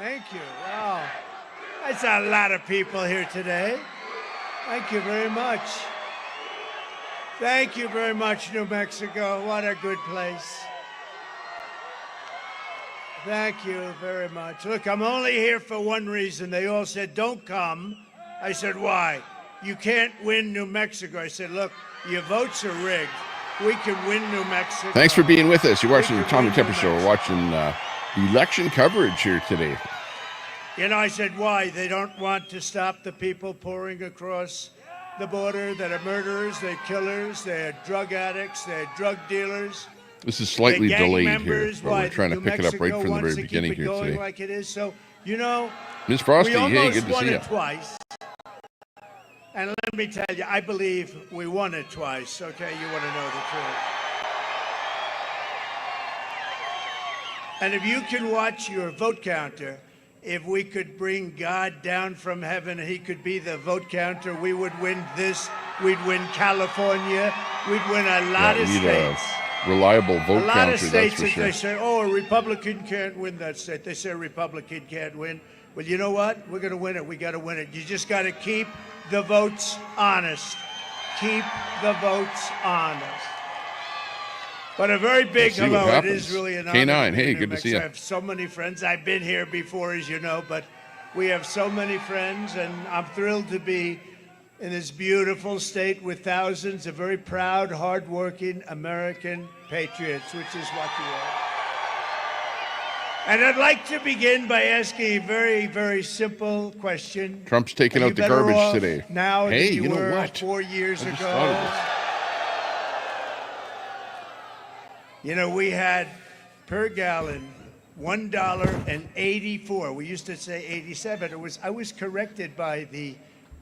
Thank you. Wow. That's a lot of people here today. Thank you very much. Thank you very much, New Mexico. What a good place. Thank you very much. Look, I'm only here for one reason. They all said, don't come. I said, why? You can't win New Mexico. I said, look, your votes are rigged. We can win New Mexico. Thanks for being with us. You're watching the Tommy Tepper Show. We're watching election coverage here today. You know, I said, why? They don't want to stop the people pouring across the border that are murderers, they're killers, they're drug addicts, they're drug dealers. This is slightly delayed here, but we're trying to pick it up right from the very beginning here today. Like it is. So, you know, Ms. Frosty, hey, good to see you. Twice. And let me tell you, I believe we won it twice, okay? You want to know the truth. And if you can watch your vote counter, if we could bring God down from heaven and he could be the vote counter, we would win this. We'd win California. We'd win a lot of states. Reliable vote counter, a lot of states that's for sure. They say, oh, a Republican can't win that state. They say a Republican can't win. Well, you know what? We're going to win it. We got to win it. You just got to keep the votes honest. Keep the votes honest. But a very big hello. It is really an honor. K9, hey, good to see you. I have so many friends. I've been here before, as you know, but we have so many friends, and I'm thrilled to be in this beautiful state with thousands of very proud, hardworking American patriots, which is what you are. And I'd like to begin by asking a very, very simple question. Trump's taking out the garbage today. Now hey, than you know were what? 4 years ago. You know, we had per gallon $1.84. We used to say 87. I was corrected by the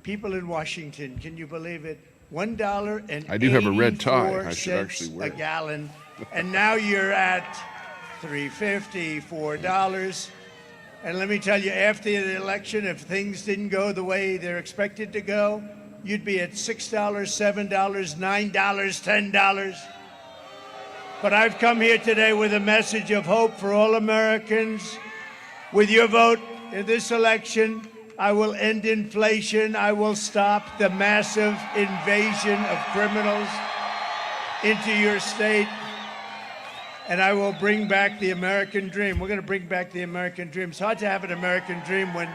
people in Washington. Can you believe it? $1.84. I do have a red tie. I should actually wear a gallon, and now you're at $3.50, $4. And let me tell you, after the election, if things didn't go the way they're expected to go, you'd be at $6, $7, $9, $10. But I've come here today with a message of hope for all Americans. With your vote in this election, I will end inflation. I will stop the massive invasion of criminals into your state. And I will bring back the American dream. We're going to bring back the American dream. It's hard to have an American dream when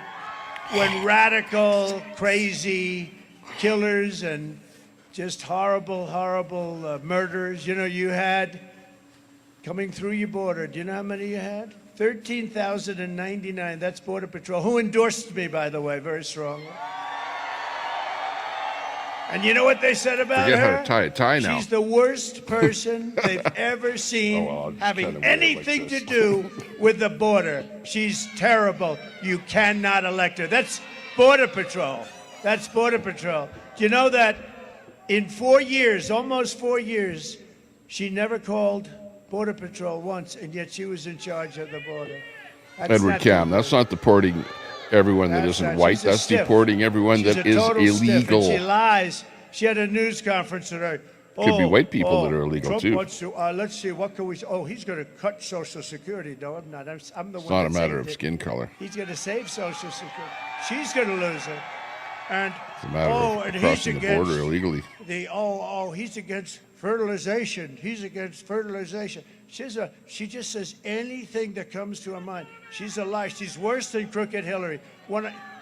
radical, crazy killers and just horrible, horrible murders. You know, you had coming through your border. Do you know how many you had? 13,099. That's Border Patrol, who endorsed me, by the way, very strongly. And you know what they said about her? Forget how to tie a tie now. She's the worst person they've ever seen having anything to do with the border. She's terrible. You cannot elect her. That's Border Patrol. That's Border Patrol. Do you know that in 4 years, almost 4 years, she never called Border Patrol once, and yet she was in charge of the border. Edward Cam, that's not deporting everyone that isn't white. That's deporting everyone that is illegal. She lies. She had a news conference today. Could be white people that are illegal Trump too. Wants to, let's see, what can we say? Oh, he's going to cut Social Security. No, I'm not. I'm the one. It's not a matter of skin color. He's going to save Social Security. She's going to lose it. And it's a matter of crossing the border illegally. He's against fertilization. He's against fertilization. She just says anything that comes to her mind. She's a liar. She's worse than crooked Hillary.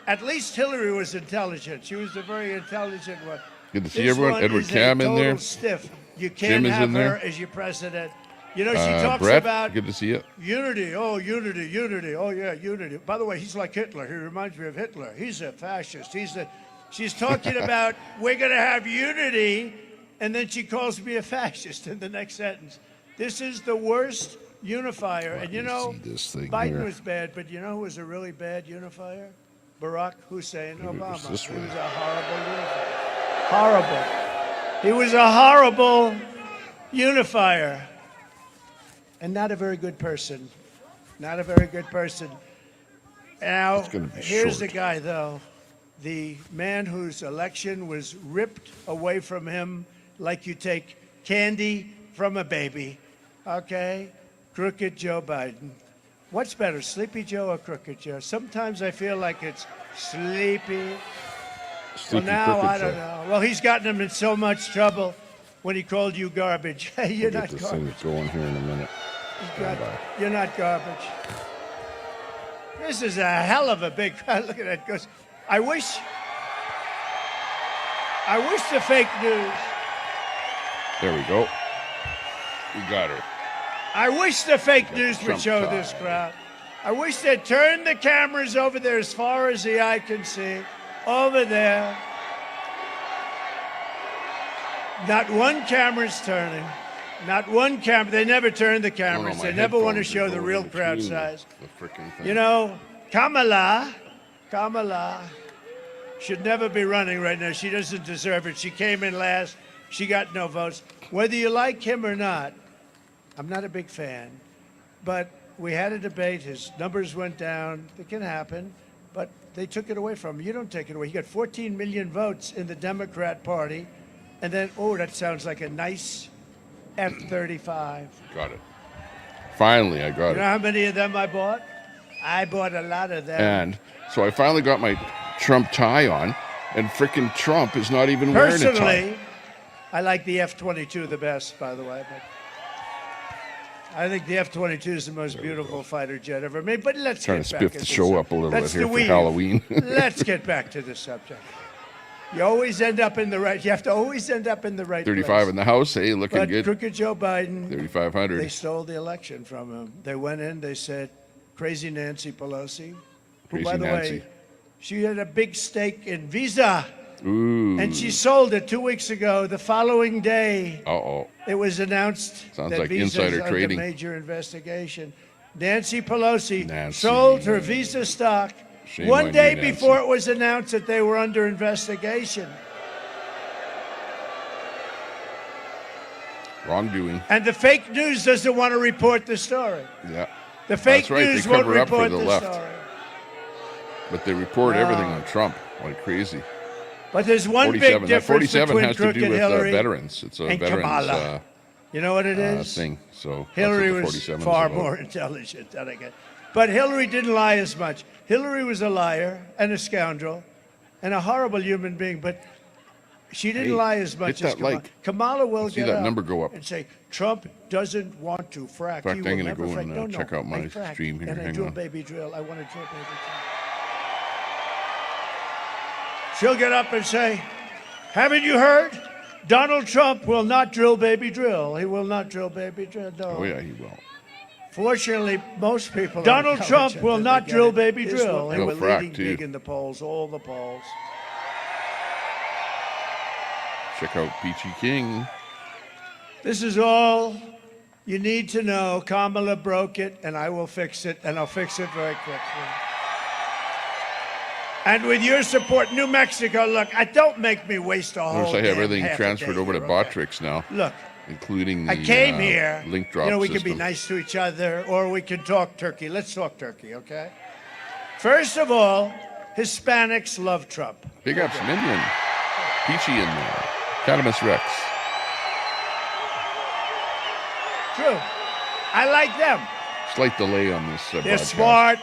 At least Hillary was intelligent. She was a very intelligent one. Good to see everyone. Edward Cam in there. Stiff. You can't have her as your president. You know, she talks Brett, about good to see you. Unity. Oh, unity, unity. Oh, yeah, unity. By the way, he's like Hitler. He reminds me of Hitler. He's a fascist. She's talking about we're going to have unity, and then she calls me a fascist in the next sentence. This is the worst unifier. And you know, Biden was bad, but you know who was a really bad unifier? Barack Hussein Obama. He was a horrible unifier. Horrible. He was a horrible unifier. And not a very good person. Not a very good person. Now, here's the guy, though. The man whose election was ripped away from him like you take candy from a baby. Okay? Crooked Joe Biden. What's better, Sleepy Joe or Crooked Joe? Sometimes I feel like it's Sleepy. Well, now I don't know. Well, he's gotten him in so much trouble when he called you garbage. You're not this garbage. thing going here in a minute. You're not garbage. This is a hell of a big crowd. Look at that. Goes. I wish the fake news. There we go. We got her. I wish the fake news would show this crowd. I wish they'd turn the cameras over there as far as the eye can see. Over there. Not one camera's turning. Not one camera. They never turn the cameras. They never want to show the real crowd size. You know, Kamala should never be running right now. She doesn't deserve it. She came in last. She got no votes. Whether you like him or not, I'm not a big fan, but we had a debate. His numbers went down. It can happen, but they took it away from him. You don't take it away. He got 14 million votes in the Democrat Party, and then, oh, that sounds like a nice F-35. Got it. Finally, I got it. You know how many of them I bought? I bought a lot of them. And so I finally got my Trump tie on, and frickin' Trump is not even wearing a tie. Personally, I like the F-22 the best, by the way. But I think the F-22 is the most beautiful fighter jet ever made. But let's trying get to back spiff to the show up a little bit here for Halloween. Let's get back to the subject. You always end up in the right. You have to always end up in the right 35 place. in the House. Hey, looking good. Crooked Joe Biden. 3,500. They stole the election from him. They went in. They said, "Crazy Nancy Pelosi," who, by the way, she had a big stake in Visa. Ooh. And she sold it 2 weeks ago. The following day, it was announced Sounds that like Visa insider is trading. under major investigation. Nancy Pelosi sold her Visa stock one day before it was announced that they were under investigation. Wrongdoing. And the fake news doesn't want to report the story. Yeah. The fake news won't report the the left. story. But they report everything on Trump like crazy. But there's one big difference 47 between has to Crooked do with Hillary veterans. It's a and veterans Kamala. You know what it is? Thing. So Hillary was far more intelligent than I get. But Hillary didn't lie as much. Hillary was a liar and a scoundrel and a horrible human being, but she didn't lie as much as Kamala. Kamala will get that up number go up and say, Trump doesn't want to frack. In fact, I'm going to go and and check out my stream here. And I drill baby drill. I want to drill baby drill. She'll get up and say, haven't you heard? Donald Trump will not drill baby drill. He will not drill baby drill. No. Oh, yeah, he will. Fortunately, most people. Donald Trump will not drill baby drill. They were leading big in the polls, all the polls. Check out Peachy King. This is all you need to know. Kamala broke it, and I will fix it, and I'll fix it very quickly. And with your support, New Mexico, look, don't make me waste a whole Notice I have everything transferred over to BotRix now. Look, including the I came here, link drop we system. can be nice to each other, or we can talk turkey. Let's talk turkey, okay? First of all, Hispanics love Trump. Big ups, Minion. Peachy in there. Cannabis Rex. True. I like them. Slight delay on this They're broadcast. smart.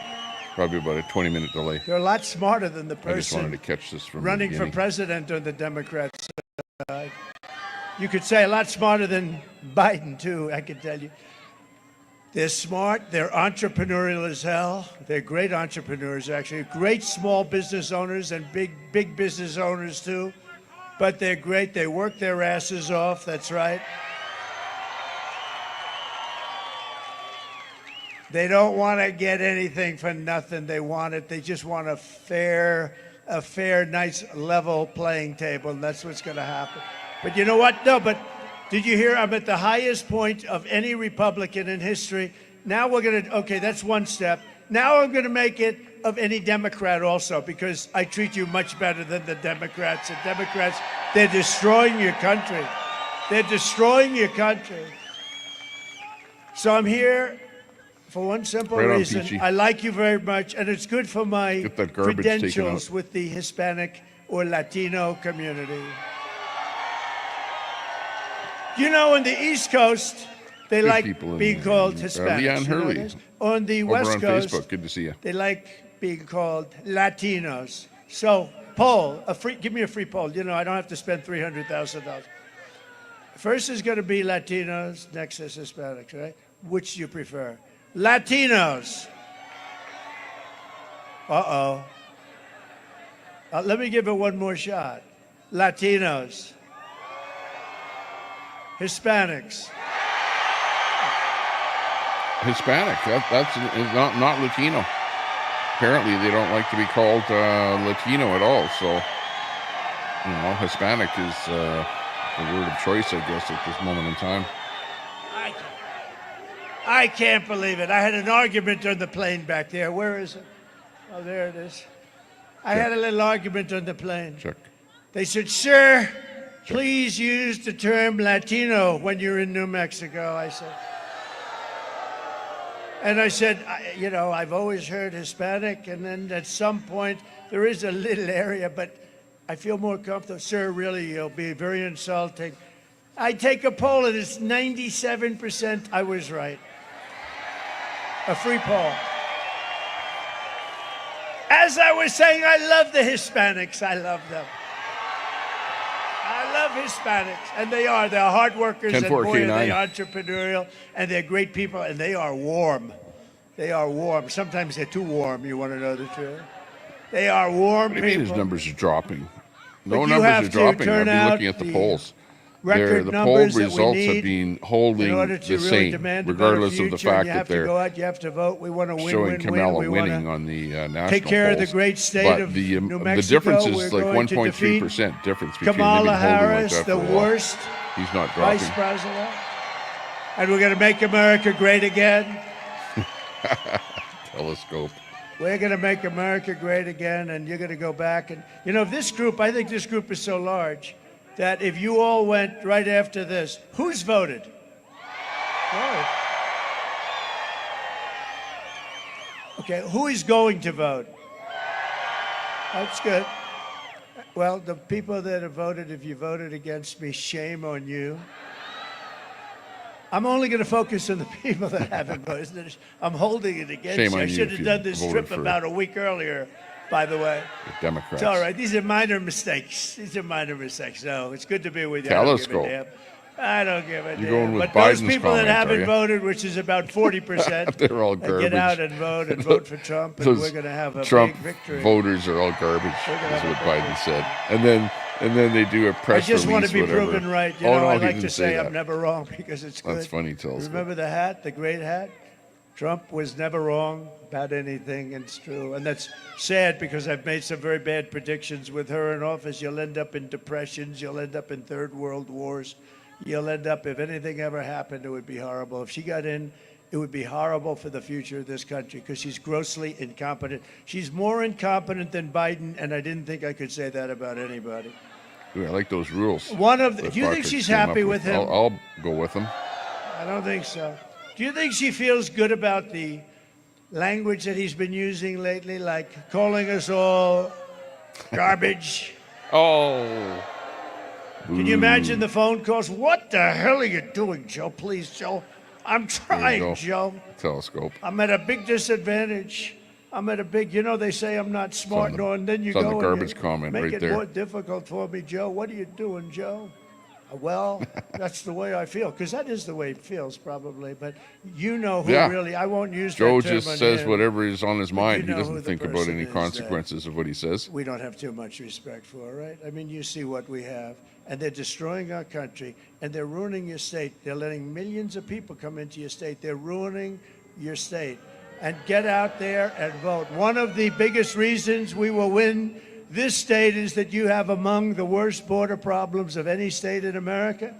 Probably about a 20-minute delay. They're a lot smarter than the person I just wanted to catch this from running for president on the Democrat side. You could say a lot smarter than Biden, too, I can tell you. They're smart. They're entrepreneurial as hell. They're great entrepreneurs, actually. Great small business owners and big business owners, too. But they're great. They work their asses off. That's right. They don't want to get anything for nothing. They want it. They just want a fair, nice, level playing table, and that's what's going to happen. But you know what? No, but did you hear? I'm at the highest point of any Republican in history. Now we're going to, okay, that's one step. Now I'm going to make it of any Democrat also, because I treat you much better than the Democrats. The Democrats, they're destroying your country. They're destroying your country. So I'm here for one simple reason. Peachy. I like you very much, and it's good for my credentials with the Hispanic or Latino community. You know, in the East Coast, they like being called Hispanics. Leanne Hurley. On the Over West on Coast, Facebook. Good to see you. they like being called Latinos. So, poll, give me a free poll. You know, I don't have to spend $300,000. First is going to be Latinos, next is Hispanics, right? Which do you prefer? Latinos. Uh-oh. Let me give it one more shot. Latinos. Hispanics. Hispanic. That's not Latino. Apparently, they don't like to be called Latino at all. So, you know, Hispanic is the word of choice, I guess, at this moment in time. I can't believe it. I had an argument on the plane back there. Where is it? Oh, there it is. I had a little argument on the plane. Check. They said, sir, please use the term Latino when you're in New Mexico. I said, you know, I've always heard Hispanic, and then at some point there is a little area, but I feel more comfortable. Sir, really, you'll be very insulting. I take a poll, and it's 97% I was right. A free poll. As I was saying, I love the Hispanics. I love them. I love Hispanics, and they are. They're hard workers, and boy, are they entrepreneurial, and they're great people, and they are warm. They are warm. Sometimes they're too warm, you want to know the truth. They are warm people. His numbers are dropping. No numbers are dropping. I've been looking at the polls. Record the poll numbers results that we have been holding the same, regardless of the fact that they're you have to vote. We want to win, showing Kamala winning on the national take care polls. of the great state of New Mexico. The difference is like 1.3% difference between Kamala Harris, like the worst He's not dropping. vice president. And we're going to make America great again. Telescope. We're going to make America great again, and you're going to go back. And, you know, this group, I think this group is so large that if you all went right after this, who's voted? Right. Okay, who is going to vote? That's good. Well, the people that have voted, if you voted against me, shame on you. I'm only going to focus on the people that haven't voted. I'm holding it against Shame you. on I you should have done this trip about a week earlier, by the way. The Democrats. It's all right. These are minor mistakes. These are minor mistakes. No, it's good to be with you. Telescope. I don't give a damn. You're going with but Biden's those people that haven't voted, which is about 40%, they're all garbage. Get out and vote for Trump, and we're going to have a Trump big victory. Voters are all garbage, is what Biden said. And then they do a press release. I just want to be whatever. proven right. You know, I he like didn't to say say that. I'm never wrong because it's good. That's funny, Telescope. Remember the hat, the great hat? Trump was never wrong about anything, and it's true. And that's sad because I've made some very bad predictions with her in office. You'll end up in depressions. You'll end up in third world wars. You'll end up, if anything ever happened, it would be horrible. If she got in, it would be horrible for the future of this country because she's grossly incompetent. She's more incompetent than Biden, and I didn't think I could say that about anybody. Ooh, I like those rules. Do you think she's happy with him? I'll go with him. I don't think so. Do you think she feels good about the language that he's been using lately, like calling us all garbage? Oh. Can you imagine the phone calls? What the hell are you doing, Joe? Please, Joe. I'm trying, Joe. Telescope. I'm at a big disadvantage. They say I'm not smart, and then you go garbage and comment make right it there. more difficult for me, Joe. What are you doing, Joe? Well, that's the way I feel, because that is the way it feels, probably. But you know who really, I won't use Joe that term just on says him, whatever is on his mind. you know He doesn't who the think about person any is consequences of what he says. we don't have too much respect for, right? I mean, you see what we have. And they're destroying our country, and they're ruining your state. They're letting millions of people come into your state. They're ruining your state. And get out there and vote. One of the biggest reasons we will win this state is that you have among the worst border problems of any state in America.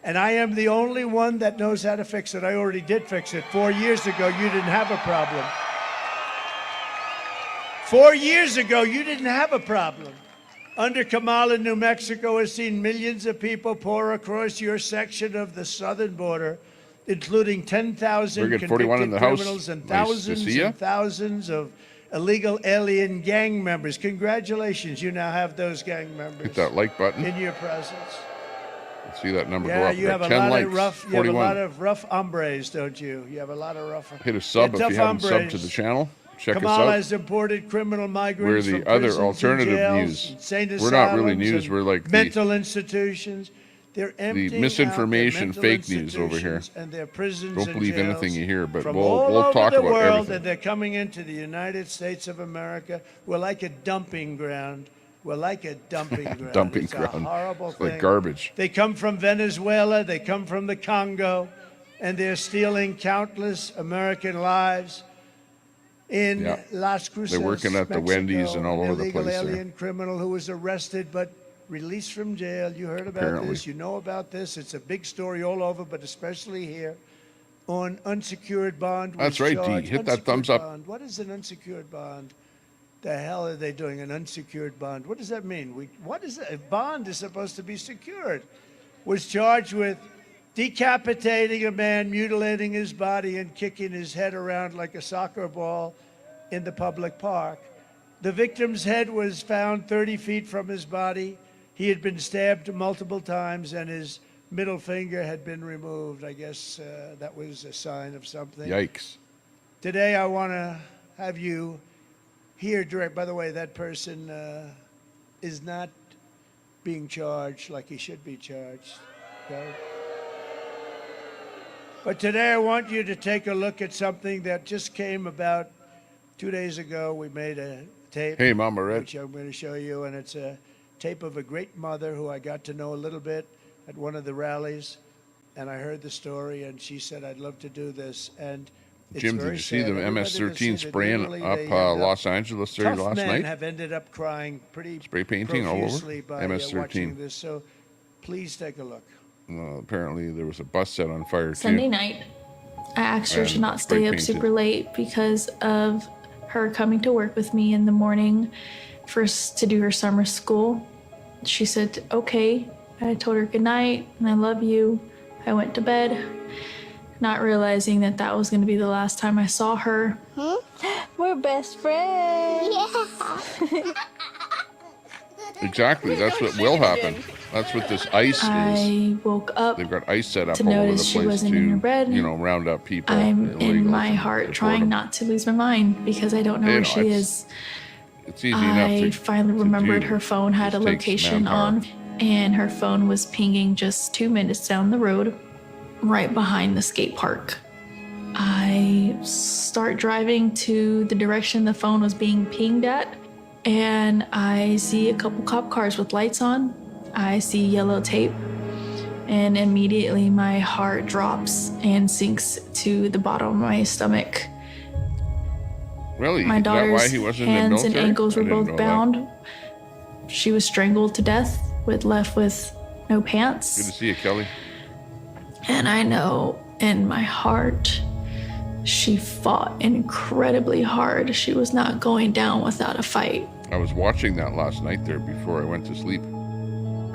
And I am the only one that knows how to fix it. I already did fix it. 4 years ago, you didn't have a problem. 4 years ago, you didn't have a problem. Under Kamala, New Mexico has seen millions of people pour across your section of the southern border, including 10,000 convicted criminals and thousands of illegal alien gang members. Congratulations, you now have those gang members. Hit that like button. In your presence. See that number go Yeah, up. you have a 10 lot likes, of rough. You have a 41. lot of rough hombres, don't you? You have a lot of rough. Hit a sub if tough you haven't subbed to hombres. the channel. Check us Kamala out. has imported criminal We're migrants the from other prisons and alternative jails, news. insane We're not really asylums news. and We're like the mental institutions. They're emptying misinformation, out their mental fake news over here. institutions and their prisons Don't and believe anything jails you hear, but from we'll all talk over the about world, everything. and they're coming into the United States of America. We're like a dumping ground. We're like a dumping ground. Dumping it's ground. a horrible It's thing. like garbage. They come from Venezuela. They come from the Congo, and they're stealing countless American lives. In Yeah. Las Cruces, They're working at the Mexico, Wendy's and all an over the illegal place there. alien criminal who was arrested but released from jail. You heard about Apparently. this. You know about this. It's a big story all over, but especially here. On unsecured bond. That's was right, D. charged. Hit that thumbs Unsecured up. bond. What is an unsecured bond? The hell are they doing? An unsecured bond? What does that mean? What is it? A bond is supposed to be secured. Was charged with decapitating a man, mutilating his body, and kicking his head around like a soccer ball in the public park. The victim's head was found 30 feet from his body. He had been stabbed multiple times, and his middle finger had been removed. I guess that was a sign of something. Yikes. Today, I want to have you hear direct. By the way, that person is not being charged like he should be charged. Okay? But today, I want you to take a look at something that just came about 2 days ago. We made a tape. Hey, Mama Red. Which I'm going to show you, and it's a tape of a great mother who I got to know a little bit at one of the rallies, and I heard the story, and she said, "I'd love to do this." And it's Jim, did very you see sad. the Everybody MS-13 that's seen it, spraying literally, up they end up- Los Angeles there tough last men night? have ended up crying pretty Spray painting all over? profusely by MS-13. watching this. So please take a look. Apparently, there was a bus set on fire, Sunday too. night, I asked her to And not spray stay up painted. super late because of her coming to work with me in the morning to do her summer school. She said, okay. I told her good night and I love you. I went to bed, not realizing that that was going to be the last time I saw her. We're best friends. Exactly. That's what will happen. That's what this ice is. I woke up. They've got ice set up to all over the notice she place wasn't to, in her bed. round up people. I'm in illegals, my and heart deport trying them. not to lose my mind because I don't know where she is. It's easy enough I to finally to remembered do. her phone had a Just takes location manpower. on, and her phone was pinging just 2 minutes down the road, right behind the skate park. I start driving to the direction the phone was being pinged at, and I see a couple cop cars with lights on. I see yellow tape, and immediately my heart drops and sinks to the bottom of my stomach. Really? My Is that why daughter's he wasn't in the hands and military? ankles I were didn't both know that. bound. She was strangled to death, left with no Good to pants. see you, Kelly. And I know in my heart, she fought incredibly hard. She was not going down without a fight. I was watching that last night there before I went to sleep.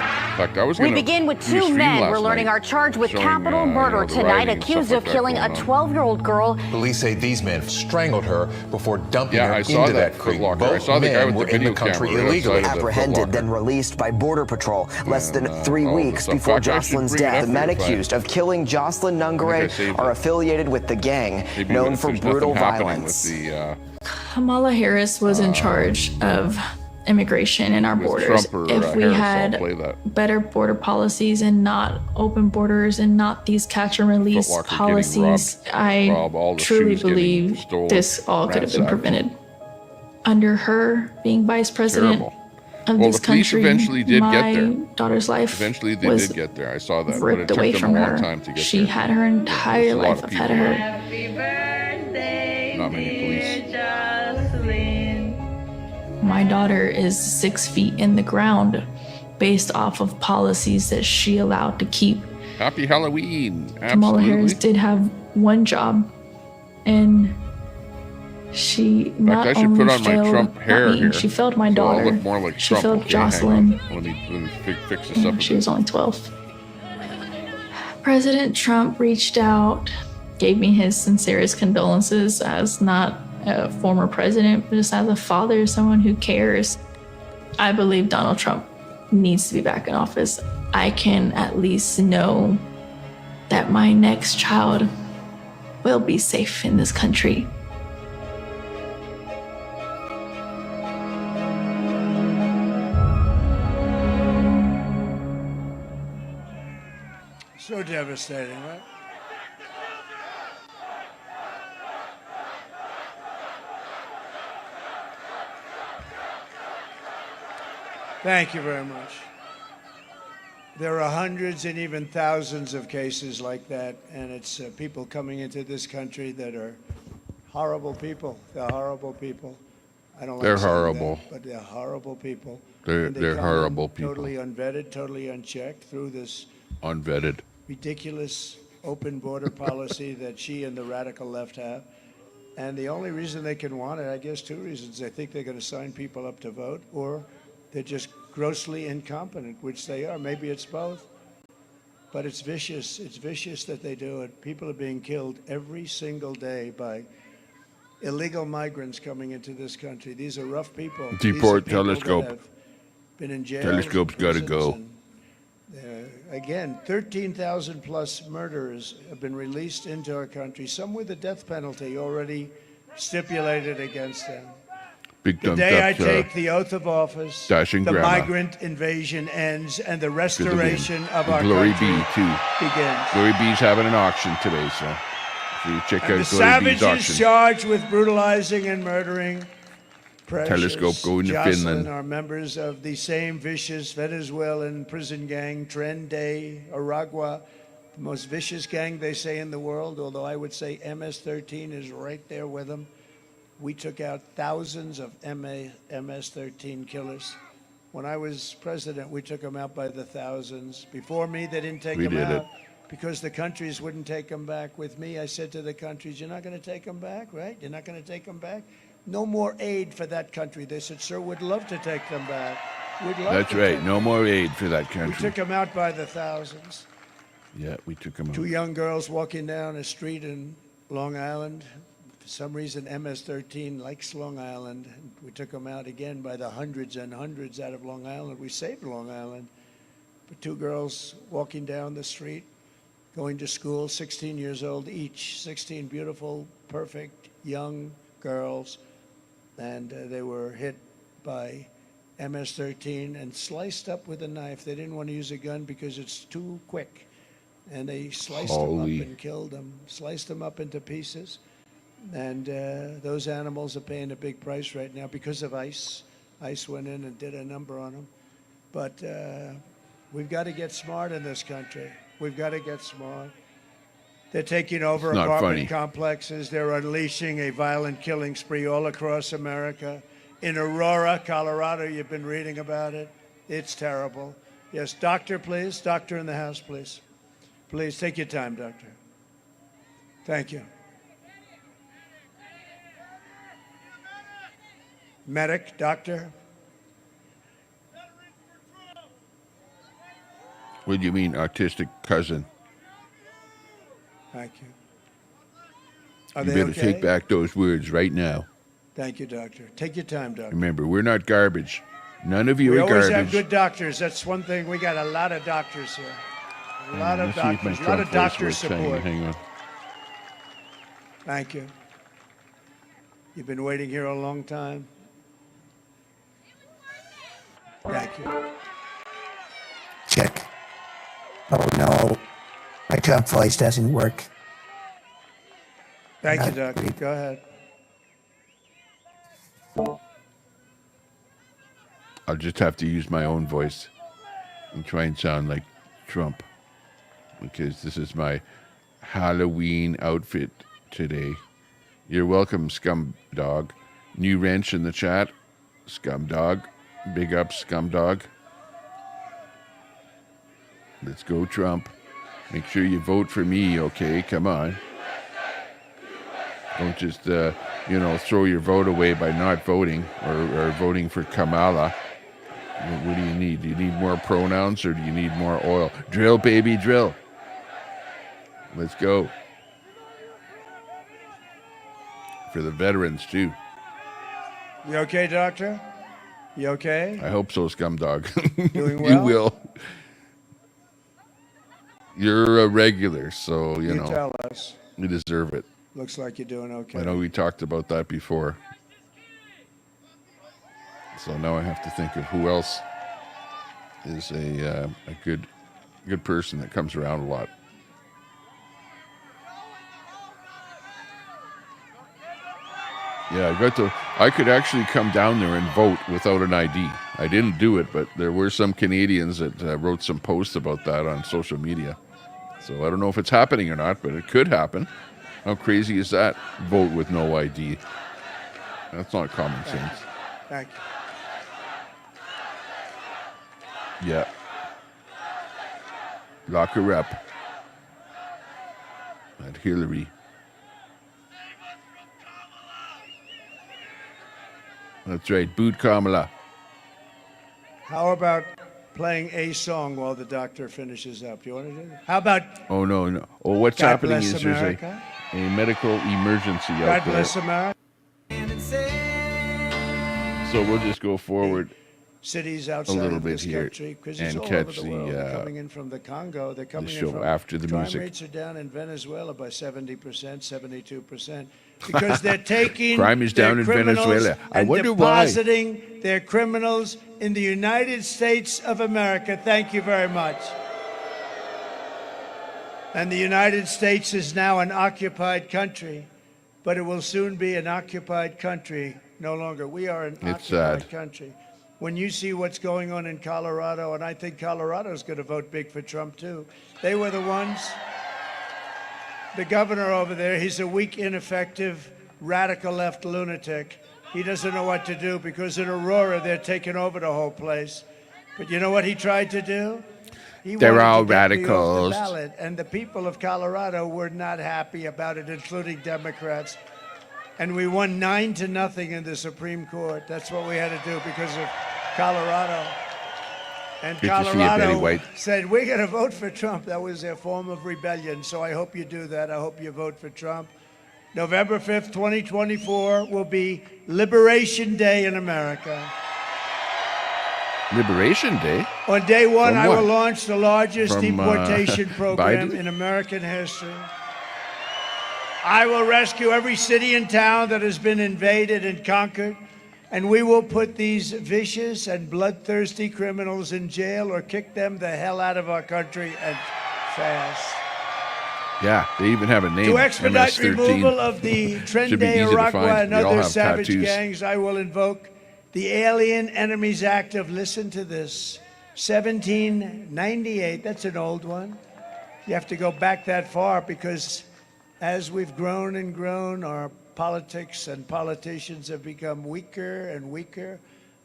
In fact, I was We gonna begin with do a two stream men. last We're learning night are charged with showing, capital murder the tonight, rioting and accused stuff of like that killing a going on. 12-year-old girl. Police say these men strangled her before dumping Yeah, her I saw into that that creek. Foot Locker. I Both saw the guy men with the were in video the country camera right illegally. outside of the Foot Apprehended, Locker. then released by Border Patrol less than And, 3 all the weeks stuff. before In fact, I should Jocelyn's bring it death. up The men here if I- accused of killing Jocelyn I saved Nungare are it. affiliated with the gang Maybe known if for there's nothing brutal happening violence. with the, Kamala Harris was in charge of immigration in our with borders. Trump or If we Harris, I'll had play that. better border policies and not open borders and not these catch and release Foot Locker getting policies, robbed, all I the truly shoes getting believe stolen, this all could have been ransacked. prevented. Under her being vice president Terrible. of Well, this the police country, eventually did my get there. daughter's life Eventually, they was did get there. I saw that, but it ripped took away them from a long her. time to get She there. had her entire There's a lot life of ahead of people her. there. Not many police. My daughter is 6 feet in the ground based off of policies that she allowed to keep. Happy Halloween. Kamala Harris Absolutely. did have one job, and she not I should only put on my failed Trump hair not me, here, she failed my so I'll daughter. look more like She Trump. failed Okay, hang on. Jocelyn. Let me fix this up a She bit. was only 12. President Trump reached out, gave me his sincerest condolences as not a former president, but just as a father, someone who cares. I believe Donald Trump needs to be back in office. I can at least know that my next child will be safe in this country. So devastating, right? Thank you very much. There are hundreds and even thousands of cases like that, and it's people coming into this country that are horrible people. They're horrible people. I don't like They're saying horrible. that, but they're horrible people. They're And they come in horrible people. Totally unvetted, totally unchecked through this Unvetted. ridiculous open border policy that she and the radical left have. And the only reason they can want it, I guess two reasons. They think they're going to sign people up to vote, or they're just grossly incompetent, which they are. Maybe it's both. But it's vicious. It's vicious that they do it. People are being killed every single day by illegal migrants coming into this country. These are rough people. Deport These are people that Telescope. have been in jail. Telescope's gotta go. Again, 13,000 plus murderers have been released into our country, some with the death penalty already stipulated against them. Big The thumbs day I up to take the oath of office, Dashing the Grandma. migrant invasion ends and the to the win. restoration of our Glory country Bee, too. begins. Glory Bee's having an auction today, so if you check And out the Glory Bee's savages auction. charged with brutalizing and murdering Precious, Telescope going to Jocelyn Finland. are members of the same vicious Venezuelan prison gang, Tren de Aragua, the most vicious gang they say in the world, although I would say MS-13 is right there with them. We took out thousands of MS-13 killers. When I was president, we took them out by the thousands. Before me, they didn't take We them did out it. because the countries wouldn't take them back. With me, I said to the countries, you're not going to take them back, right? You're not going to take them back? No more aid for that country. They said, sir, we'd love to take them back. We'd love That's to right. take No more aid for that We country. took them out by the thousands. Yeah, we took them Two out. young girls walking down a street in Long Island. For some reason, MS-13 likes Long Island. We took them out again by the hundreds and hundreds out of Long Island. We saved Long Island. But two girls walking down the street, going to school, 16 years old each, 16 beautiful, perfect, young girls. And they were hit by MS-13 and sliced up with a knife. They didn't want to use a gun because it's too quick. And they sliced them Holy. up and killed them, sliced them up into pieces. And those animals are paying a big price right now because of ICE. ICE went in and did a number on them. But we've got to get smart in this country. We've got to get smart. They're taking over It's not apartment funny. complexes. They're unleashing a violent killing spree all across America. In Aurora, Colorado, you've been reading about it. It's terrible. Yes, doctor, please. Doctor in the house, please. Please, take your time, doctor. Thank you. Medic, doctor. What do you mean, autistic cousin? Thank you. Are You they better okay? take back those words right now. Thank you, doctor. Take your time, doctor. Remember, we're not garbage. None of you We are always have garbage. good doctors. That's one thing. We got a lot of doctors here. A lot of Let's see if my doctors. A lot Trump of voice doctor works. support. Hang on. Thank you. You've been waiting here a long time. Thank you. Check. Oh no, my Trump voice doesn't work. Thank you, Not doctor. great. Go ahead. I'll just have to use my own voice and try and sound like Trump because this is my Halloween outfit today. You're welcome, scum dog. New wrench in the chat, scum dog. Big up, scum dog. Let's go, Trump. Make sure you vote for me, okay? Come on. Don't just, throw your vote away by not voting or voting for Kamala. What do you need? Do you need more pronouns or do you need more oil? Drill, baby, drill. Let's go. For the veterans, too. You okay, doctor? You okay? I hope so, scum dog. Doing You well? will. You're a regular, so you know tell us. you deserve it. Looks like you're doing okay. I know we talked about that before. So now I have to think of who else is a good person that comes around a lot. Yeah, I could actually come down there and vote without an ID. I didn't do it, but there were some Canadians that wrote some posts about that on social media. So I don't know if it's happening or not, but it could happen. How crazy is that? Vote with no ID. That's not common sense. Thank you. Yeah. Lock her up. At Hillary. That's right. Boot Kamala. How about playing a song while the doctor finishes up? You want to do that? How about Oh, no. Oh, what's God happening Bless is America? there's a medical emergency God out there. Bless America? So we'll just go forward. Cities outside little of bit this here country, because it's and all catch over the the, world. They're coming in from the Congo. They're coming show in from after the crime music. rates are down in Venezuela by 70%, 72%, because they're taking Crime is their down in criminals Venezuela. I and wonder why. depositing their criminals in the United States of America. Thank you very much. And the United States is now an occupied country, but it will soon be an occupied country no longer. We are an It's occupied sad. country. When you see what's going on in Colorado, and I think Colorado's going to vote big for Trump too. They were the ones. The governor over there, he's a weak, ineffective, radical left lunatic. He doesn't know what to do because in Aurora, they're taking over the whole place. But you know what he tried to do? He They're wanted all to get me off the radicals. ballot, and the people of Colorado were not happy about it, including Democrats. And we won 9-0 in the Supreme Court. That's what we had to do because of Colorado. And Good to see you, Betty Colorado White. said, we're going to vote for Trump. That was their form of rebellion. So I hope you do that. I hope you vote for Trump. November 5th, 2024 will be Liberation Day in America. Liberation Day? On day one, From I what? will launch the largest From, deportation program Biden? in American history. I will rescue every city and town that has been invaded and conquered, and we will put these vicious and bloodthirsty criminals in jail or kick them the hell out of our country and fast. Yeah, they even have a name. To expedite MS-13. removal of the Should be Trende, easy to Iroquois, find. and They all other have savage tattoos. gangs, I will invoke the Alien Enemies Act of, listen to this, 1798. That's an old one. You have to go back that far because as we've grown and grown, our politics and politicians have become weaker and weaker.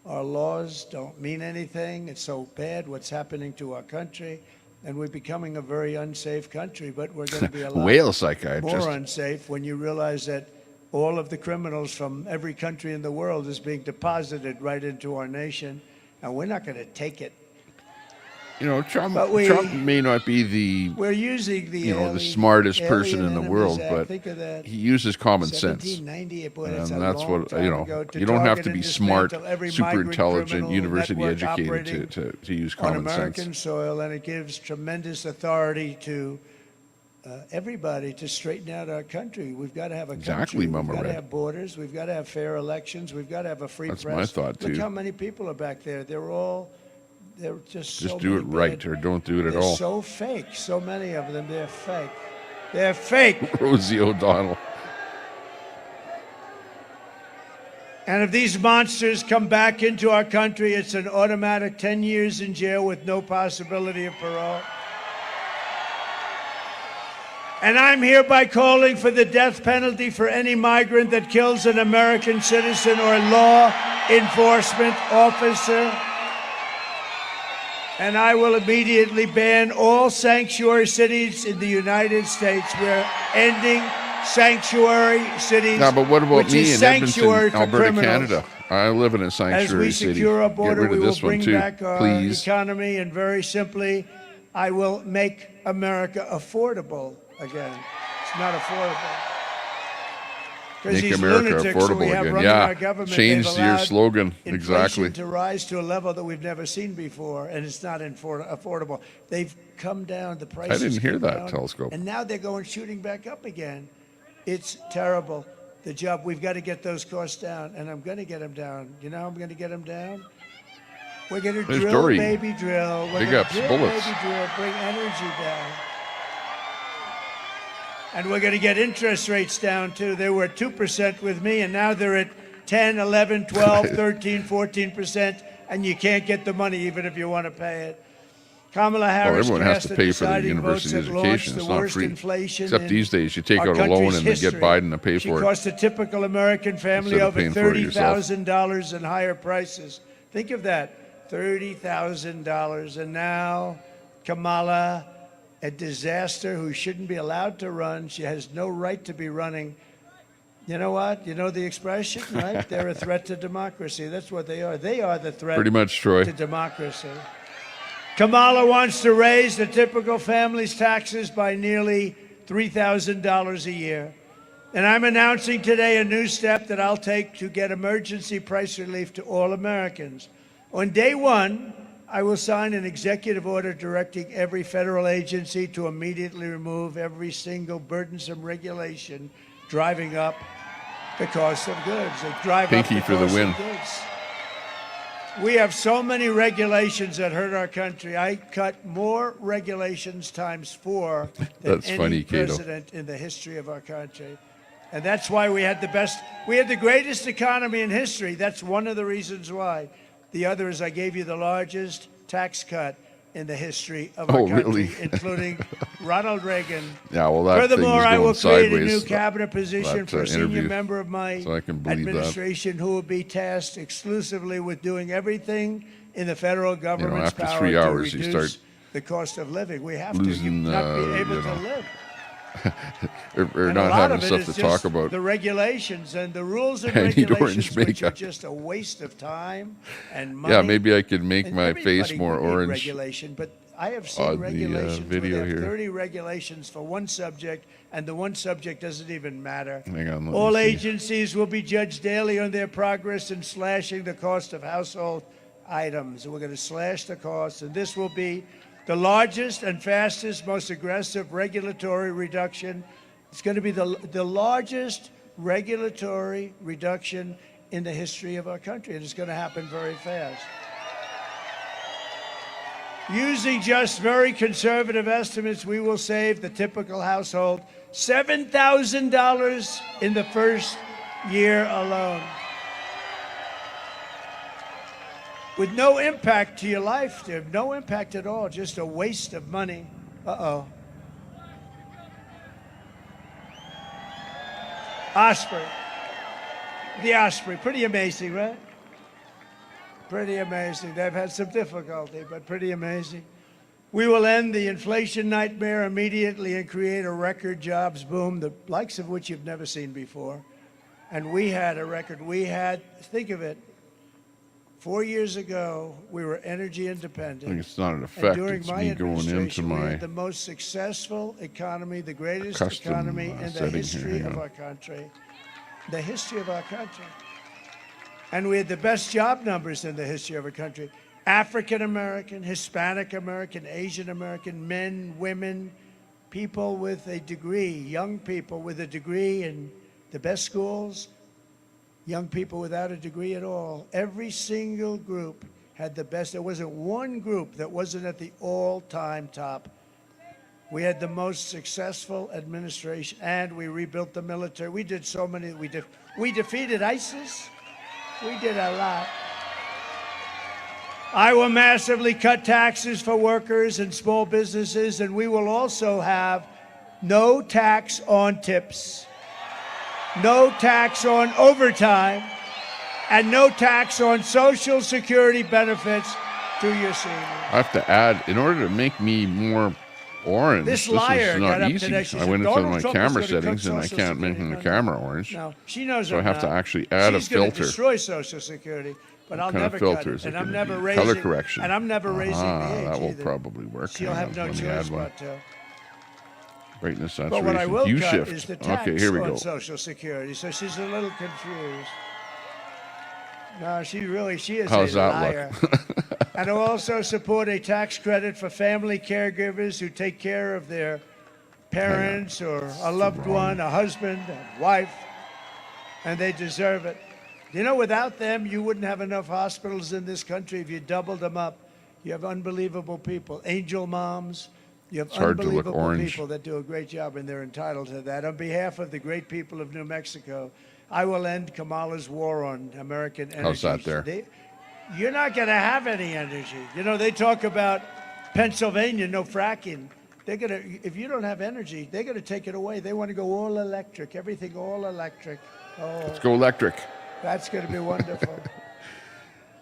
Our laws don't mean anything. It's so bad what's happening to our country. And we're becoming a very unsafe country, but we're going to be a lot Whale psychiatrist. more unsafe when you realize that all of the criminals from every country in the world is being deposited right into our nation, and we're not going to take it. You know, Trump But Trump may not be the We're using the the smartest person Alien in the Enemies world, Act. but Think of that. he uses common sense. 1798, boy, And that's a that's long what time you know. ago, to You don't have target to and be smart, dismantle every super migrant intelligent, criminal university network educated operating to use on common American sense. soil, and it gives tremendous authority to everybody to straighten out our country. We've got to have a Exactly, country. Mama We've got to Red. have borders. We've got to have fair elections. We've got to have a free That's press. my thought, Look too. how many people are back there. They're just so Just do it many right bad- or don't do it at They're all. so fake. So many of them. They're fake. They're fake. Rosie O'Donnell. And if these monsters come back into our country, it's an automatic 10 years in jail with no possibility of parole. And I'm hereby calling for the death penalty for any migrant that kills an American citizen or law enforcement officer. And I will immediately ban all sanctuary cities in the United States. We're ending sanctuary cities. Yeah, but what about which me is in Edmonton, sanctuary for Alberta, criminals. Canada? I live in a As sanctuary we city. secure our Get border, rid we of will this one bring too, back our please. economy, and very simply, I will make America affordable again. It's not affordable. Because Make these America lunatics who affordable we have again. running Yeah, our government, change they've your allowed slogan. inflation Exactly. to rise to a level that we've never seen before, and it's not affordable. They've come down, the prices didn't hear came that, down, Telescope. and now they're going shooting back up again. It's terrible. The job, we've got to get those costs down, and I'm going to get them down. You know how I'm going to get them down? We're going to There's drill, Dory. baby, drill. We're Big going ups, to drill, bullets. baby, drill, bring energy down. And we're going to get interest rates down, too. They were at 2% with me, and now they're at 10, 11, 12, 13, 14%, and you can't get the money even if you want to pay it. Kamala Harris everyone has cast to the pay for the deciding votes university that launched education. the It's not worst free. inflation Except in these days, you take our out a loan country's and then get history. Biden to pay She for it. cost a typical American family Instead of over paying for it yourself. $30,000 in higher prices. Think of that, $30,000. And now Kamala, a disaster who shouldn't be allowed to run. She has no right to be running. You know what? You know the expression, right? They're a threat to democracy. That's what they are. They are the threat Pretty much, Troy. to democracy. Kamala wants to raise the typical family's taxes by nearly $3,000 a year. And I'm announcing today a new step that I'll take to get emergency price relief to all Americans. On day one, I will sign an executive order directing every federal agency to immediately remove every single burdensome regulation driving up the cost of goods. They drive Pinky up the for the cost win. of goods. We have so many regulations that hurt our country. I cut more regulations times 4 than That's any funny, Cato. president in the history of our country. And that's why we had the greatest economy in history. That's one of the reasons why. The other is I gave you the largest tax cut in the history of our Oh, country, really? including Ronald Reagan. Yeah, well, that thing Furthermore, was I will going create a sideways, new cabinet position that, for a senior interview. member of my So I can believe that. administration who will be tasked exclusively with doing everything in the federal government's after power 3 hours, to you reduce start the cost of living. We have losing, to not be able you to know, live. or And not a lot having of it stuff is to just talk about. the regulations and the rules and I need regulations, orange which are makeup. just a waste of time and money. Yeah, maybe I could make And my face everybody more would need orange. Regulation, but I have seen on the, regulations video where they have here. 30 regulations for one subject, and the one subject doesn't even matter. Hang on, let me All see. agencies will be judged daily on their progress in slashing the cost of household items. We're going to slash the cost, and this will be the largest and fastest, most aggressive regulatory reduction. It's going to be the largest regulatory reduction in the history of our country, and it's going to happen very fast. Using just very conservative estimates, we will save the typical household $7,000 in the first year alone. With no impact to your life, there, no impact at all, just a waste of money. Uh-oh. Osprey. The Osprey, pretty amazing, right? Pretty amazing. They've had some difficulty, but pretty amazing. We will end the inflation nightmare immediately and create a record jobs boom, the likes of which you've never seen before. And we had a record. Think of it, 4 years ago, we were energy independent. I think it's not an And effect. during It's my me going into administration, we my had the most successful economy, the greatest custom, economy in the setting here. history Hang of on. our country. The history of our country. And we had the best job numbers in the history of our country. African American, Hispanic American, Asian American, men, women, people with a degree, young people with a degree in the best schools, young people without a degree at all. Every single group had the best. There wasn't one group that wasn't at the all-time top. We had the most successful administration, and we rebuilt the military. We did so many. We defeated ISIS. We did a lot. I will massively cut taxes for workers and small businesses, and we will also have no tax on tips, no tax on overtime, and no tax on Social Security benefits to your seniors. I have to add, in order to make me more orange, This this liar is got not up easy. today. She I said, went into Donald my Trump is camera gonna cut settings and I Social can't make Security. the camera orange. No, she knows So I I'm have to not. actually add She's a gonna filter. destroy Social Security, but I'll Kind never of cut filters it, and it I'm can never be? raising Color correction. And I'm never raising the age that will either. probably work. She'll Hang have on, no let me choice add one. but to. Brightness But what I saturation. will View cut shift. is the tax Okay, here we on go. Social Security. So she's a little confused. No, she is How's a that liar. And I'll also support a tax credit for family caregivers who take care of their parents or a loved one, a husband, a wife, and they deserve it. You know, without them, you wouldn't have enough hospitals in this country if you doubled them up. You have unbelievable people, angel moms. You have hard to look unbelievable orange. people that do a great job, and they're entitled to that. On behalf of the great people of New Mexico, I will end Kamala's war on American energy. How's that there? You're not going to have any energy. You know, they talk about Pennsylvania, no fracking. They're going to, if you don't have energy, they're going to take it away. They want to go all electric, everything all electric. Oh, Let's go electric. that's going to be wonderful.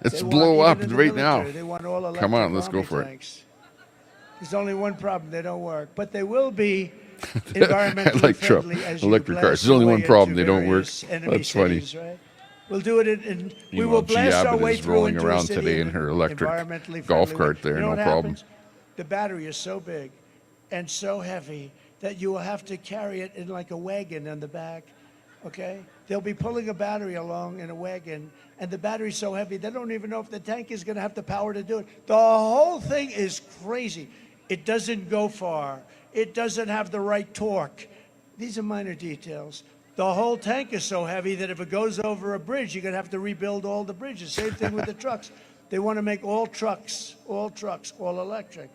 Let's They want, blow even up in the right military, now. They want all electric Come on, let's go army for it. tanks. There's only one problem: they don't work, but they will be environmentally like Trump. friendly as you Electric cars. blast There's only your one way problem: into they don't work. various enemy That's funny. cities, right? We'll do it in we Meanwhile, will blast G. our Abbott way is through rolling into a around city today in her electric environmentally golf friendly cart way. there, You know no what problem. happens? The battery is so big and so heavy that you will have to carry it in like a wagon on the back. Okay? They'll be pulling a battery along in a wagon, and the battery's so heavy they don't even know if the tank is going to have the power to do it. The whole thing is crazy. It doesn't go far. It doesn't have the right torque. These are minor details. The whole tank is so heavy that if it goes over a bridge, you're going to have to rebuild all the bridges. Same thing with the trucks. They want to make all trucks, all electric.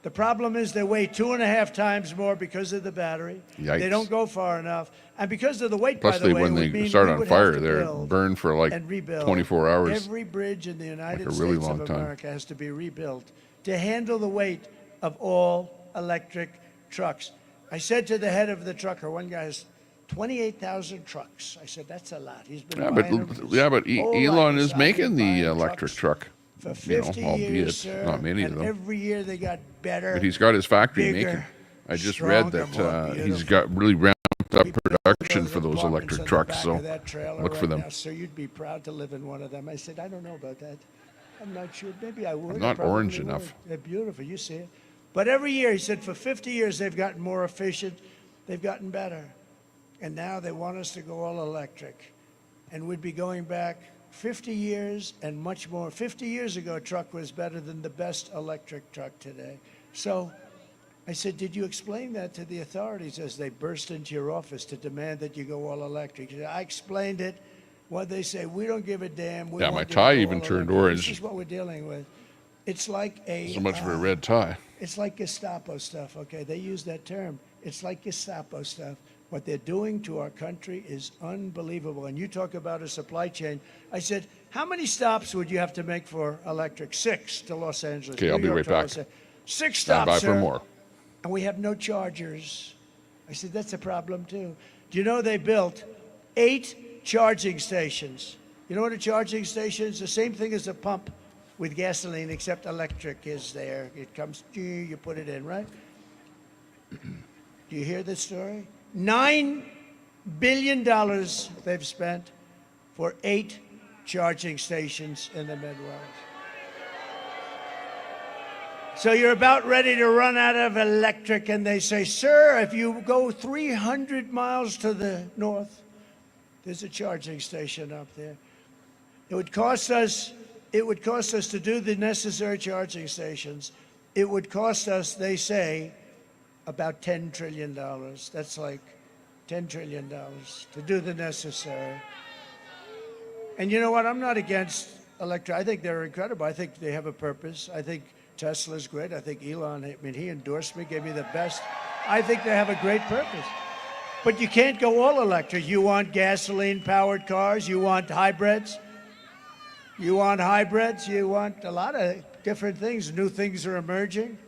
The problem is they weigh 2.5 times more because of the battery. Yikes. They don't go far enough. And because of the weight, Plus, by the way, when it would they mean start we on would have fire, to they're build burned for like and rebuild 24 hours. Every bridge in the United Like a really States long of time. America has to be rebuilt to handle the weight of all electric trucks. I said to the head of the trucker, one guy has 28,000 trucks. I said, that's a lot. He's been Yeah, buying them his whole Elon life. is I've making been the buying electric trucks truck. for You 50 know, albeit years, sir, not many of and them. every year they got better. But he's got his factory bigger, making. I just read stronger, that more he's beautiful. got really ramped up We built production those for those apartments electric on the trucks. back So of that trailer look right for them. now, so you'd be proud to live in one of them. I said, I don't know about that. I'm not sure. Maybe I would. I'm I not probably orange would. enough. They're beautiful. You see it. But every year, he said, for 50 years, they've gotten more efficient. They've gotten better. And now they want us to go all electric. And we'd be going back 50 years and much more. 50 years ago, a truck was better than the best electric truck today. So I said, did you explain that to the authorities as they burst into your office to demand that you go all electric? He said, I explained it. What they say, we don't give a damn. We Yeah, want my you to tie go even all turned electric. orange. This is what we're dealing with. It's like a... So much for a red tie. It's like Gestapo stuff, okay? They use that term. It's like Gestapo stuff. What they're doing to our country is unbelievable. And you talk about a supply chain. I said, how many stops would you have to make for electric? 6 to Los Angeles. Okay, I'll New be York right to back. Los Angeles. 6 Stand stops, by for sir. more. And we have no chargers. I said, that's a problem too. Do you know they built 8 charging stations? You know what a charging station is? The same thing as a pump with gasoline, except electric is there. It comes, you put it in, right? Do you hear this story? $9 billion they've spent for 8 charging stations in the Midwest. So you're about ready to run out of electric, and they say, sir, if you go 300 miles to the north, there's a charging station up there. It would cost us to do the necessary charging stations. It would cost us, they say, about $10 trillion. That's like $10 trillion to do the necessary. And you know what? I'm not against electric. I think they're incredible. I think they have a purpose. I think Tesla's great. I think Elon, I mean, he endorsed me, gave me the best. I think they have a great purpose. But you can't go all electric. You want gasoline-powered cars. You want hybrids. You want hybrids. You want a lot of different things. New things are emerging.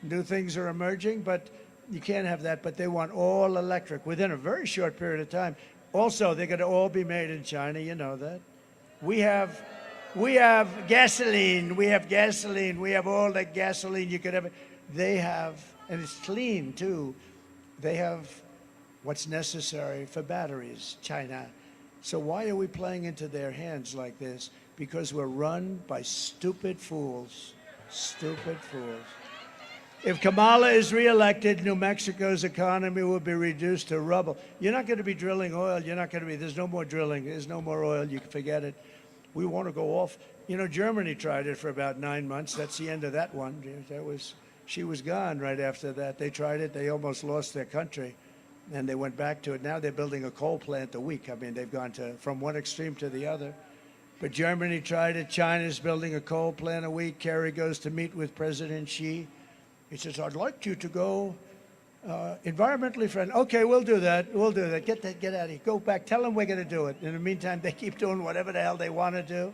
But you can't have that. But they want all electric within a very short period of time. Also, they're going to all be made in China. You know that. We have gasoline. We have all the gasoline you could ever. They have, and it's clean too. They have what's necessary for batteries, China. So why are we playing into their hands like this? Because we're run by stupid fools. Stupid fools. If Kamala is reelected, New Mexico's economy will be reduced to rubble. You're not going to be drilling oil. You're not going to be, there's no more drilling. There's no more oil. You can forget it. We want to go off. You know, Germany tried it for about 9 months. That's the end of that one. She was gone right after that. They tried it. They almost lost their country, and they went back to it. Now they're building a coal plant a week. I mean, they've gone from one extreme to the other. But Germany tried it. China's building a coal plant a week. Kerry goes to meet with President Xi. He says, I'd like you to go environmentally friendly. Okay, we'll do that. We'll do that. Get out of here. Go back. Tell them we're going to do it. In the meantime, they keep doing whatever the hell they want to do.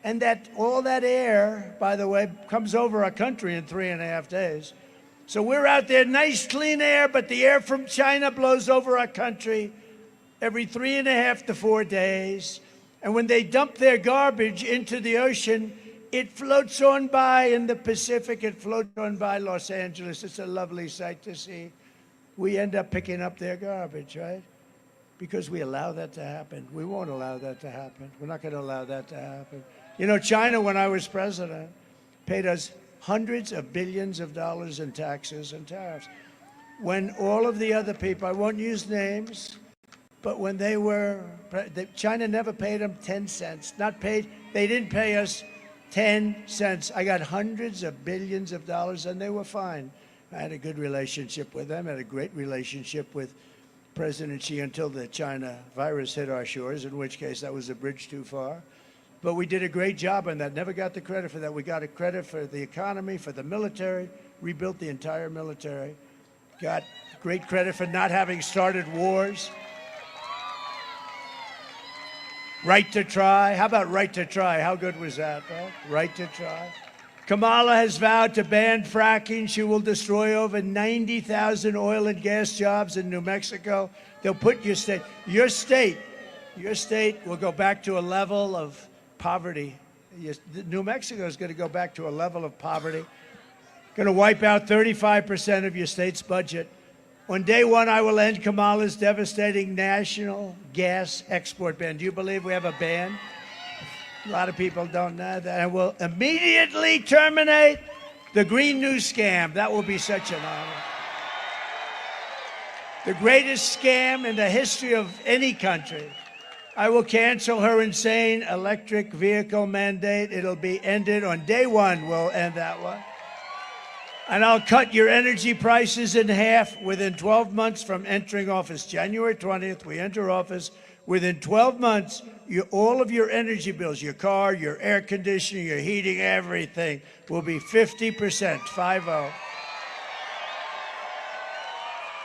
And all that air, by the way, comes over our country in 3.5 days. So we're out there, nice clean air, but the air from China blows over our country every 3.5 to 4 days. And when they dump their garbage into the ocean, it floats on by in the Pacific. It floats on by Los Angeles. It's a lovely sight to see. We end up picking up their garbage, right? Because we allow that to happen. We won't allow that to happen. We're not going to allow that to happen. You know, China, when I was president, paid us hundreds of billions of dollars in taxes and tariffs. When all of the other people, I won't use names, but when they were, China never paid them 10 cents. Not paid, they didn't pay us 10 cents. I got hundreds of billions of dollars, and they were fine. I had a good relationship with them. I had a great relationship with President Xi until the China virus hit our shores, in which case that was a bridge too far. But we did a great job on that. Never got the credit for that. We got a credit for the economy, for the military, rebuilt the entire military. Got great credit for not having started wars. Right to try. How about right to try? How good was that, right? Right to try. Kamala has vowed to ban fracking. She will destroy over 90,000 oil and gas jobs in New Mexico. They'll put your state will go back to a level of poverty. New Mexico is going to go back to a level of poverty. Going to wipe out 35% of your state's budget. On day one, I will end Kamala's devastating national gas export ban. Do you believe we have a ban? A lot of people don't know that. And we'll immediately terminate the Green New Scam. That will be such an honor. The greatest scam in the history of any country. I will cancel her insane electric vehicle mandate. It'll be ended on day one. We'll end that one. And I'll cut your energy prices in half within 12 months from entering office. January 20th, we enter office. Within 12 months, all of your energy bills, your car, your air conditioning, your heating, everything will be 50%, 50.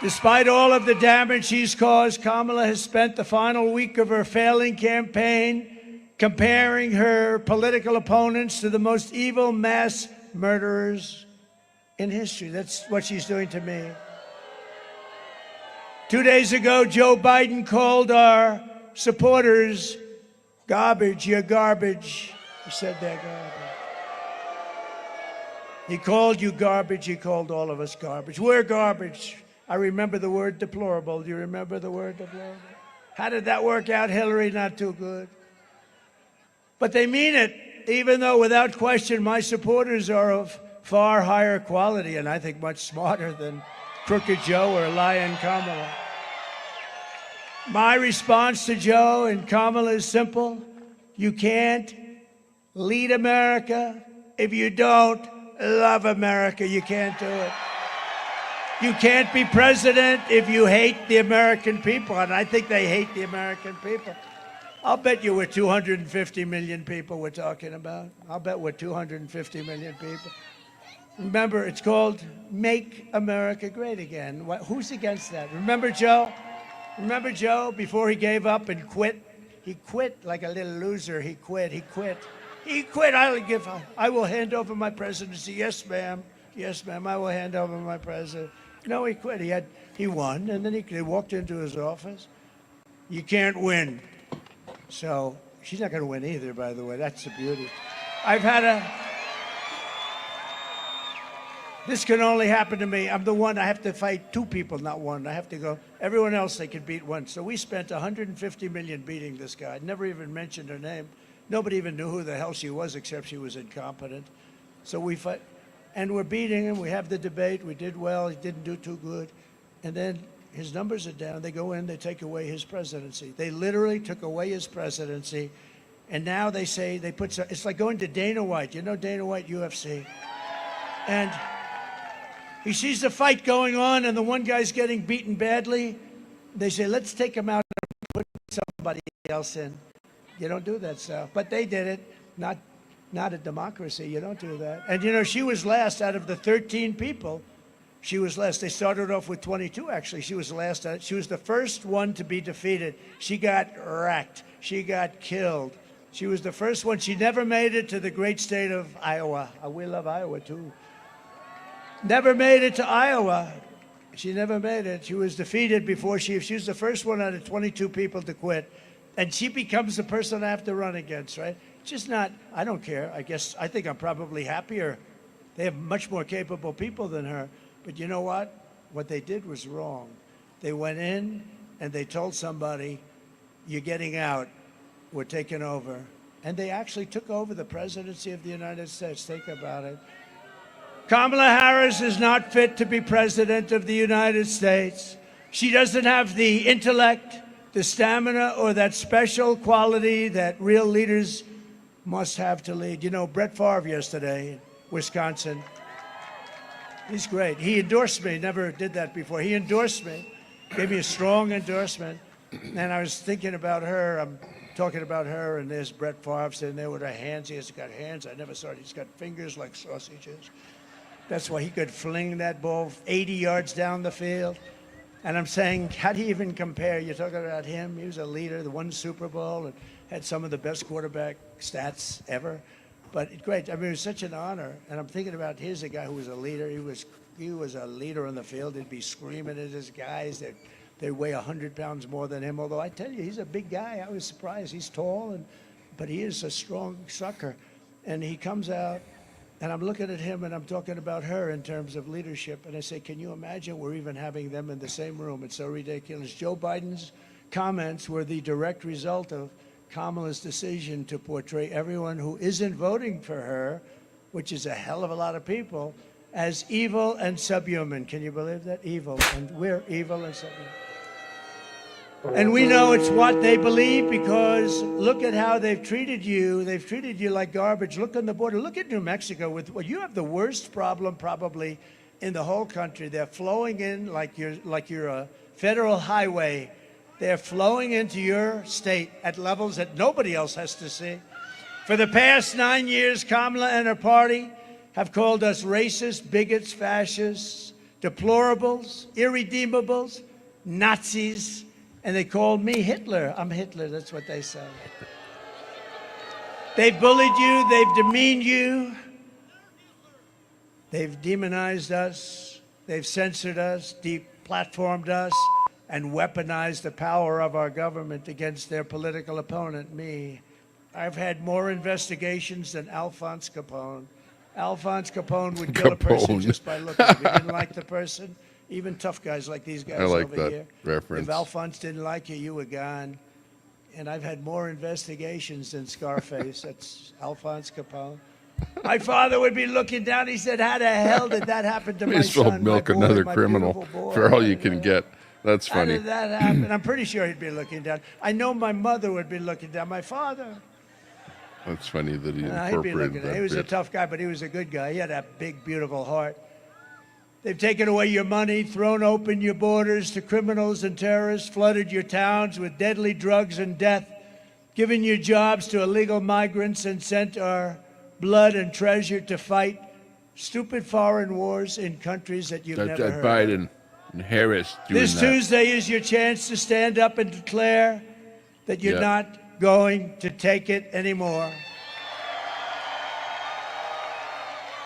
Despite all of the damage she's caused, Kamala has spent the final week of her failing campaign comparing her political opponents to the most evil mass murderers in history. That's what she's doing to me. 2 days ago, Joe Biden called our supporters garbage. You're garbage. He said they're garbage. He called you garbage. He called all of us garbage. We're garbage. I remember the word deplorable. Do you remember the word deplorable? How did that work out, Hillary? Not too good. But they mean it, even though without question my supporters are of far higher quality and I think much smarter than Crooked Joe or Lion Kamala. My response to Joe and Kamala is simple. You can't lead America if you don't love America. You can't do it. You can't be president if you hate the American people, and I think they hate the American people. I'll bet you we're 250 million people we're talking about. I'll bet we're 250 million people. Remember, it's called Make America Great Again. Who's against that? Remember Joe? Remember Joe before he gave up and quit? He quit like a little loser. He quit. I will hand over my presidency. Yes, ma'am. Yes, ma'am. I will hand over my presidency. No, he quit. He won, and then he walked into his office. You can't win. So she's not going to win either, by the way. That's the beauty. This can only happen to me. I'm the one. I have to fight two people, not one. I have to go. Everyone else they can beat one. So we spent 150 million beating this guy. Never even mentioned her name. Nobody even knew who the hell she was except she was incompetent. So we fight. and we're beating him. We have the debate. We did well. He didn't do too good. And then his numbers are down. They go in, they take away his presidency. They literally took away his presidency. And now they say they put, it's like going to Dana White. You know Dana White, UFC? And he sees the fight going on and the one guy's getting beaten badly. They say, let's take him out and put somebody else in. You don't do that stuff. But they did it. Not a democracy. You don't do that. And you know, she was last out of the 13 people. She was last. They started off with 22, actually. She was last. She was the first one to be defeated. She got wrecked. She got killed. She was the first one. She never made it to the great state of Iowa. We love Iowa, too. Never made it to Iowa. She never made it. She was defeated before she was the first one out of 22 people to quit. And she becomes the person I have to run against, right? Just not, I don't care. I think I'm probably happier. They have much more capable people than her. But you know what? What they did was wrong. They went in and they told somebody, you're getting out. We're taking over. And they actually took over the presidency of the United States. Think about it. Kamala Harris is not fit to be president of the United States. She doesn't have the intellect, the stamina, or that special quality that real leaders must have to lead. You know, Brett Favre yesterday in Wisconsin, he's great. He endorsed me, never did that before. He endorsed me, gave me a strong endorsement. And I was thinking about her, I'm talking about her, and there's Brett Favre sitting there with her hands. He has got hands, I never saw it. He's got fingers like sausages. That's why he could fling that ball 80 yards down the field. And I'm saying, how do you even compare? You're talking about him. He was a leader, the won Super Bowl, and had some of the best quarterback stats ever. But great. I mean, it was such an honor. And I'm thinking about here's a guy who was a leader. He was a leader on the field. He'd be screaming at his guys. They weigh 100 pounds more than him. Although I tell you, he's a big guy. I was surprised. He's tall, but he is a strong sucker. And he comes out. And I'm looking at him and I'm talking about her in terms of leadership. And I say, can you imagine we're even having them in the same room? It's so ridiculous. Joe Biden's comments were the direct result of Kamala's decision to portray everyone who isn't voting for her, which is a hell of a lot of people, as evil and subhuman. Can you believe that? Evil. And we're evil and subhuman. And we know it's what they believe because look at how they've treated you. They've treated you like garbage. Look on the border. Look at New Mexico. You have the worst problem probably in the whole country. They're flowing in like you're a federal highway. They're flowing into your state at levels that nobody else has to see. For the past 9 years, Kamala and her party have called us racist, bigots, fascists, deplorables, irredeemables, Nazis, and they called me Hitler. I'm Hitler, that's what they say. They've bullied you, they've demeaned you, they've demonized us, they've censored us, deplatformed us, and weaponized the power of our government against their political opponent, me. I've had more investigations than Alphonse Capone. Alphonse Capone would kill a person just by looking. If he didn't like the person, even tough guys like these guys like over that here. reference. If Alphonse didn't like you, you were gone. And I've had more investigations than Scarface. That's Alphonse Capone. My father would be looking down. He said, how the hell did that happen to my Please don't son? milk my boy, another my criminal beautiful boy? for all you can get. That's How funny. did that happen? I'm pretty sure he'd be looking down. I know my mother would be looking down. My father. That's funny that he He'd be incorporated looking that down. He was a bit. tough guy, but he was a good guy. He had a big, beautiful heart. They've taken away your money, thrown open your borders to criminals and terrorists, flooded your towns with deadly drugs and death, given your jobs to illegal migrants, and sent our blood and treasure to fight stupid foreign wars in countries that you've never heard of. Biden and Harris doing This that. Tuesday is your chance to stand up and declare that you're not going to take it anymore.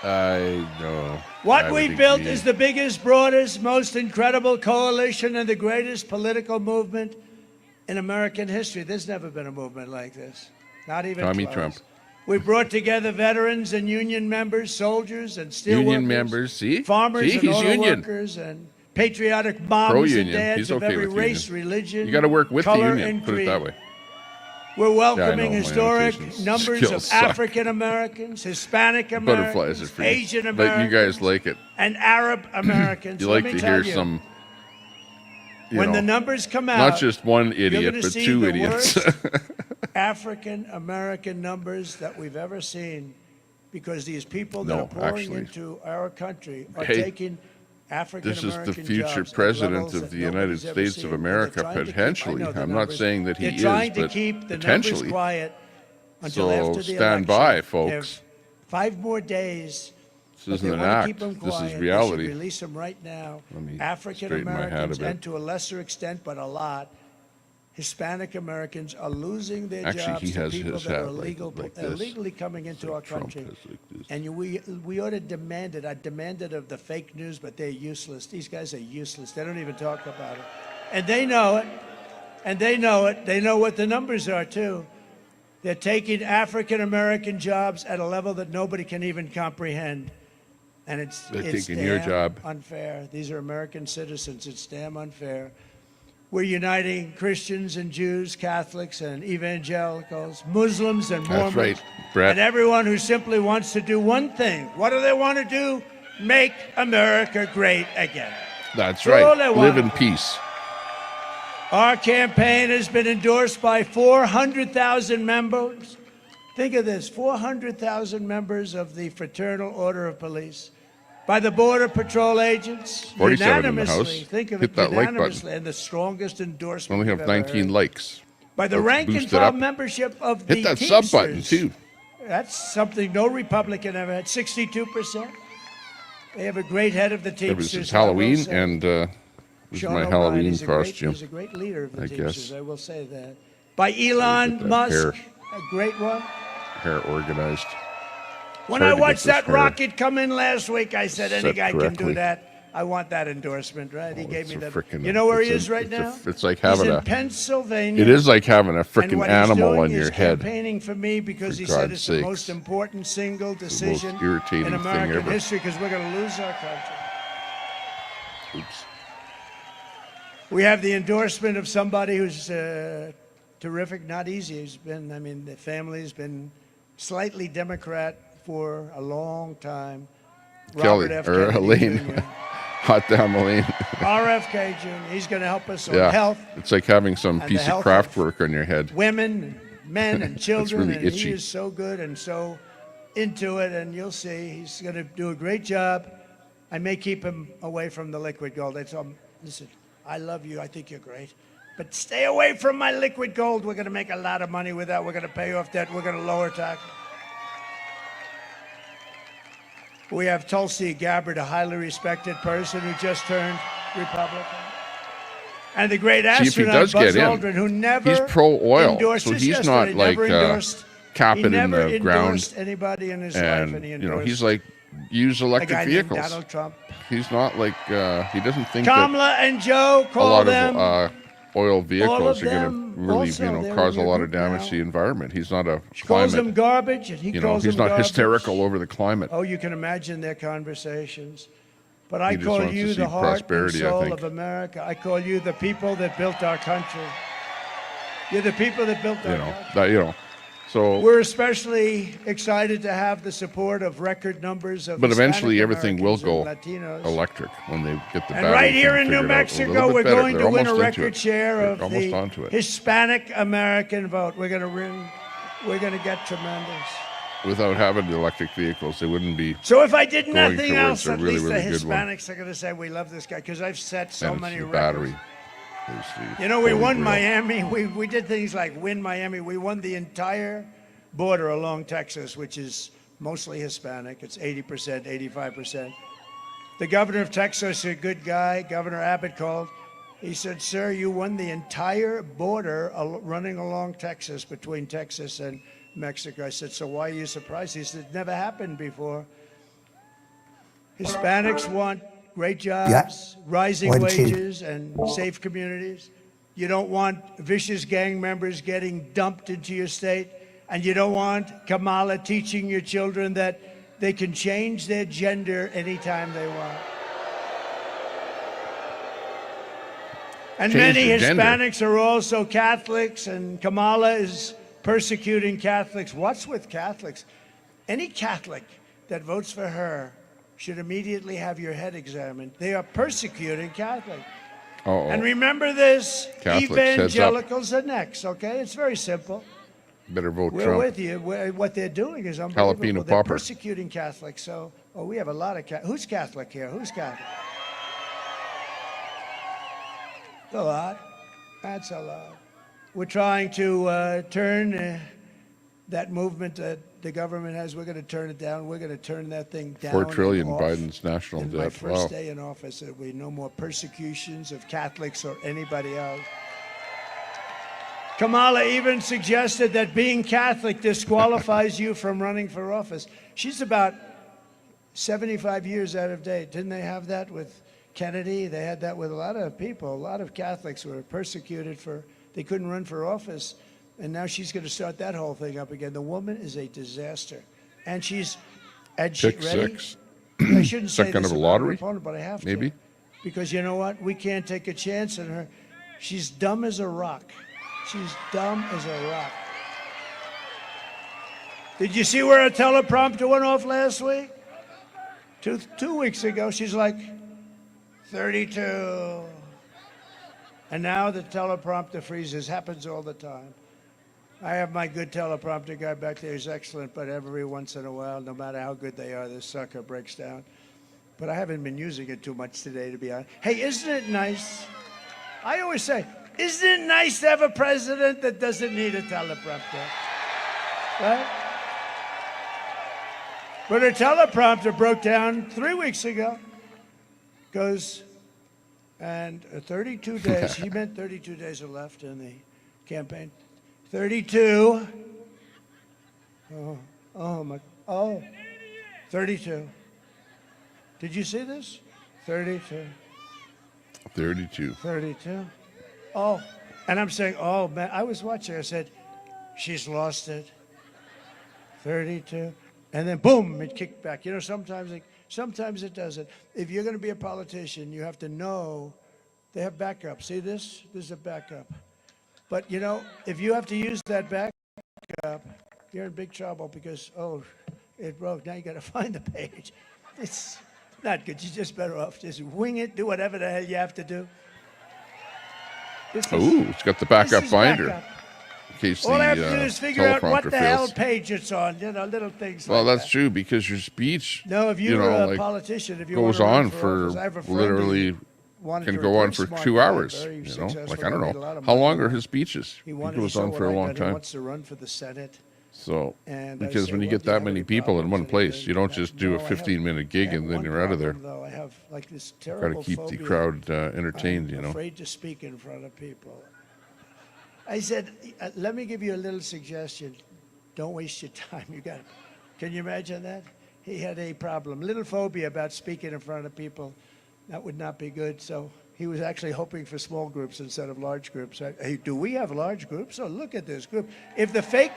I know. What I we would built agree. is the biggest, broadest, most incredible coalition and the greatest political movement in American history. There's never been a movement like this. Not even Tommy close. Trump. We brought together veterans and union members, soldiers and steel Union workers, members, see? farmers See, and he's auto union. workers, and patriotic moms Pro-union. and dads He's of okay every with race, union. religion, You got to work with the color, union, and put it creed. that way. We're welcoming my historic annotation numbers skills of suck. African Americans, Hispanic Butterflies are Americans, free. Asian But Americans, you guys like it. and Arab Americans. You Let like me to tell hear you, some, when the numbers come out, not just one you're idiot, gonna but see 2 the idiots. worst African American numbers that we've ever seen, because these people that No, are pouring actually. into our country are Hey, taking African This is American the future president of the United States of America, potentially. I'm not saying that he They're trying is, to but keep the numbers potentially. quiet until So after the stand election. by, They have folks. 5 more days. This But isn't they an want to act. keep them This quiet. is They reality. should release them right now. Let me African straighten my hat a Americans, bit. and to a lesser extent, but a lot, Hispanic Americans are losing their Actually, jobs he to has people his that are hat like this. illegally coming into our Trump country. has like this. And we ought to demand it. I demand it of the fake news, but they're useless. These guys are useless. They don't even talk about it. And they know it. And they know it. They know what the numbers are, too. They're taking African American jobs at a level that nobody can even comprehend. And it's taking your damn job. unfair. These are American citizens. It's damn unfair. We're uniting Christians and Jews, Catholics and evangelicals, Muslims and Mormons. That's right, Brett. And everyone who simply wants to do one thing. What do they want to do? Make America great again. That's all right. they Live want. in peace. Our campaign has been endorsed by 400,000 members. Think of this, 400,000 members of the Fraternal Order of Police, by the Border Patrol agents, 47 in the unanimously, House. think of Hit it, that like unanimously, button. and the strongest endorsement Only we've have ever 19 heard. likes. By the Let's rank and boost it file up. membership of the Hit that sub button, Teamsters. too. That's something no Republican ever had, 62%. They have a great head of the It Teamsters. was I will Halloween, say. and this is Sean my O'Brien, Halloween he's a great- costume. He's a great leader of the I Teamsters, guess. I will say that. By Elon that Musk, hair. a great one. Hair organized. When hard I to get watched this that hair rocket come in last week, I said, any set guy can correctly. do that. I want that endorsement, right? He Oh, gave it's me a that. frickin' You know where he it's is a- right it's a- now? it's like He's having in a- Pennsylvania. It is like having a And freaking what he's animal doing on your is head. campaigning for me because For he said God's it's the sakes. most important single decision irritating in thing American ever. history because we're going to lose our country. Oops. We have the endorsement of somebody who's terrific, not easy. He's been, I mean, the family's been slightly Democrat for a long time. Kelly, Robert F. or Kennedy Elaine. Jr. Hot damn Elaine. RFK Jr. He's going to help us on Yeah. health, It's like having some and piece the of health craft of work on your head. women, men, and children. really and itchy. he is so good and so into it, and you'll see he's going to do a great job. I may keep him away from the liquid gold. I told him, listen, I love you. I think you're great. But stay away from my liquid gold. We're going to make a lot of money with that. We're going to pay off debt. We're going to lower tax. We have Tulsi Gabbard, a highly respected person who just turned Republican. And the great See, if he astronaut does Buzz get in, Aldrin, who never he's pro-oil, endorsed so this he's not yesterday, like never endorsed, cap he it in never the ground. endorsed anybody in his life, And, and he you endorsed know, he's like, use a electric guy named vehicles. Donald Trump. He's not like, he doesn't think that Kamala and Joe a call lot them. of oil vehicles are going them to really, also, you know, they're cause a in your lot of group damage now. to the environment. He's not a She calls them climate, garbage, and he you know, calls he's them not garbage. hysterical over the climate. Oh, you can imagine their conversations. But I He just call wants to you see the heart and prosperity, I soul think. of America. I call you the people that built our country. You're the people that built our You know, country. that, you know, so, We're especially excited to have the support of record numbers of but Hispanic eventually everything will Americans go and Latinos. electric when they get the And battery right here thing in New figured out a Mexico, little bit we're better. going They're to win a almost into record it. share They're of almost the onto it. Hispanic American vote. We're going to win. We're going to get tremendous. Without having the electric vehicles, they wouldn't be. So if I did Going nothing towards else, a at really, least really the good one. Hispanics are going to say we love this guy because I've set so and many it's the records. battery. It's the You know, we holy won grail. Miami. We did things like win Miami. We won the entire border along Texas, which is mostly Hispanic. It's 80%, 85%. The governor of Texas, a good guy, Governor Abbott, called. He said, sir, you won the entire border running along Texas, between Texas and Mexico. I said, so why are you surprised? He said, it never happened before. Hispanics want great jobs, rising 1, 2. wages, and safe communities. You don't want vicious gang members getting dumped into your state. And you don't want Kamala teaching your children that they can change their gender anytime they want. And Change many your gender. Hispanics are also Catholics, and Kamala is persecuting Catholics. What's with Catholics? Any Catholic that votes for her should immediately have your head examined. They are persecuting Catholics. Uh-oh. And remember this, Catholics, heads up. evangelicals are next, okay? It's very simple. Better vote We're Trump. with you. What they're doing is unbelievable. Jalapeno They're popper. persecuting Catholics. So, we have a lot of who's Catholic here? Who's Catholic? A lot. That's a lot. We're trying to turn that movement that the government has. We're going to turn it down. We're going to turn that thing down. $4 trillion and off. Biden's national In debt. my first Wow. day in office, there'll be no more persecutions of Catholics or anybody else. Kamala even suggested that being Catholic disqualifies you from running for office. She's about 75 years out of date. Didn't they have that with Kennedy? They had that with a lot of people. A lot of Catholics were persecuted they couldn't run for office. And now she's going to start that whole thing up again. The woman is a disaster. And she's, Pick ready? 6. I shouldn't say Second this of a about her lottery? opponent, but I have Maybe. to. Because you know what? We can't take a chance on her. She's dumb as a rock. She's dumb as a rock. Did you see where her teleprompter went off last week? Two weeks ago, she's like 32. And now the teleprompter freezes. Happens all the time. I have my good teleprompter guy back there. He's excellent, but every once in a while, no matter how good they are, this sucker breaks down. But I haven't been using it too much today, to be honest. Hey, isn't it nice? I always say, isn't it nice to have a president that doesn't need a teleprompter? Right? But her teleprompter broke down 3 weeks ago. And 32 days, he meant 32 days are left in the campaign. 32. 32. Did you see this? 32. 32. 32. Oh, and I'm saying, oh, man, I was watching. I said, she's lost it. 32. And then, boom, it kicked back. You know, sometimes it doesn't. If you're going to be a politician, you have to know they have backup. See this? This is a backup. But, you know, if you have to use that backup, you're in big trouble because, it broke. Now you got to find the page. It's not good. You're just better off just wing it, do whatever the hell you have to do. It's got the backup binder. Backup. In case All I have the to do is figure out what teleprompter the hell fails. page it's on. You know, little things Well, like that's that. true because your speech, No, if you were a politician, if you goes want to run on for office, I have a friend literally who wanted can to go on replace for Mark 2 White, hours. very You know, successful, like I don't made a know lot of how money. long are his speeches. He goes on for a long He time. wants to run for the Senate. So, And I because say, when you well, get do you that have many any people in problems? one And he place, goes, you don't just do a "No, I have- 15-minute gig and then one you're out of there. problem, though. I have like this Got terrible to keep the phobia. crowd entertained, I'm you know. afraid to speak in front of people. I said, let me give you a little suggestion. Don't waste your time. Can you imagine that? He had a problem, little phobia about speaking in front of people. That would not be good. So he was actually hoping for small groups instead of large groups. Hey, do we have large groups? Oh, look at this group. If the fake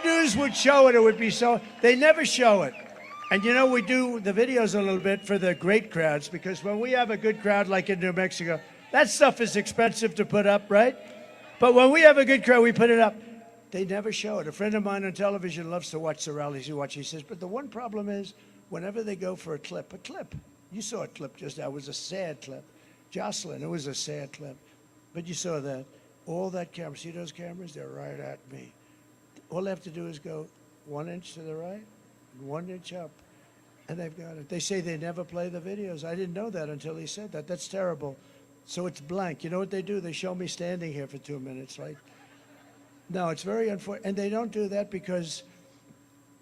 news would show it, it would be so. They never show it. And you know, we do the videos a little bit for the great crowds because when we have a good crowd like in New Mexico, that stuff is expensive to put up, right? But when we have a good crowd, we put it up. They never show it. A friend of mine on television loves to watch the rallies. He says, but the one problem is whenever they go for a clip, you saw a clip just now. It was a sad clip. Jocelyn, it was a sad clip. But you saw that. All that camera, see those cameras? They're right at me. All they have to do is go 1 inch to the right, 1 inch up, and they've got it. They say they never play the videos. I didn't know that until he said that. That's terrible. So it's blank. You know what they do? They show me standing here for 2 minutes, right? No, it's very unfortunate. And they don't do that because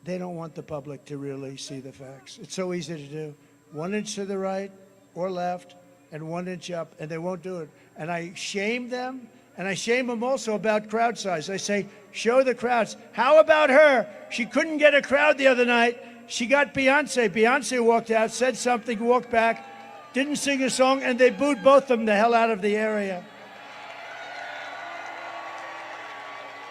they don't want the public to really see the facts. It's so easy to do. 1 inch to the right or left and 1 inch up, and they won't do it. And I shame them, and I shame them also about crowd size. I say, show the crowds. How about her? She couldn't get a crowd the other night. She got Beyonce. Beyonce walked out, said something, walked back, didn't sing a song, and they booed both of them the hell out of the area.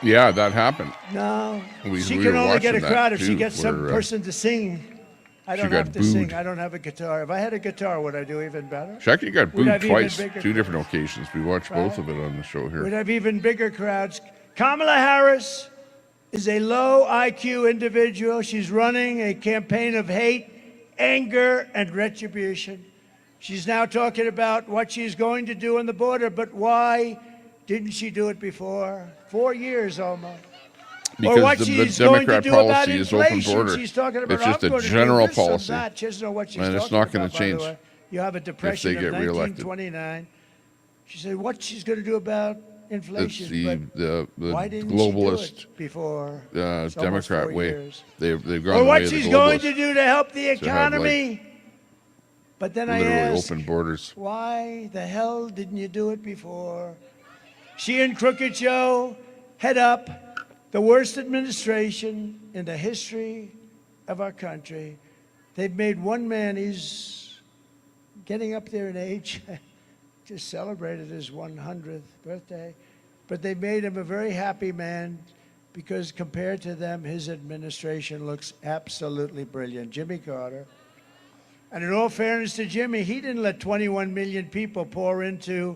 Yeah, that happened. No, We she were can only get a watching that, crowd if she too, gets some where, person to sing. I She don't got have to sing. booed. I don't have a guitar. If I had a guitar, would I do even better? She actually got We'd booed have even twice, bigger two different crowds. occasions. We watched both of it on the show We'd here. have even bigger crowds. Kamala Harris is a low IQ individual. She's running a campaign of hate, anger, and retribution. She's now talking about what she's going to do on the border, but why didn't she do it before? 4 years almost. Or what Because the she's going to Democrat do about policy is open inflation. border. She's talking about, It's just I'm a going to do general this and policy. that. She doesn't know what she's And it's talking not gonna about, by the change way. You have a depression they of get reelected. 1929. She said what she's going to do about It's inflation. the Why didn't globalist she do it before? It's almost Democrat 4 way. years. They've gone Or the way what of the she's going globalists to do to help the to have, economy. But then I literally ask, open borders. why the hell didn't you do it before? She and Crooked Joe head up the worst administration in the history of our country. They've made one man, he's getting up there in age, just celebrated his 100th birthday, but they made him a very happy man because compared to them, his administration looks absolutely brilliant. Jimmy Carter. And in all fairness to Jimmy, he didn't let 21 million people pour into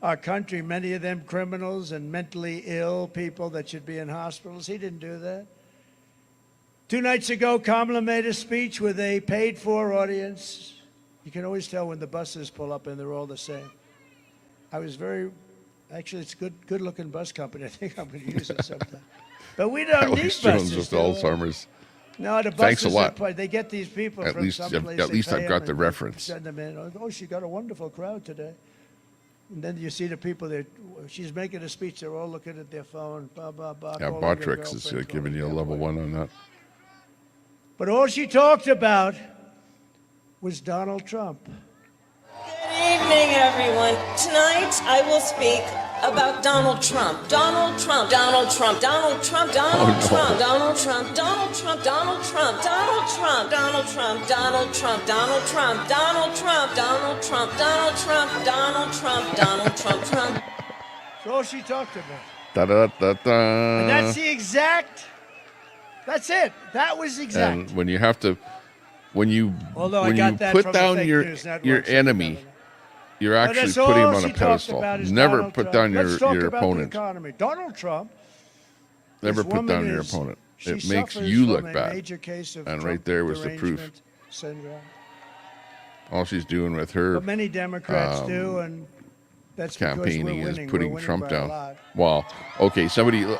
our country, many of them criminals and mentally ill people that should be in hospitals. He didn't do that. 2 nights ago, Kamala made a speech with a paid-for audience. You can always tell when the buses pull up and they're all the same. I was actually, it's a good-looking bus company. I think I'm going to use it sometime. But we don't need Alex buses. Jones with do we? Alzheimer's. No, the Thanks a buses lot. they get these people At from least- someplace. at they least pay I've got them the and reference. Send them in. Oh, she got a wonderful crowd today. And then you see the people that she's making a speech. They're all looking at their phone. Blah blah blah. Yeah, calling their BotRix is girlfriends, giving you a calling level their 1 on that. But all she talked about was Donald Trump. Good evening, everyone. Tonight, I will speak about Donald Trump. Donald Trump. Donald Trump. Donald Trump. Donald Trump. Donald Trump. Donald Trump. Donald Trump. Donald Trump. Donald Trump. Donald Trump. Donald Trump. Donald Trump. Donald Trump. Donald Trump. Donald Trump. Donald Trump. Trump. That's all she talked about. Da da da da. And that's the exact. That's it. That was exact. And when you have to, when you Although I when got you that put from the down fake your news networks your that we enemy, have. you're But actually that's putting him all on she a talked pedestal. about is Never Donald put Trump. down Let's talk your about the opponent. economy. Donald Trump. Never this put down woman your is- opponent. she It makes suffers you from look a bad. major case of And Trump right there was the proof. derangement syndrome. All she's doing with her But many Democrats do, and that's because campaigning we're is winning. putting We're winning Trump by a down. lot. Well, okay, somebody could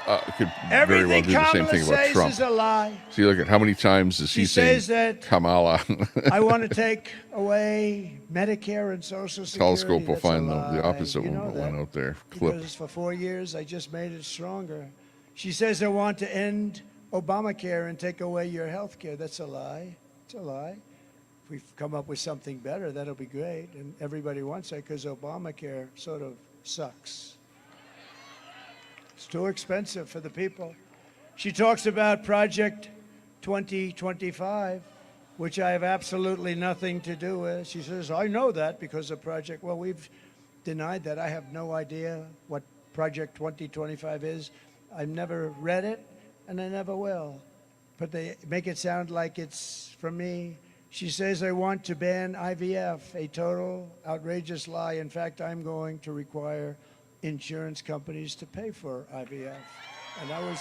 very well Everything do the same Kamala thing about says Trump. is a lie. See, look at how many times is She he says saying that Kamala? I want to take away Medicare and Social Security. Telescope will That's a find the lie. opposite You one, know but that. one out there. Clip. Because for 4 years, I just made it stronger. She says, I want to end Obamacare and take away your health care. That's a lie. It's a lie. If we come up with something better, that'll be great. And everybody wants that because Obamacare sort of sucks. It's too expensive for the people. She talks about Project 2025, which I have absolutely nothing to do with. She says, I know that because of Project. Well, we've denied that. I have no idea what Project 2025 is. I've never read it, and I never will. But they make it sound like it's from me. She says, I want to ban IVF, a total outrageous lie. In fact, I'm going to require insurance companies to pay for IVF. And that was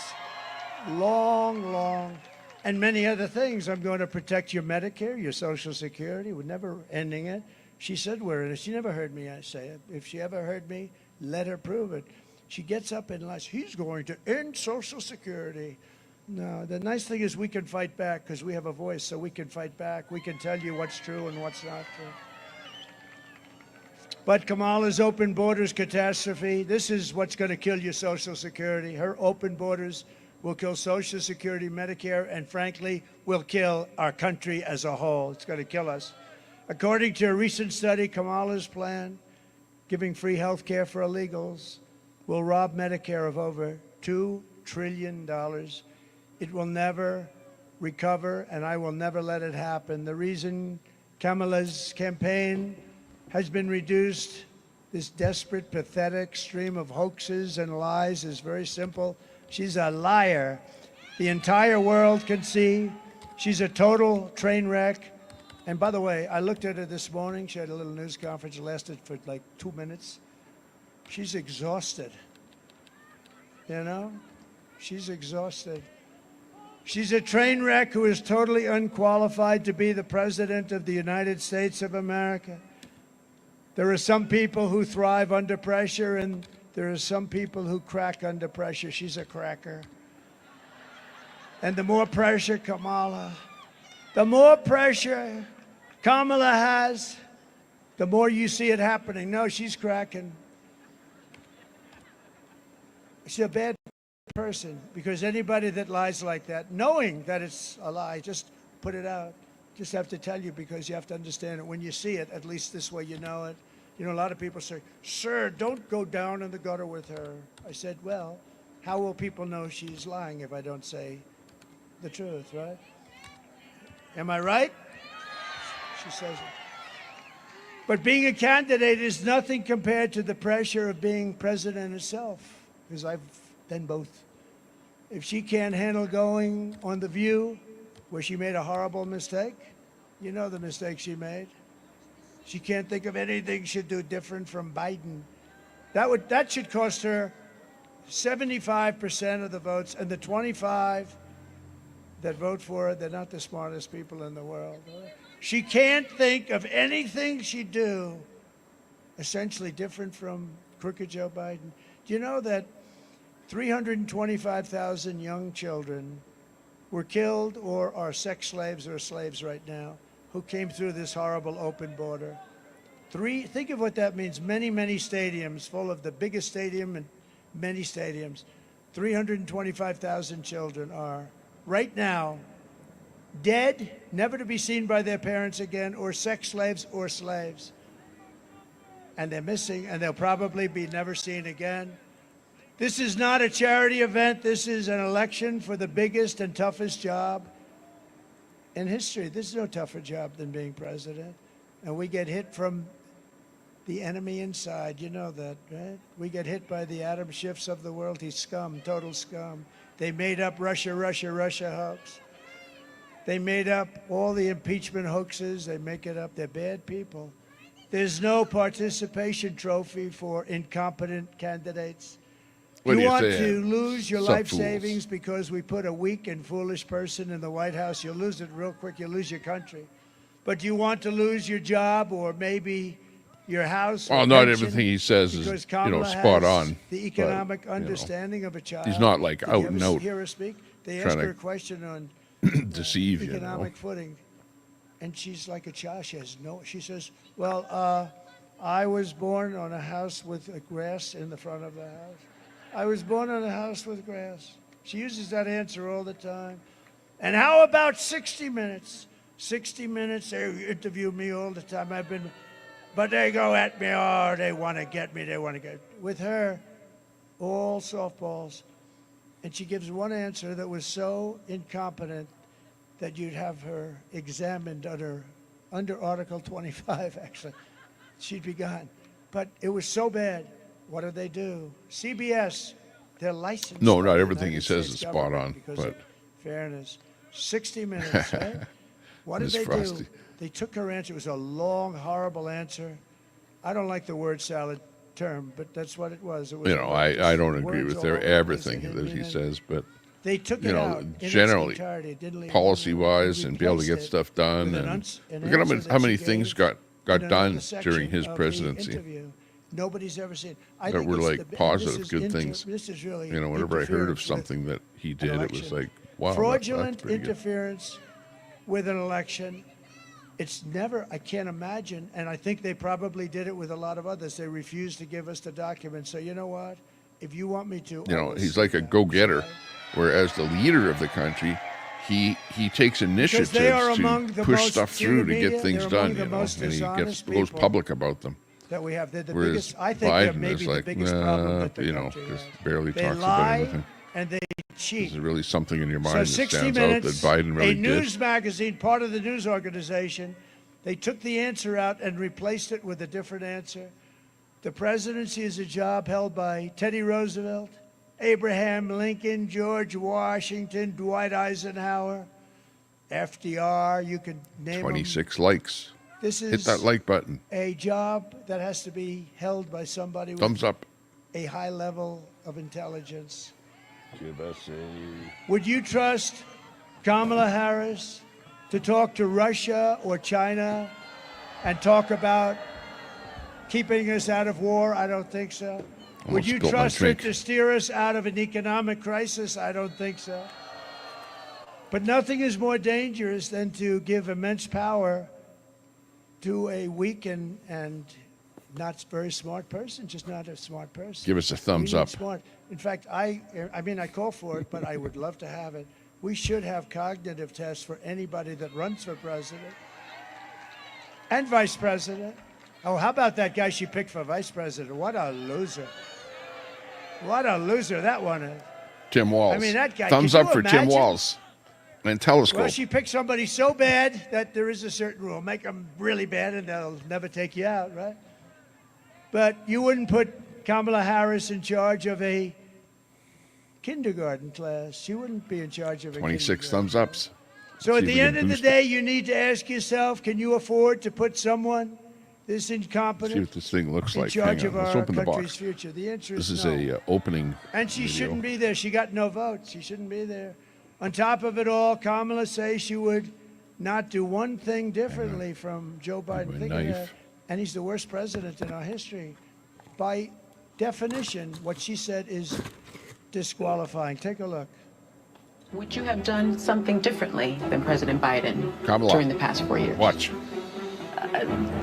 long, and many other things. I'm going to protect your Medicare, your Social Security. We're never ending it. She said we're in it. She never heard me say it. If she ever heard me, let her prove it. She gets up and lies. He's going to end Social Security. No, the nice thing is we can fight back because we have a voice, so we can fight back. We can tell you what's true and what's not true. But Kamala's open borders catastrophe, this is what's going to kill your Social Security. Her open borders will kill Social Security, Medicare, and frankly, will kill our country as a whole. It's going to kill us. According to a recent study, Kamala's plan, giving free health care for illegals, will rob Medicare of over $2 trillion. It will never recover, and I will never let it happen. The reason Kamala's campaign has been reduced, this desperate, pathetic stream of hoaxes and lies, is very simple. She's a liar. The entire world can see She's a total train wreck. And by the way, I looked at her this morning. She had a little news conference. It lasted for like 2 minutes. She's exhausted. You know? She's exhausted. She's a train wreck who is totally unqualified to be the President of the United States of America. There are some people who thrive under pressure, and there are some people who crack under pressure. She's a cracker. And the more pressure Kamala has, the more you see it happening. No, she's cracking. She's a bad person, because anybody that lies like that, knowing that it's a lie, just put it out. Just have to tell you, because you have to understand it. When you see it, at least this way you know it. You know, a lot of people say, sir, don't go down in the gutter with her. I said, well, how will people know she's lying if I don't say the truth, right? Am I right? She says it. But being a candidate is nothing compared to the pressure of being president itself, because I've done both. If she can't handle going on The View, where she made a horrible mistake, you know the mistake she made. She can't think of anything she'd do different from Biden. That should cost her 75% of the votes, and the 25 that vote for her, they're not the smartest people in the world. She can't think of anything she'd do essentially different from crooked Joe Biden. Do you know that 325,000 young children were killed or are sex slaves or slaves right now who came through this horrible open border? Think of what that means. Many, many stadiums full of the biggest stadium and many stadiums. 325,000 children are right now dead, never to be seen by their parents again, or sex slaves or slaves. And they're missing, and they'll probably be never seen again. This is not a charity event. This is an election for the biggest and toughest job in history. This is no tougher job than being president. And we get hit from the enemy inside. You know that, right? We get hit by the Adam Schiffs of the world. He's scum, total scum. They made up Russia hoax. They made up all the impeachment hoaxes. They make it up. They're bad people. There's no participation trophy for incompetent candidates. You want to lose your life savings because we put a weak and foolish person in the White House, you'll lose it real quick. You'll lose your country. But you want to lose your job or maybe your house? Well, not everything he says is, spot on. The economic understanding of a child. He's not like out and out. Hear her speak? They ask her a question on deceive economic footing, and she's like a child. She says, well, I was born on a house with grass in the front of the house. I was born on a house with grass. She uses that answer all the time. And how about 60 Minutes? 60 Minutes, they interview me all the time. But they go at me, they want to get me, with her, all softballs. And she gives one answer that was so incompetent that you'd have her examined under Article 25, actually. She'd be gone. But it was so bad. What do they do? CBS, they're licensed. No, not everything he says is spot on. But fairness. 60 Minutes, right? What did they do? They took her answer. It was a long, horrible answer. I don't like the word salad term, but that's what it was. It was I don't agree with everything that he says, but they took it out generally, policy-wise, and be able to get stuff done. And look at how many things got done during his presidency. Nobody's ever seen. That were like positive, good things. This is really whenever I heard of something that he did, it was like, wow, fraudulent that's interference with an election. It's never, I can't imagine, and I think they probably did it with a lot of others. They refused to give us the documents. So you know what? If you want me to, he's like a go-getter, whereas the leader of the country, he takes initiatives to push stuff through to get things done, and he goes public about them. That we have. They're the Whereas biggest. I think they're maybe the biggest problem that the country has. just barely They talks lie about anything. and they cheat. Is there really something in your mind So that 60 stands Minutes, out that Biden really a did? news magazine, part of the news organization, they took the answer out and replaced it with a different answer. The presidency is a job held by Teddy Roosevelt, Abraham Lincoln, George Washington, Dwight Eisenhower, FDR, you could name 26 likes. This Hit is that like button. a job that has to be held by somebody Thumbs with up. a high level of intelligence. Give us a... Would you trust Kamala Harris to talk to Russia or China and talk about keeping us out of war? I don't think so. Would you spilled my trust her drink. to steer us out of an economic crisis? I don't think so. But nothing is more dangerous than to give immense power to a weak and not very smart person, just not a smart person. Give us a thumbs We need up. Smart. In fact, I mean, I call for it, but I would love to have it. We should have cognitive tests for anybody that runs for president and vice president. Oh, how about that guy she picked for vice president? What a loser. What a loser that one is. Tim Walz. I mean, that guy. Thumbs Could up you for Tim imagine? Walz. And Telescope. Well, she picked somebody so bad that there is a certain rule. Make them really bad and they'll never take you out, right? But you wouldn't put Kamala Harris in charge of a kindergarten class. She wouldn't be in charge of a 26 kindergarten. thumbs ups. So See at if we the can end of the boost day, you need to ask yourself, can you afford to put someone this See incompetent what this thing looks in like. charge Hang of on. Let's our open the country's box. future? The answer This is is no. a opening And she video. shouldn't be there. She got no votes. She shouldn't be there. On top of it all, Kamala says she would not do one thing differently from Joe Biden. my Think of knife. that. And he's the worst president in our history. By definition, what she said is disqualifying. Take a look. Would you have done something differently than President Biden Kamala. during the past 4 years? Watch.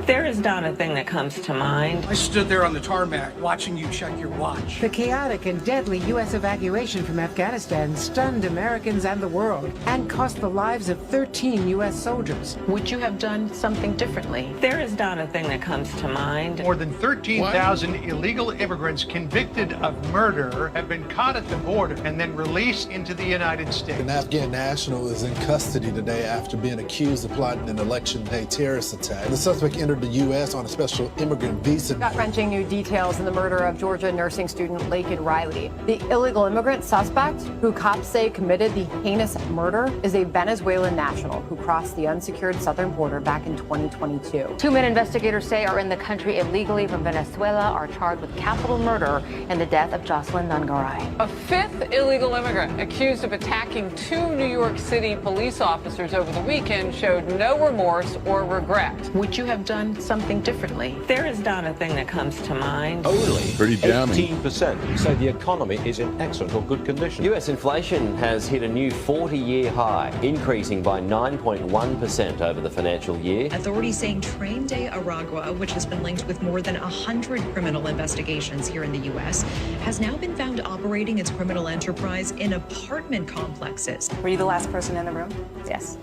There is not a thing that comes to mind. I stood there on the tarmac watching you check your watch. The chaotic and deadly U.S. evacuation from Afghanistan stunned Americans and the world and cost the lives of 13 U.S. soldiers. Would you have done something differently? There is not a thing that comes to mind. More than 13,000 illegal immigrants convicted of murder have been caught at the border and then released into the United States. An Afghan national is in custody today after being accused of plotting an election day terrorist attack. The suspect entered the U.S. on a special immigrant visa. Gut-wrenching new details in the murder of Georgia nursing student Laken Riley. The illegal immigrant suspect, who cops say committed the heinous murder, is a Venezuelan national who crossed the unsecured southern border back in 2022. Two men investigators say are in the country illegally from Venezuela are charged with capital murder in the death of Jocelyn Nungaray. A fifth illegal immigrant accused of attacking two New York City police officers over the weekend showed no remorse or regret. Would you have done something differently? There is not a thing that comes to mind. Only Pretty damning. 18% say the economy is in excellent or good condition. US inflation has hit a new 40-year high, increasing by 9.1% over the financial year. Authorities saying Train de Aragua, which has been linked with more than 100 criminal investigations here in the U.S., has now been found operating its criminal enterprise in apartment complexes. Were you the last person in the room? Yes.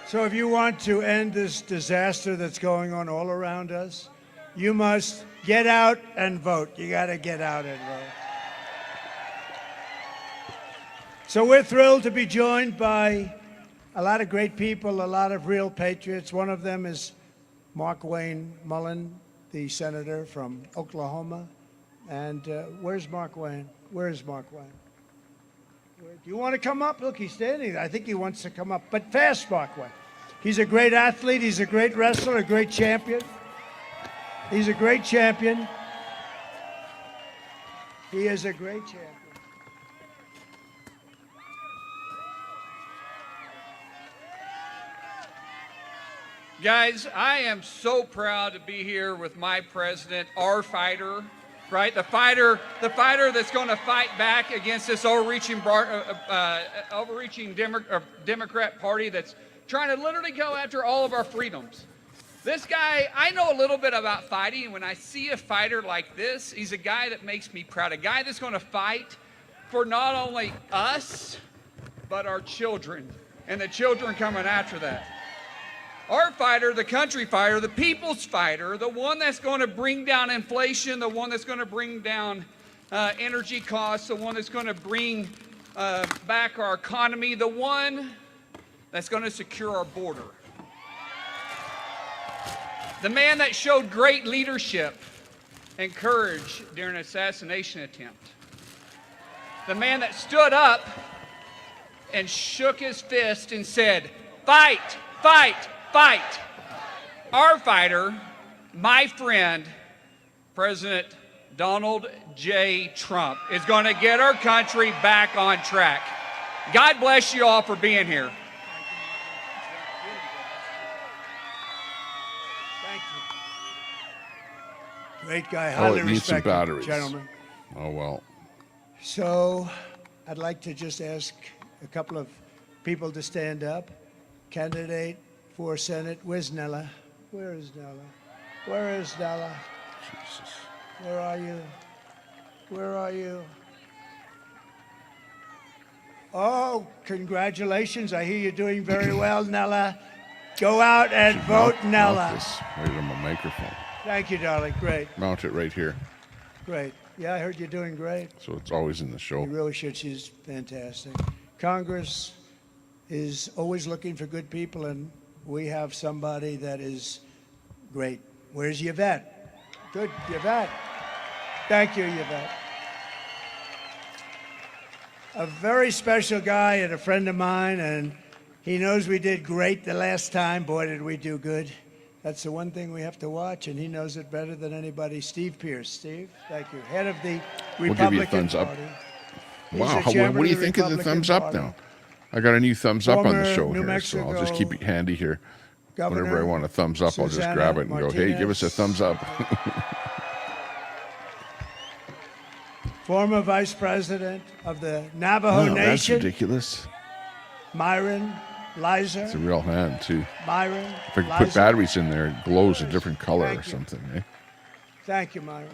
So if you want to end this disaster that's going on all around us, you must get out and vote. You got to get out and vote. So we're thrilled to be joined by a lot of great people, a lot of real patriots. One of them is Mark Wayne Mullen, the senator from Oklahoma. And where's Mark Wayne? Where is Mark Wayne? Do you want to come up? Look, he's standing there. I think he wants to come up, but fast, Mark Wayne. He's a great athlete. He's a great wrestler, a great champion. He's a great champion. He is a great champion. Guys, I am so proud to be here with my president, our fighter, right? The fighter that's going to fight back against this overreaching Democrat Party that's trying to literally go after all of our freedoms. This guy, I know a little bit about fighting, and when I see a fighter like this, he's a guy that makes me proud, a guy that's going to fight for not only us, but our children, and the children coming after that. Our fighter, the country fighter, the people's fighter, the one that's going to bring down inflation, the one that's going to bring down energy costs, the one that's going to bring back our economy, the one that's going to secure our border. The man that showed great leadership and courage during an assassination attempt. The man that stood up and shook his fist and said, "Fight, fight, fight." Our fighter, my friend, President Donald J. Trump, is going to get our country back on track. God bless you all for being here. Thank you. Great guy, Oh, highly it needs some respected batteries. gentleman. Oh, well. So I'd like to just ask a couple of people to stand up. Candidate for Senate, where's Nella? Where is Nella? Where is Nella? Jesus. Where are you? Where are you? Oh, congratulations. I hear you're doing very well, Nella. Go out and vote, Nella. Mount this right on my microphone. Thank you, darling. Great. Mount it right here. Great. Yeah, I heard you're doing great. So it's always in the show. You really should. She's fantastic. Congress is always looking for good people, and we have somebody that is great. Where's Yvette? Good, Yvette. Thank you, Yvette. A very special guy and a friend of mine, and he knows we did great the last time. Boy, did we do good. That's the one thing we have to watch, and he knows it better than anybody. Steve Pierce. Steve, thank you. Head of the We'll Republican give you a thumbs up. Party. Wow, He's the chairman what do you of the think of the Republican thumbs up Party. now? I got a new thumbs up on the Former show New here, so I'll just keep it handy here. Governor Whenever I want a thumbs up, I'll just Susanna grab it and go, hey, give us a thumbs up. Former Vice President of the Navajo Wow, that's Nation, ridiculous. Myron Lizer. It's a real hand, too. Myron If I could put Lizer. batteries in there, it glows a different color Thank or you. something, eh? Thank you, Myron.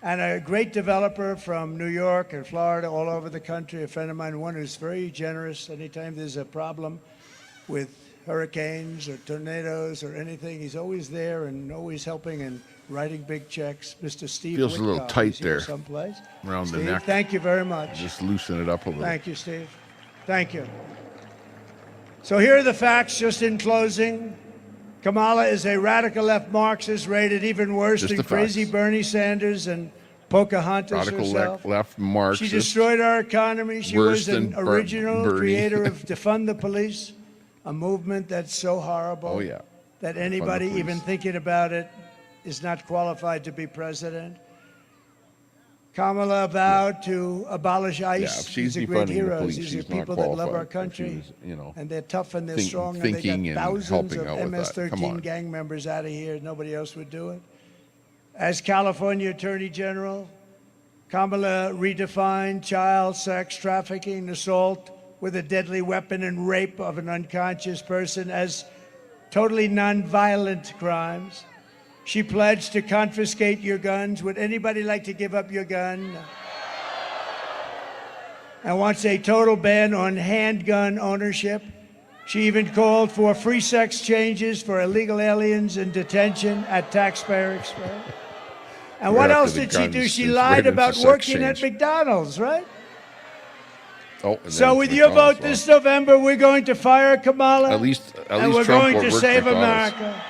And a great developer from New York and Florida, all over the country, a friend of mine, one who's very generous. Anytime there's a problem with hurricanes or tornadoes or anything, he's always there and always helping and writing big checks. Mr. Steve Feels a little Witkoff. tight He's here there someplace. around the Steve, neck. thank you very much. Just loosen it up a little. Thank you, Steve. Thank you. So here are the facts just in closing. Kamala is a radical left Marxist, rated even worse Just than the crazy facts. Bernie Sanders and Pocahontas Radical herself. left Marxist. She destroyed our economy. She Worse was an than original Bernie. creator of Defund the Police, a movement that's so horrible Oh, yeah. that Defund the anybody police. even thinking about it is not qualified to be president. Kamala vowed to abolish ICE. Yeah, if she's These are great defunding the heroes. police, These are she's not people that love our qualified. If country. she was, you know, and they're tough and they're think- strong. And they thinking got and thousands helping of out with that. Come MS-13 on. gang members out of here. Nobody else would do it. As California Attorney General, Kamala redefined child sex trafficking, assault with a deadly weapon, and rape of an unconscious person as totally nonviolent crimes. She pledged to confiscate your guns. Would anybody like to give up your gun? And wants a total ban on handgun ownership. She even called for free sex changes for illegal aliens in detention at taxpayer expense. And Right what after else the did she guns, do? She it's lied right into about sex working at change. McDonald's, right? Oh, and then So it's with your McDonald's. vote this November, we're going to fire Kamala. At least and we're Trump going will to work save McDonald's. America.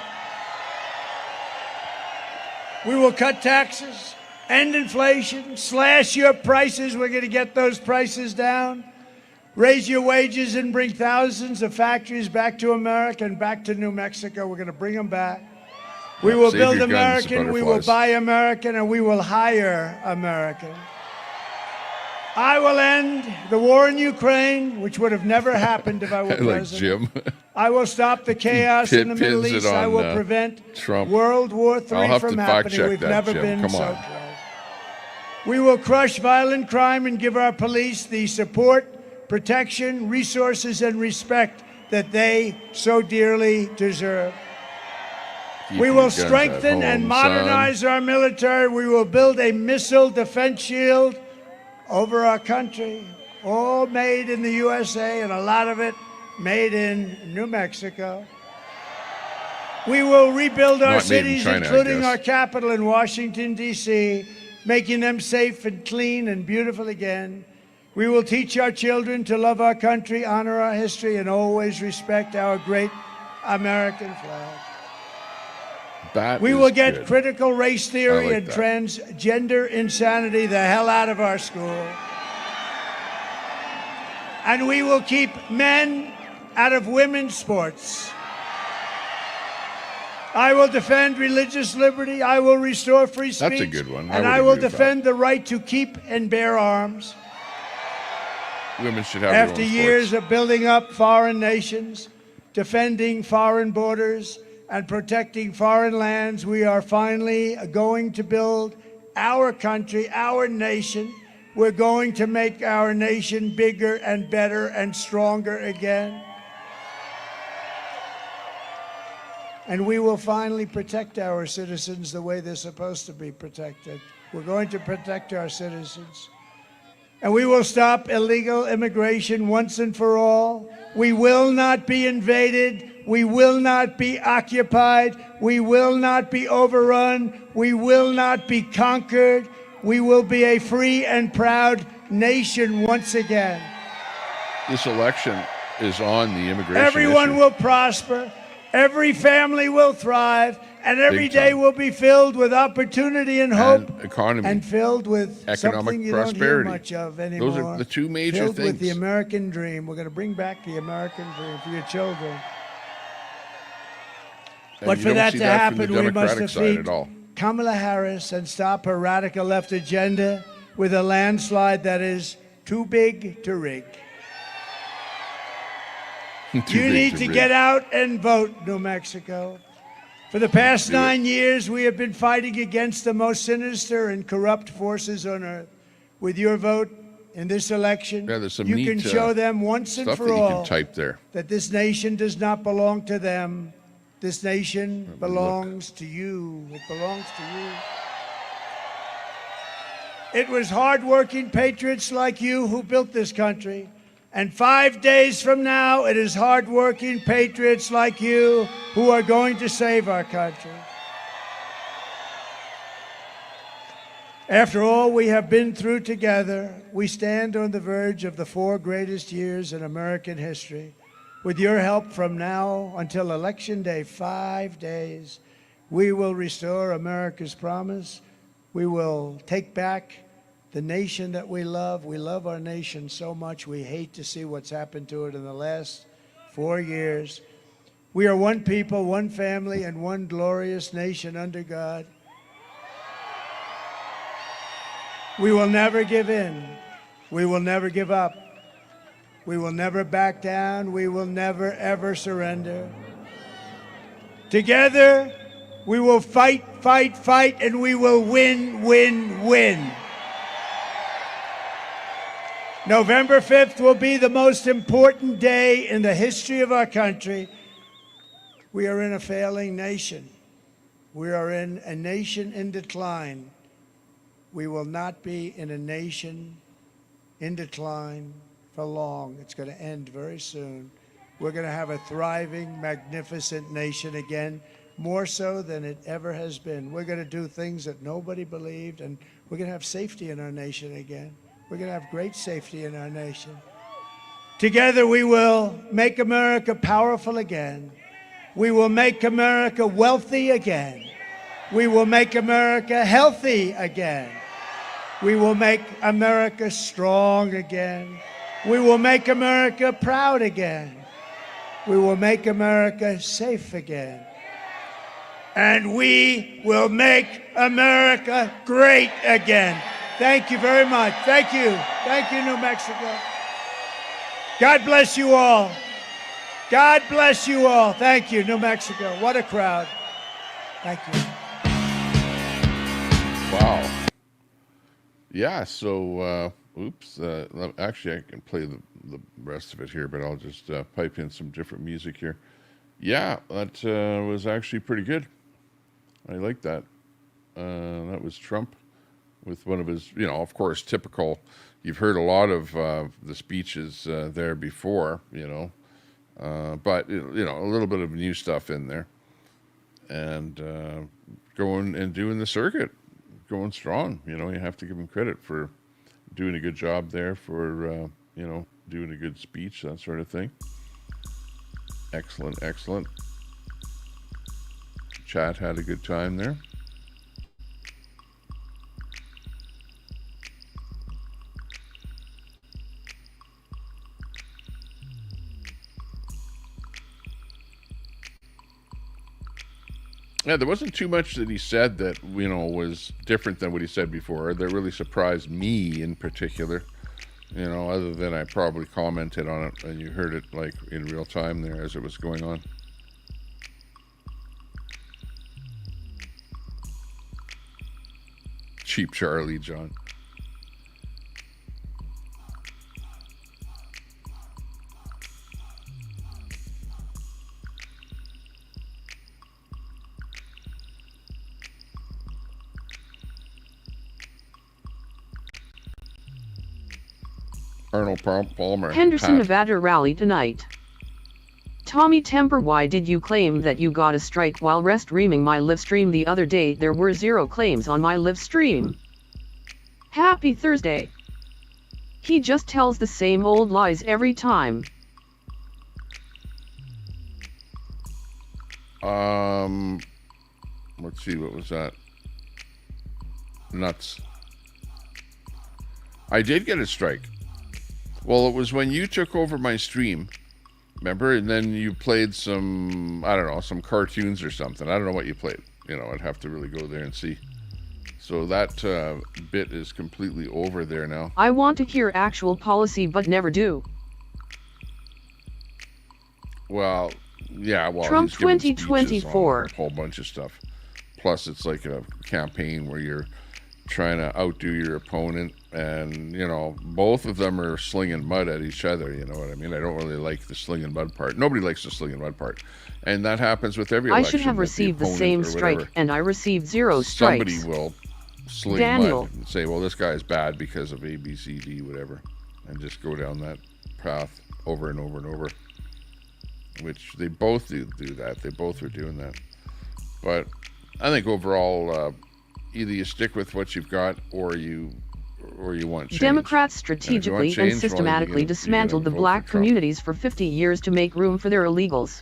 We will cut taxes, end inflation, slash your prices. We're going to get those prices down. Raise your wages and bring thousands of factories back to America and back to New Mexico. We're going to bring them back. We will save build your guns, American, we will butterflies. buy American, and we will hire American. I will end the war in Ukraine, which would have never happened if I were like president. Jim. I will stop the chaos in the Middle pins it East. I on, will prevent Trump. World War I'll III have from to fact happening. check We've that, never Jim. been Come so on. close. We will crush violent crime and give our police the support, protection, resources, and respect that they so dearly deserve. Keep We your will guns at strengthen and home, modernize our military. We will build a missile defense shield over our country, all made in the USA, and a lot of it made in New Mexico. We will rebuild our Not made in cities, China, I including guess. our capital in Washington, D.C., making them safe and clean and beautiful again. We will teach our children to love our country, honor our history, and always respect our great American flag. That We is will get good. critical race theory like and that. transgender insanity the hell out of our school. And we will keep men out of women's sports. I will defend religious liberty. I will restore free speech. That's a good one. And I will defend the right to keep and bear arms. Women should have their own After sports. years of building up foreign nations, defending foreign borders, and protecting foreign lands, we are finally going to build our country, our nation. We're going to make our nation bigger and better and stronger again. And we will finally protect our citizens the way they're supposed to be protected. We're going to protect our citizens. And we will stop illegal immigration once and for all. We will not be invaded. We will not be occupied. We will not be overrun. We will not be conquered. We will be a free and proud nation once again. This election is on the immigration Everyone issue. will prosper. Every family will thrive, and every Big day time. will be filled with opportunity and hope, And economy. and filled with Economic something you don't hear prosperity. much of anymore. Those are the two major filled with the things. American dream. We're going to bring back the American dream for your children. And But you for don't that see to that from the happen, we must Democratic side defeat at all. Kamala Harris and stop her radical left agenda with a landslide that is too big to rig. You need to get out and vote, New Mexico. For the past 9 years, we have been fighting against the most sinister and corrupt forces on earth. With your vote in this election, There's some you neat, can show them once and stuff for that you all can type there. that this nation does not belong to them. This nation belongs to you. It belongs to you. It was hardworking patriots like you who built this country. And 5 days from now, it is hardworking patriots like you who are going to save our country. After all we have been through together, we stand on the verge of the 4 greatest years in American history. With your help from now until Election Day, 5 days, we will restore America's promise. We will take back the nation that we love. We love our nation so much. We hate to see what's happened to it in the last 4 years. We are one people, one family, and one glorious nation under God. We will never give in. We will never give up. We will never back down. We will never, ever surrender. Together, we will fight, fight, fight, and we will win, win, win. November 5th will be the most important day in the history of our country. We are in a failing nation. We are in a nation in decline. We will not be in a nation in decline for long. It's going to end very soon. We're going to have a thriving, magnificent nation again, more so than it ever has been. We're going to do things that nobody believed, and we're going to have safety in our nation again. We're going to have great safety in our nation. Together we will make America powerful again. We will make America wealthy again. We will make America healthy again. We will make America strong again. We will make America proud again. We will make America safe again. And we will make America great again. Thank you very much. Thank you. Thank you, New Mexico. God bless you all. God bless you all. Thank you, New Mexico. What a crowd. Thank you. Wow. Yeah, so, actually I can play the rest of it here, but I'll just pipe in some different music here. Yeah, that was actually pretty good. I like that. That was Trump with one of his, of course, typical. You've heard a lot of the speeches there before, but, a little bit of new stuff in there. And going and doing the circuit, going strong. You have to give him credit for doing a good job there, for, doing a good speech, that sort of thing. Excellent, excellent. Chat had a good time there. Yeah, there wasn't too much that he said that, was different than what he said before. That really surprised me in particular. Other than I probably commented on it and you heard it like in real time there as it was going on. Cheap Charlie, John. Arnold Palmer. Henderson, Nevada rally tonight. Tommy Temper, why did you claim that you got a strike while restreaming my live stream the other day? There were 0 claims on my live stream. Happy Thursday. He just tells the same old lies every time. Let's see, what was that? Nuts. I did get a strike. Well, it was when you took over my stream, remember? And then you played some, I don't know, some cartoons or something. I don't know what you played. I'd have to really go there and see. So that bit is completely over there now. I want to hear actual policy but never do. Well, yeah, well, Trump he's giving 2024. speeches on a whole bunch of stuff. Plus, it's like a campaign where you're trying to outdo your opponent, and both of them are slinging mud at each other. You know what I mean? I don't really like the slinging mud part. Nobody likes the slinging mud part, and that happens with every election. I should have received the same strike, and I received 0 strikes. Somebody will sling Daniel. mud and say, well, this guy is bad because of A, B, C, D, whatever, and just go down that path over and over and over, which they both do that. They both are doing that. But I think overall, either you stick with what you've got or you want change. Democrats strategically and systematically dismantled the black communities for 50 years to make room for their illegals.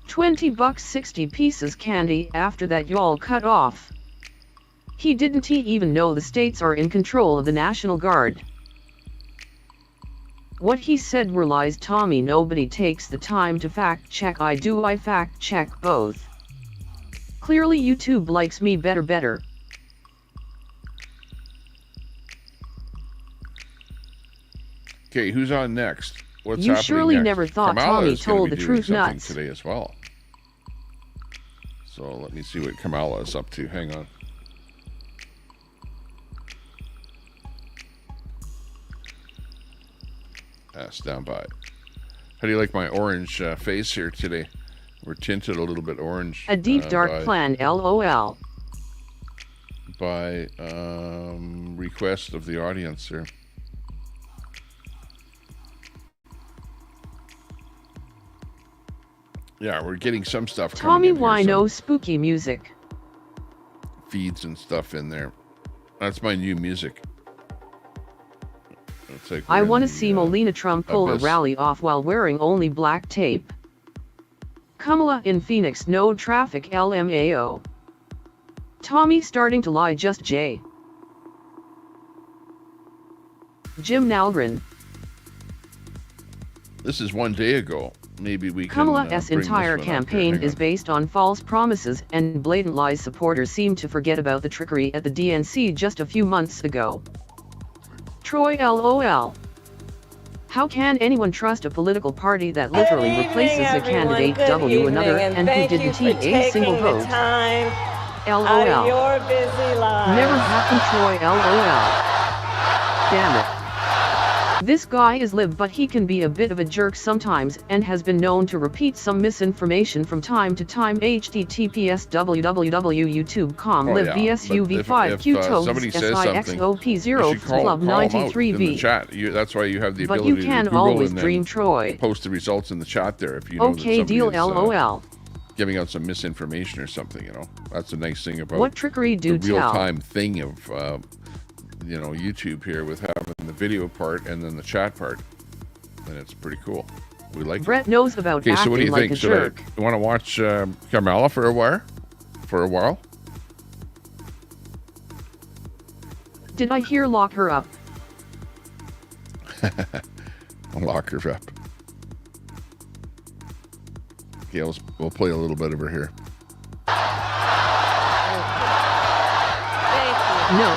$20, 60 pieces candy. After that, y'all cut off. He didn't even know the states are in control of the National Guard. What he said were lies, Tommy. Nobody takes the time to fact check. I do. I fact check both. Clearly YouTube likes me better. Okay, who's on next? What's You happening surely next? never thought Kamala Tommy is gonna told be the doing truth something nuts. today as well. So let me see what Kamala is up to. Hang on. Stand by. How do you like my orange face here today? We're tinted a little bit orange. A deep dark plan, LOL. By request of the audience here. Yeah, we're getting some stuff coming Tommy, in here, why some no spooky music? feeds and stuff in there. That's my new music. It's like I we're in want to the, see Melania Trump pull a abyss. rally off while wearing only black tape. Kamala in Phoenix, no traffic, LMAO. Tommy starting to lie, just J. Jim Nalgren. This is one day ago. Maybe we can. Kamala's bring this entire one up campaign here. is based on false promises and blatant lies. Supporters seem to forget about the trickery at the DNC just a few months ago. Troy, LOL. How can anyone trust a political party that literally replaces a candidate W another and who didn't tee a single vote? LOL. Your busy life. Never happened, Troy, LOL. Damn it. This guy is lib, but he can be a bit of a jerk sometimes and has been known to repeat some misinformation from time to time. https www.youtube.com Oh, live yeah. vsuv5q But if somebody says something, you should call 6op0 club them out in 93v. the chat. That's why you have the But ability you can to Google always and then dream, Troy. post the results in the chat there if you know Okay, that deal, somebody is, LOL. giving out some misinformation or something. That's a nice thing about What trickery do the tell? real-time thing of YouTube here with having the video part and then the chat part, and it's pretty cool. We like Brett it. knows about Okay, so what do acting you like think? a Should jerk. I want to watch Kamala for a while? Did I hear lock her up? I'll lock her up. Okay, we'll play a little bit of her here. No.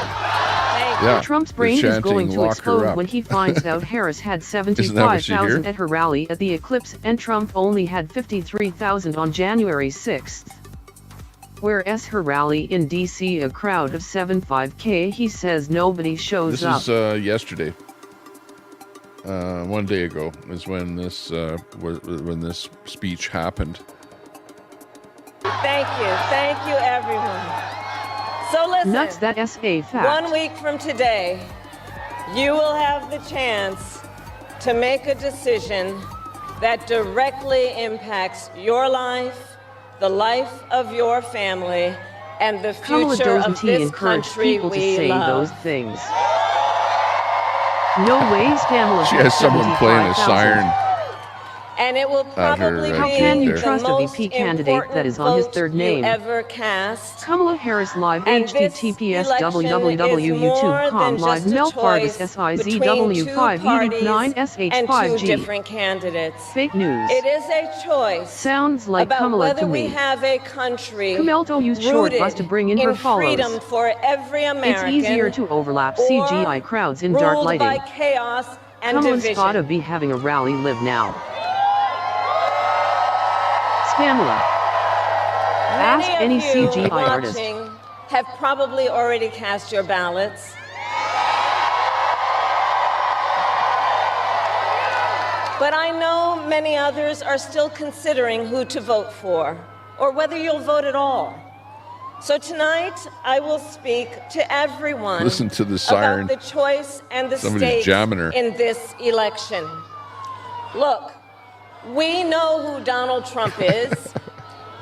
Yeah, Trump's they're brain is chanting, going to "Lock her explode up." when he finds out Harris had Isn't that what you 75,000 hear? at her rally at the eclipse and Trump only had 53,000 on January 6th. Whereas her rally in D.C. a crowd of 75K, he says nobody shows up. This is yesterday. 1 day ago is when this speech happened. Thank you, everyone. So listen, Nuts, that SA fact. 1 week from today, you will have the chance to make a decision that directly impacts your life, the life of your family, and the Kamala future of doesn't this encourage country people to we say love. those things. No ways Kamala She has someone playing a siren. And it will probably her, How be can you the trust a most VP candidate that is on his third vote name? you ever cast. Kamala Harris Live, And this https election is www.youtube.com more live than Mel just a Fargus choice SIZW5 between two 9 parties and two SH5G. different candidates. Fake news. It is a choice Sounds like about Kamala whether to we me. have a country Kamelto used short rooted bus to bring in her freedom followers. for every American. It's easier to overlap or CGI crowds in dark ruled by lighting. chaos and Kamala's division. gotta be having a rally live now. Pamela. Ask any Many of you CGI artist. watching have probably already cast your ballots. But I know many others are still considering who to vote for, or whether you'll vote at all. So tonight, I will speak to everyone Listen to the siren. about the choice and the Somebody's stakes jamming her. in this election. Look, we know who Donald Trump is.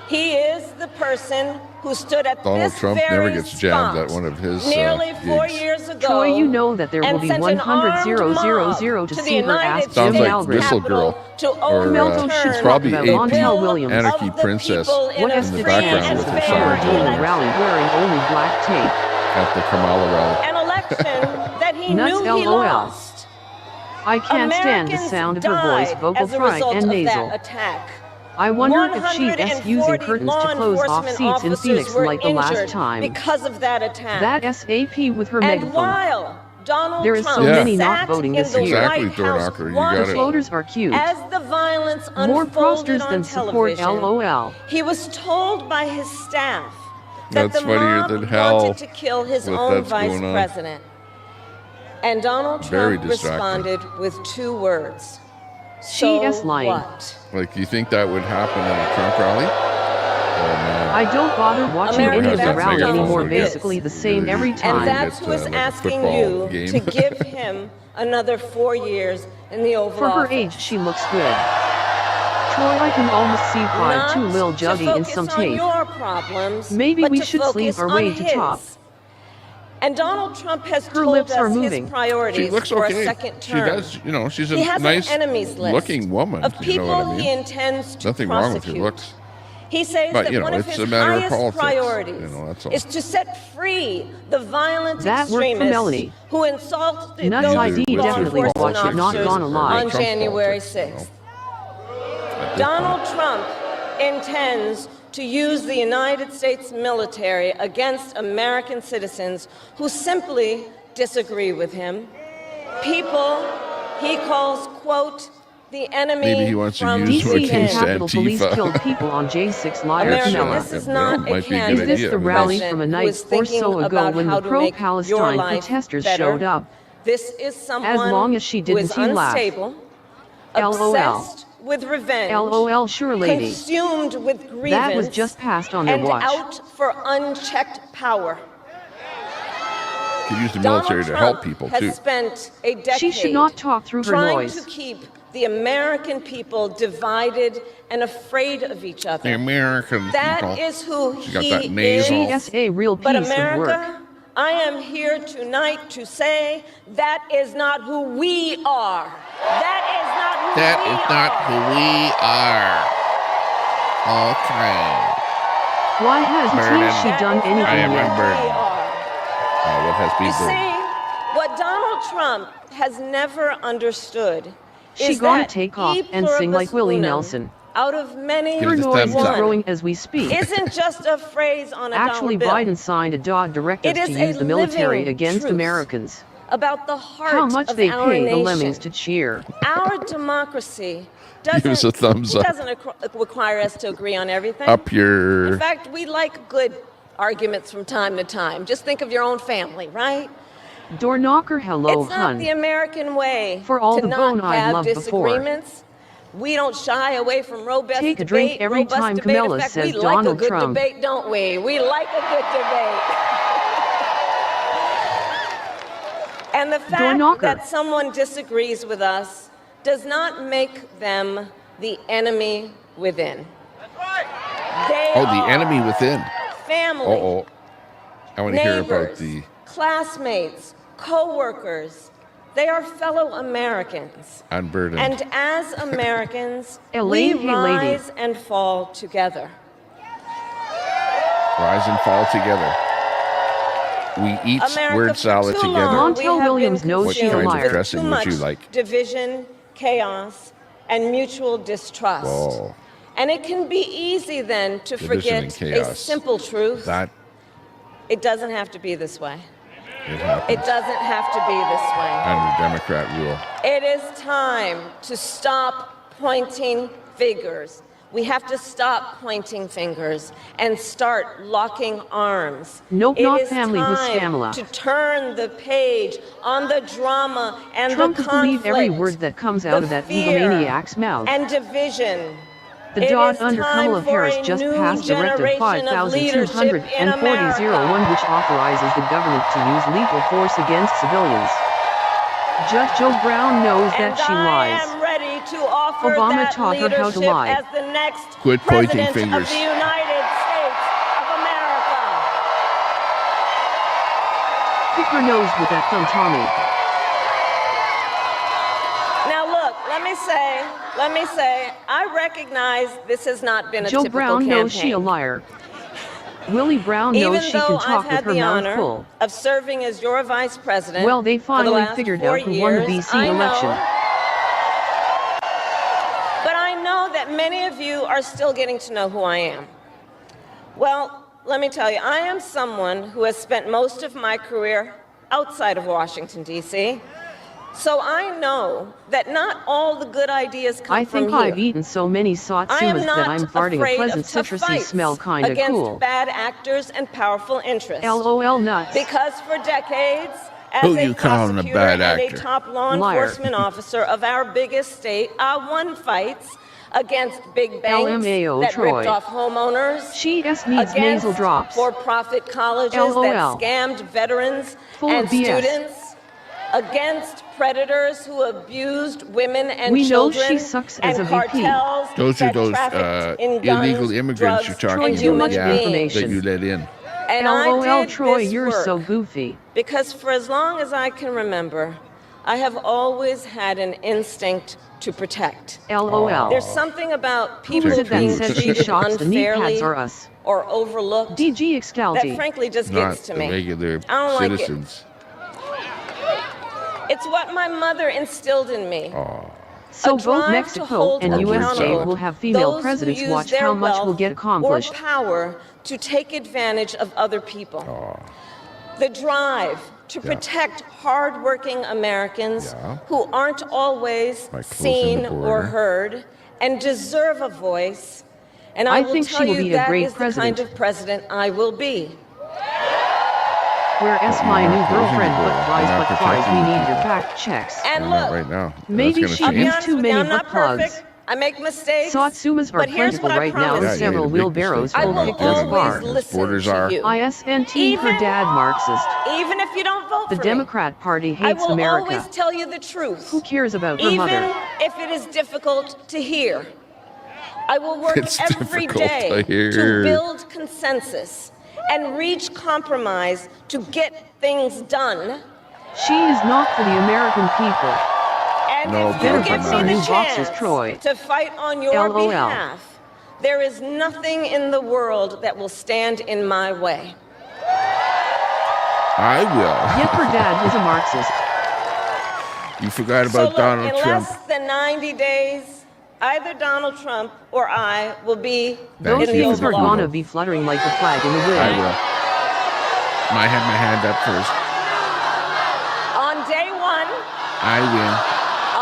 He is the person who stood at Donald this Trump very never gets jammed spot at one of his nearly 4 gigs. years ago. Troy, you know that there will and be sent an 100,000 armed mob to the see her United ask Sounds Jim like Albert. Whistle Girl. to Or Melto should probably talk about AP Montel Williams. Anarchy Princess What in if the the background chance with her that siren Kamala doing a rally wearing only black tape? at the Kamala rally. An election that he Nuts knew he LOL. lost. I can't stand the Americans sound of her voice, died vocal as a fry result and of nasal. that attack. I wonder if she's 140 using curtains law to close off enforcement seats in officers Phoenix were like the last injured time. because of that attack. That SAP with her And megaphone. while Donald There is Trump so many not sat voting in this the year. Exactly, White House Thornacker, you got The it. watching voters are cute. as the violence More unfolded posters on than support television, LOL. he was told by his staff that That's the funnier mob than hell wanted to kill his what own that's vice going on. president. And Donald Very Trump distracting. responded with 2 words. She So is lying. what? Like, you think that would happen at a Trump rally? Oh, man. I don't bother watching America, any of the that's rally Donald anymore. Trump is. Basically the same every And time. that's Get, who is like a asking football you game. to give him another 4 years in the Oval For her Office. age, she looks good. Troy, I can almost see why Not too Lil to Juggy in focus some on tape. your problems, Maybe but we to should sleep focus our way on to his. top. And Donald Trump has Her told lips us are his moving. priorities She looks for okay. a second She term. does, you know, she's a He has nice an enemies list looking woman. of You people know what I mean? he intends to Nothing prosecute. wrong with your looks. He says But, that you know, one of it's his a matter of highest politics. priorities You know, that's all. is to set free the violent That worked for extremists Melanie. who insulted Nuts those ID law definitely enforcement watch it, not officers gonna lie. on Trump January politics, 6th. At this Donald point. Trump intends to use the United States military against American citizens who simply disagree with him. People he calls, quote, the enemy Maybe he wants to from use DC and against Capitol Police Antifa. killed people on J6 Live America, Camilla. this is Yeah, not might a be a good candidate Is this idea, the but rally that's- from a who night is or thinking so ago about when how the to make your pro-Palestine life protesters better? showed up? This is someone As long as she who didn't is see laugh. unstable, LOL. obsessed with revenge, LOL, sure lady. consumed with grievance, That was just passed on their and watch. out for unchecked power. Could use the Donald military to Trump help people, has too. spent a decade She should not talk through her trying noise. to keep the American people divided and afraid of each other. The American That people. is who She got he that nasal. is. She is a real But piece of work. America, I am here tonight to say that is not who we are. That is not who That we is not are. who we are. Okay. Why hasn't Burning. she done That is anything not I am who yet? unburdened. we are. What has been You burned? see, what Donald Trump has never understood She is gonna that take off e and sing like pluribus Willie unum Nelson. out of many Her noise is one growing as we speak. isn't just a phrase on a Actually, dollar bill. Biden signed a directive It is to a use the military living against truth Americans. about the heart How much of they our pay the nation. lemmings to cheer. Our democracy Give us a thumbs up. doesn't require us to agree on everything. Up your... In fact, we like good arguments from time to time. Just think of your own family, right? Door knocker, hello, It's not hun. the American way For all to the not bone I've have loved before. disagreements. We don't shy away from robust Take a debate. drink every robust time debate. Camilla In fact, says we like Donald a good Trump. debate, don't we? We like a good debate. And the fact that someone disagrees with us does not make them the enemy within. They Oh, the are enemy within. family, Uh-oh. I want to hear about neighbors, the... classmates, co-workers. They are fellow Americans. Unburdened. And as Americans, Elaine, we hey, lady. rise and fall together. Rise and fall together. We eat America, word for salad too together. long, we Montel have Williams been knows What she's a kind of liar. dressing too would you much like? division, chaos, and mutual distrust. Oh, And it can be easy then to Division forget and a chaos. simple truth. that It doesn't have to be this way. it happens It doesn't have to be this way. under Democrat rule. It is time to stop pointing fingers. We have to stop pointing fingers and start locking arms. Nope, It not is family with time Stamela. to turn the page on the drama and Trump the does believe conflict, every word that comes out the of that fear egomaniac's mouth. and division. The It dot is under time Kamala for Harris a just new passed Directive generation of leadership in 5240-01, which authorizes the government to use lethal force against civilians. Judge Joe Brown knows that she lies. I am ready to offer Obama that taught her how to leadership lie. as the next Quit pointing president fingers. of the United States of America. Pick her nose with that thumb, Tommy. Now look, let me say, I recognize this has not been a Joe typical Brown campaign. knows she a liar. Willie Brown knows Even she though can I've talk with had her the mouth honor full. of serving as your vice president, Well, they for the finally last figured 4 out who won the years, BC I know. election. But I know that many of you are still getting to know who I am. Well, let me tell you, I am someone who has spent most of my career outside of Washington, D.C., so I know that not all the good ideas come I from think here. I've eaten so many I am satsumas not that I'm farting a afraid pleasant of tough citrusy fights smell kinda against cool. bad actors and powerful interests. LOL nuts. Because for decades, as Who a you calling a prosecutor bad and actor? a top law Liar. enforcement officer of our biggest state, I won fights against big banks LMAO that Troy. ripped off homeowners, She needs against nasal drops. for-profit colleges LOL. that scammed veterans Full and of BS. students, against predators who abused women and We know children, she sucks and as a VP. cartels Those are that those trafficked in guns, illegal immigrants drugs, you're and talking human about, yeah, beings. that you let in. And I LOL did Troy, this you're work so goofy. because for as long as I can remember, I have always had an instinct to protect. LOL. There's something about Who people was it that being said she treated shots the knee unfairly pads are us? or overlooked DG that Excalty. frankly just Not gets to the me. regular I don't like it. citizens. It's what my mother instilled in me. So A both drive to Mexico hold and USA accountable will have female those who presidents. use Watch their how much wealth will get accomplished. Or power to take advantage of other people. The drive to protect hardworking Americans who aren't always By closing seen the or border. heard and deserve a voice. And I I will think tell she will you be a that great is the kind president. of president I will be. Whereas my new girlfriend We're but not flies but flies, we protecting need your people. fact checks. And Not look, right now. Maybe That's she gonna I'll be used honest too with you, many I'm butt not plugs. perfect. I make mistakes. Satsumas are but here's plentiful what I right now promise and Yeah, you several made a big wheelbarrows mistake. I full will of pickles always bar. listen Borders to are. you. ISNT her dad Marxist. Even if you don't vote The for me. Democrat Party I hates will America. always tell you the truth. Who cares about her Even mother? if it is difficult to hear. I will work It's every difficult day to hear. to build consensus and reach compromise to get things done. She is not for the American people. And No, if better you give put me some the new boxes, chance Troy. to fight on your LOL. behalf, there is nothing in the world that will stand in my way. I will. Yet her dad was a Marxist. You forgot So about look, Donald in Trump. less than 90 days, Either Donald Trump or I will be Those in the things are Oval gonna Office. be fluttering like the flag in the wind. I will. I had my hand up first. On day one, I win.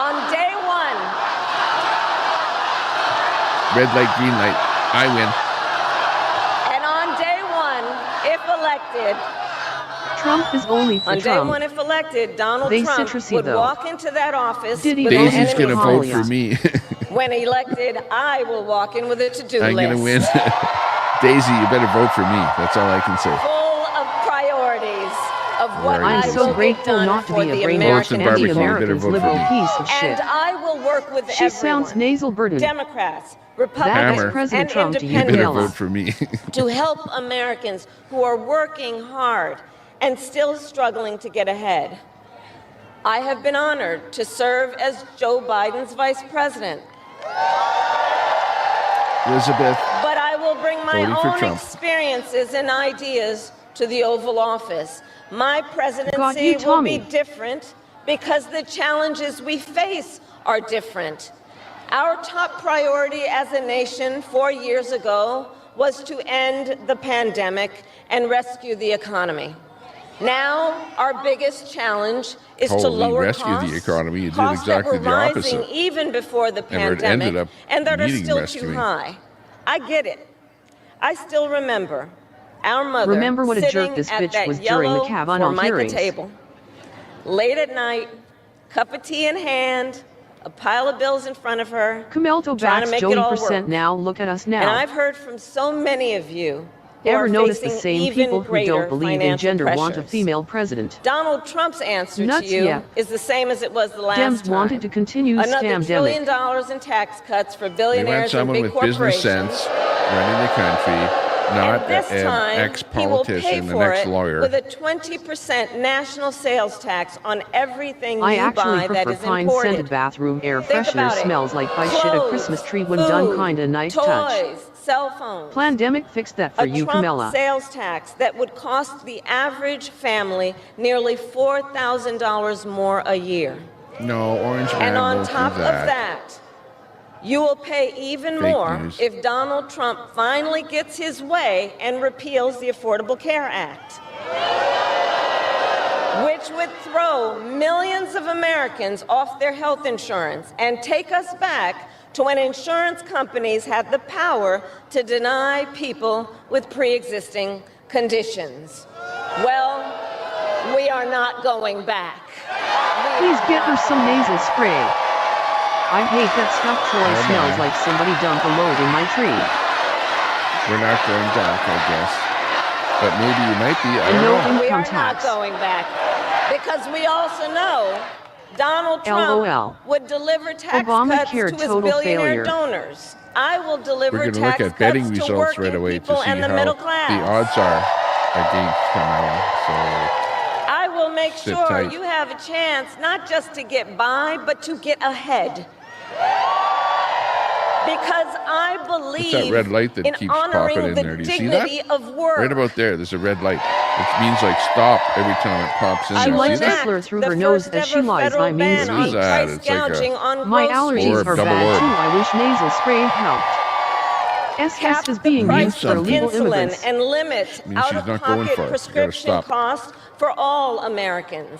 on day one, Red light, green light. I win. and on day one, if elected, Trump is only for on day Trump. one, if elected, Donald They Trump citrusy, would though. walk into that office Diddy with an Daisy's enemy gonna vote list. for me. When elected, I will walk in with a to-do I'm list. gonna win. Daisy, you better vote for me. That's all I can say. Full of priorities of what Very I good. I'm so will grateful get done not to for be a the brainwashed American barbecue, you better anti-Americans vote for liberal me. piece of shit. And I will work with She everyone, sounds nasal burdened. Democrats, That Republicans, is President and Trump to you, You better independents, vote for me. to help Americans who are working hard and still struggling to get ahead. I have been honored to serve as Joe Biden's vice president, Elizabeth. but I will bring my Voting for own Trump. experiences and ideas to the Oval Office. My Got presidency you, will Tommy. be different because the challenges we face are different. Our top priority as a nation 4 years ago was to end the pandemic and rescue the economy. Now, our biggest challenge is to Holy, lower rescue costs, the economy. You did costs exactly that were the rising opposite. even before the And it ended pandemic up and that are needing still too rescuing. high. I get it. I still remember our mother Remember what a jerk sitting this at bitch that was during the yellow Kavanaugh Formica hearings. table, late at night, cup of tea in hand, a pile of bills in front of her, Camelto trying to backs make Joey it all percent work. now. Look at us And now. I've heard from so many of you who Ever are notice the facing same even people who greater don't believe in financial gender want a pressures. female president? Donald Trump's answer Nuts, to you yeah. is the same as it was the last Dems time. wanted to continue Another $1 scamdemic. trillion in tax cuts for We want billionaires and someone big with business corporations. sense running the country, not And this an time, he will pay ex-politician, an for it ex-lawyer. with a 20% national sales tax on everything I you actually buy that prefer is pine imported. scented bathroom air Think freshener about it. smells like I shit a Clothes, Christmas tree when done food, kinda nice toys, touch. cell phones. Plandemic fixed that for A you, Trump Camilla. sales tax that would cost the average family nearly $4,000 more a year. No, Orange Man And on won't top do of that. that, you will pay even Fake more news. if Donald Trump finally gets his way and repeals the Affordable Care Act, which would throw millions of Americans off their health insurance and take us back to when insurance companies had the power to deny people with pre-existing conditions. Well, we are not going back. Please get her some nasal spray. I hate that stuff. Troy Oh, smells my. like somebody dumped a load in my tree. We're not going back, I guess. But maybe you might be. I And don't no know. We income are not tax. going back because we also know Donald Trump LOL. would deliver tax Obamacare cuts to his total billionaire failure. donors. I will deliver We're going to look tax at betting cuts to results right working away to people see and the how middle the class. odds are against Kamala. So I will make Sit sure tight. you have a chance not just to get by, but to get ahead. Because I it's believe that red light that in keeps honoring popping in the there. Do you see that? dignity of work. Right about there, there's a red light. It means like stop every time it pops in. I She there. will likes See that? enact Hitler through the her nose first as she ever lies. federal I mean ban What on is that? price It's like a- gouging on My groceries. allergies Orb, are double bad orb. too. I wish nasal spray helped. Cap SS is the being price used for of something. illegal insulin immigrants. and limit Means she's not going out-of-pocket for it. You gotta prescription stop. costs for all Americans.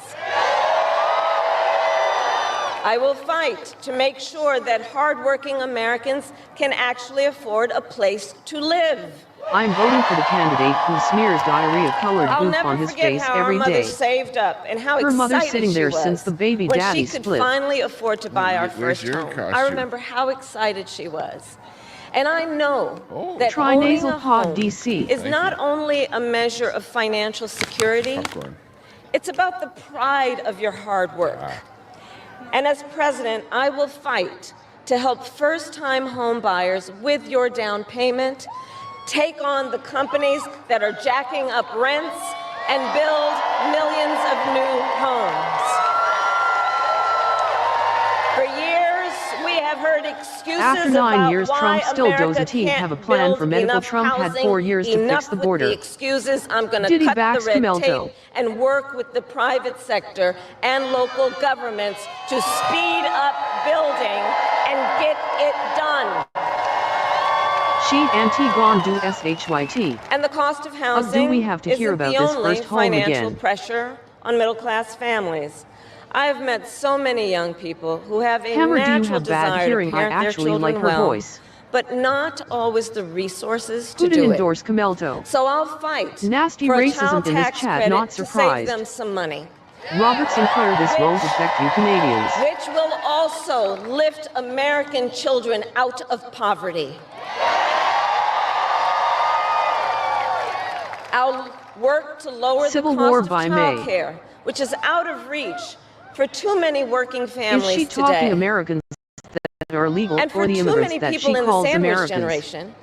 I will fight to make sure that hardworking Americans can actually afford a place to live. I'm voting for the candidate who smears diarrhea-colored I'll goop never on his forget face how our every mother day. saved up and how Her excited mother's sitting there she was since the baby when daddy she could split. finally afford to buy our Where's first your home. I costume? remember how excited she was. And I know that Try owning nasal a pod home DC. is not only a measure of financial security, Popcorn. it's about the pride of your hard work. And as president, I will fight to help first-time home buyers with your down payment, take on the companies that are jacking up rents, and build millions of new homes. For years, we have heard excuses After 9 about years, why Trump still America doesn't can't have a plan build for medical. enough Trump had housing. 4 years to Enough fix the with border. the excuses. I'm going to Diddy cut the backs red Camelto. tape and work with the private sector and local governments to speed up building and get it done. She Antigone du SHYT. And the cost of housing do we have to hear isn't about the this only first home financial again? pressure on middle-class families. I have met so many young people who have a Hammer, do you natural have bad desire hearing? to I parent their actually children like her well, voice. but not always the resources to Who did do it. endorse Camelto? So I'll fight Nasty for a racism child in this tax chat, credit not to save surprised. them some money, Robert Sinclair, this won't affect you Canadians. which will also lift American children out of poverty. I'll work to lower Civil the cost War of by May. child care, which is out of reach for too many working Is families she today. talking Americans that are legal And or for the too immigrants many that people she in the calls sandwich Americans? generation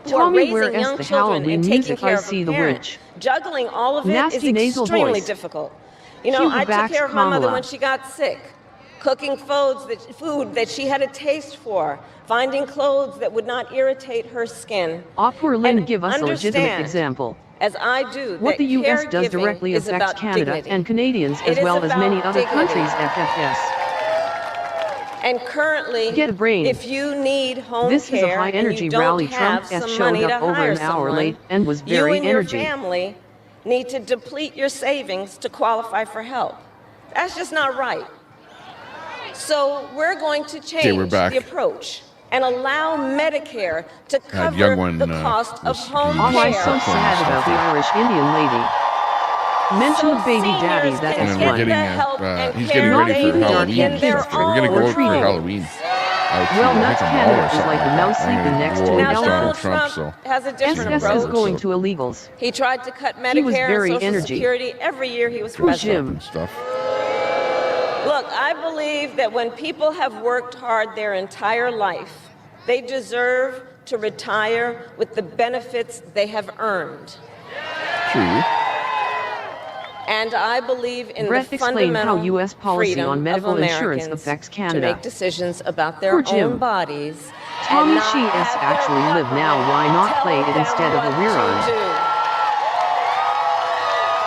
who Tell are me raising where is young the children Halloween and taking music? care I of see a the parent. witch. Juggling all of it Nasty is nasal extremely voice. difficult. You know, Cuba I took backs care of my mother Kamala. when she got sick, cooking food that she had a taste for, finding clothes that would not irritate her skin. Poor Lynn, And give us a legitimate understand, example. as I do, What that the U.S. does caregiving directly is affects about Canada dignity. and Canadians It as is well as many about other dignity. countries. FFS. And currently, Get a brain. if you need home This is a care high and energy you don't rally. have Trump has some showed money up to over hire an hour someone, late and was you very and your energy. family need to deplete your savings to qualify for help. That's just not right. So we're going to change we're back. the approach and allow Medicare to cover young one, the cost of was home doing Oh, I'm care. so sad about the Irish Indian lady. Mention the baby daddy, seniors that can is And get we're one. getting the help and he's care getting ready they for need Halloween in their stuff. We're gonna go own out for treating. Halloween. Well, I nuts think a mall or Canada is something like the that. mouse I'm sleeping gonna next go to over an to Now, Donald elephant. Trump, Trump so has a different SS approach. is going to illegals. He tried to cut He was Medicare very and Social energy. Security every year he was Poor president. Jim. stuff. Look, I believe that when people have worked hard their entire life, they deserve to retire with the benefits they have earned. True. And I believe in Brett the explained how fundamental U.S. policy freedom on medical of insurance Americans affects to Canada. make decisions about their Poor Jim. own bodies. Tommy and not She have their actually live now. Why not tell play it them instead of a what to rerun? do.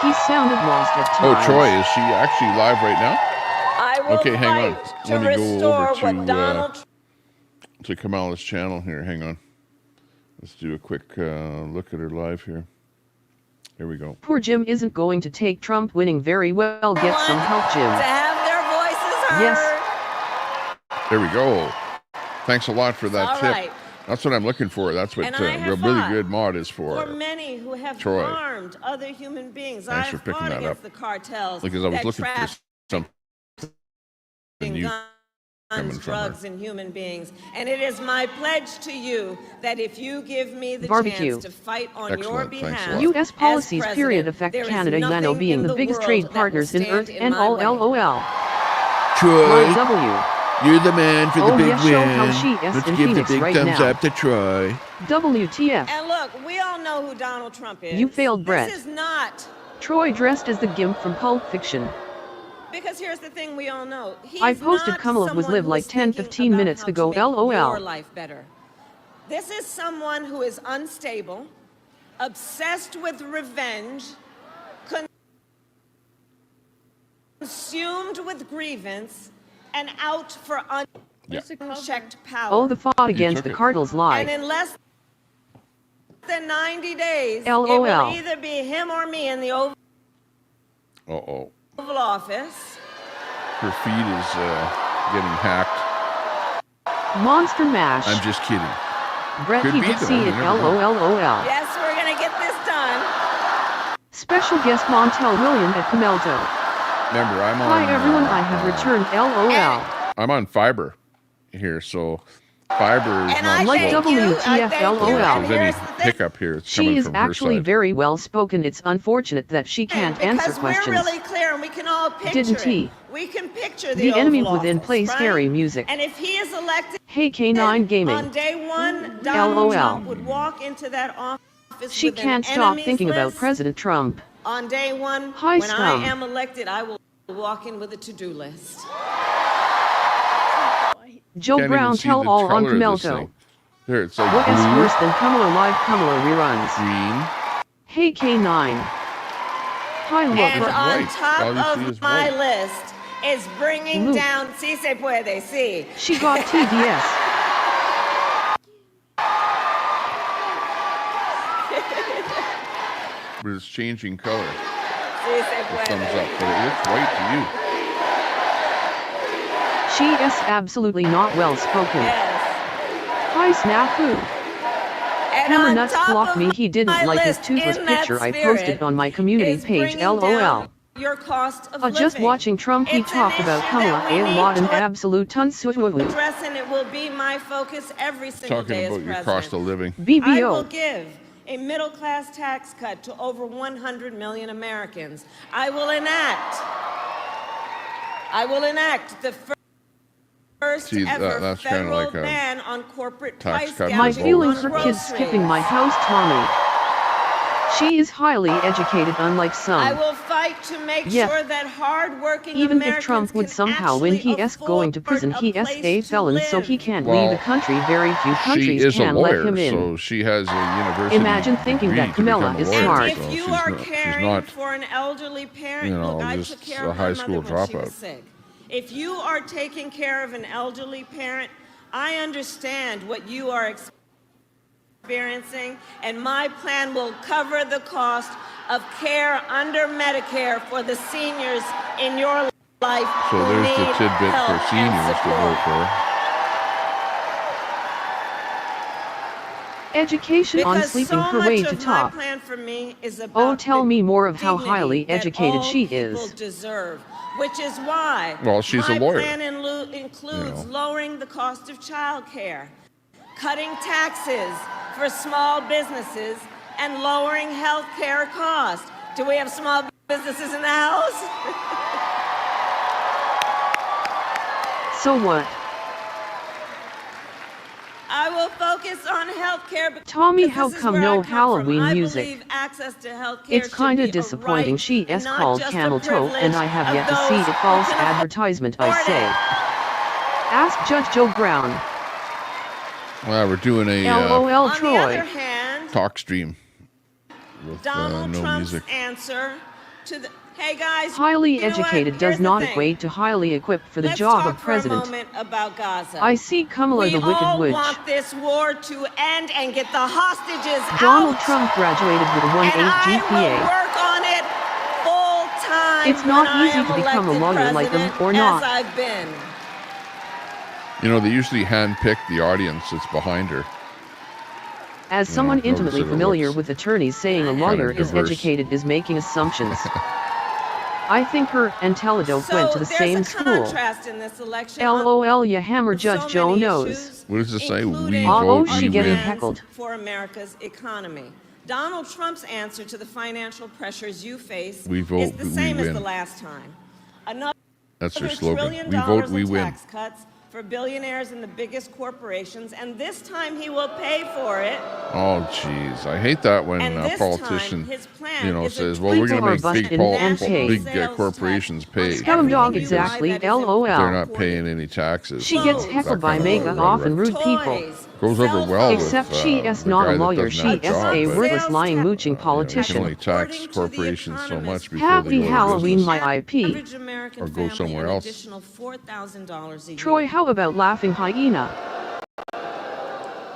He sounded lost at Oh, times. Troy, is she actually live right now? I will Okay, hang on. fight to Let me go restore over what Donald to Kamala's channel here. Hang on. Let's do a quick look at her live here. Here we go. Poor Jim isn't going to take Trump winning very well. Get some help, Jim. to have their voices heard. Yes. There we go. Thanks a lot for that All tip. right. That's what I'm looking for. That's what And I a have really fought good mod is for. many who have Troy. harmed other human beings. Thanks I for have picking fought that against up. the cartels Because I was that looking for traffic something new guns, coming from her. drugs, and human beings. And it is my pledge to you that if you give me the Barbecue. chance to fight on Excellent. your Thanks a behalf, lot. U.S. as policies president, period affect there is Canada, nothing Latino being in the biggest world trade that partners will in Earth stand in and my all way. LOL. Troy, W. you're the man for the Oh, big yes, show win. how she is Let's in give Phoenix the big right thumbs now. up to Troy. WTF. And look, we all know who Donald Trump is. You failed, Brett. This is not, Troy dressed as the Gimp from Pulp Fiction. because here's the thing we all know. He's I posted not Kamala was someone live who like is 10, thinking 15 about minutes how ago, to make LOL. your life better. This is someone who is unstable, obsessed with revenge, consumed with grievance, and out for unchecked power. Oh, the fought against the Cardinals lie. And in less than 90 days, LOL. it will either be him or me in the Oval Uh-oh. Office. Her feed is getting hacked. Monster Mash. I'm just kidding. Brett, Could he be, did though. see You it. never know. LOL. Yes, we're going to get this done. Special guest Montel William at Camelto. Remember, I'm on. Hi everyone, I have returned. LOL. I'm on fiber here, so fiber is And not I Like thank slow. you. I WTF, thank you. LOL. If And there's any here's the thing. hiccup here, it's She coming is from her actually side. very well spoken. It's unfortunate that she can't answer Because we're questions. really clear and we can all picture Didn't he? it. We can picture The Oval enemy within Office, plays right? scary music. And if he is elected Hey K9 Gaming. on day one, Donald LOL. Trump would walk into that office She with an can't stop enemies thinking about list. President Trump. On day one, Hi, when scum. I am elected, I will walk in with a to-do list. Joe Can't Brown even see tell the all on color of this Camelto. thing. There, it's like What is blue, worse than Kamala Live Kamala reruns? green. Hey K9. Hi look. And Right, on white. All you see top is of my white. list is bringing Luke. down. Si se puede, si. She got TDS. But it's changing color. Si se It puede. thumbs up, but it looks white to you. She is absolutely not well spoken. Hi Snafu. And Hammer on Nuts top blocked of me. He didn't my like his list toothless in that picture I spirit posted on my community is page. bringing LOL. down your cost of Just living. watching Trump he It's an talk about issue Kamala that we a need lot and to absolute tons address, and it will be my focus every single Talking day as about your president. cost of living. I will BBO. give a middle-class tax cut to over 100 million Americans. I will enact the first See, ever that's kinda federal like a ban on corporate tax price cut for My gouging feeling on her kid's groceries. skipping my house, Tommy. She is highly educated, unlike I some. will fight to make Yeah. sure that hard-working Even if Americans Trump would can somehow win, he is going to prison. He is a felon, so he can't leave the country. Very few She countries is a can let lawyer, him in. so she has a university Imagine thinking degree that to become Kamala a is lawyer, smart. so If you she's are not, caring for an elderly parent, you know, look, I just took care a of high my school mother when she was dropout. sick. If you are taking care of an elderly parent, I understand what you are experiencing, and my plan will cover the cost of care under Medicare for the seniors in your life So who there's the need tidbit help for and seniors to support. vote for. Education on Because sleeping so her much way to of my top. plan for me is about Oh, tell me more of how dignity highly that educated all she people is. deserve, which is why Well, she's a my lawyer. plan includes lowering the cost of childcare, cutting taxes for small businesses, and lowering health care costs. Do we have small businesses in the house? So what? I will focus on health care. Tommy, how come no Halloween I music? believe access to health care It's kinda should be a disappointing. right She and is not called just a Camel Toe, and I have privilege yet to of see those a who false can advertisement, I afford say. it. Ask Judge Joe Brown. Well, we're doing a LOL On the Troy. other hand, talk stream with Donald no Trump's music. answer to the hey guys, Highly you know what? educated Here's does the not thing. equate to highly equipped for the Let's job talk of president. for a moment about Gaza. I see Kamala we the Wicked all Witch. want this war to end and get the hostages Donald out. Trump graduated with a 1.8 and I will GPA. work on it full time. It's not when easy I am to become a elected lawyer like them, president, or not. As I've been. You know, they usually handpick the audience that's behind her. As Yeah, someone notice intimately that it familiar looks with attorneys, saying a lawyer is diverse. educated is making assumptions. I think her and Teledope So went to the there's same a school. contrast in this election on LOL, ya hammer so Judge Joe many knows. issues, What does it say? We including vote, she we getting win. heckled. for America's economy. Donald Trump's answer to the financial pressures you face We vote, is the we same as win. the last time. Another That's their $1 slogan. trillion We vote, we in win. tax cuts for billionaires and the biggest corporations, and this time he will pay for it. Oh, jeez. I hate that when And a this politician, time, his plan you know, is a says, well, we're going to People make are big, busted and paid. corporations pay. Scum dog because exactly, They're LOL. not paying any taxes. She so gets that heckled by kind of mega rhetoric often rude people. Goes over well Except with, she is the not guy a that lawyer, doesn't she have is job, a but, ruthless lying mooching you can politician. only tax corporations so much before Happy they go out of Halloween, business. my IP. Average American Or go family somewhere an else. additional $4,000 a year. Troy, how about laughing hyena?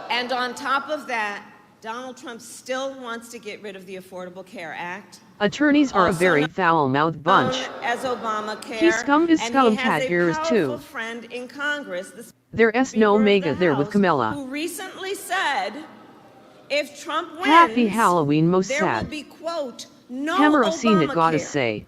And on top of that, Donald Trump still wants to get rid of the Affordable Care Act. Attorneys are a Also very foul-mouthed bunch. known as Obamacare. He scummed his and scum he has cat a ears powerful too. friend in Congress, the There is no mega there with Camilla. who recently said, if Trump wins, Happy Halloween, most there sad. will be, quote, no Hammer of seen it, Obamacare, gotta say.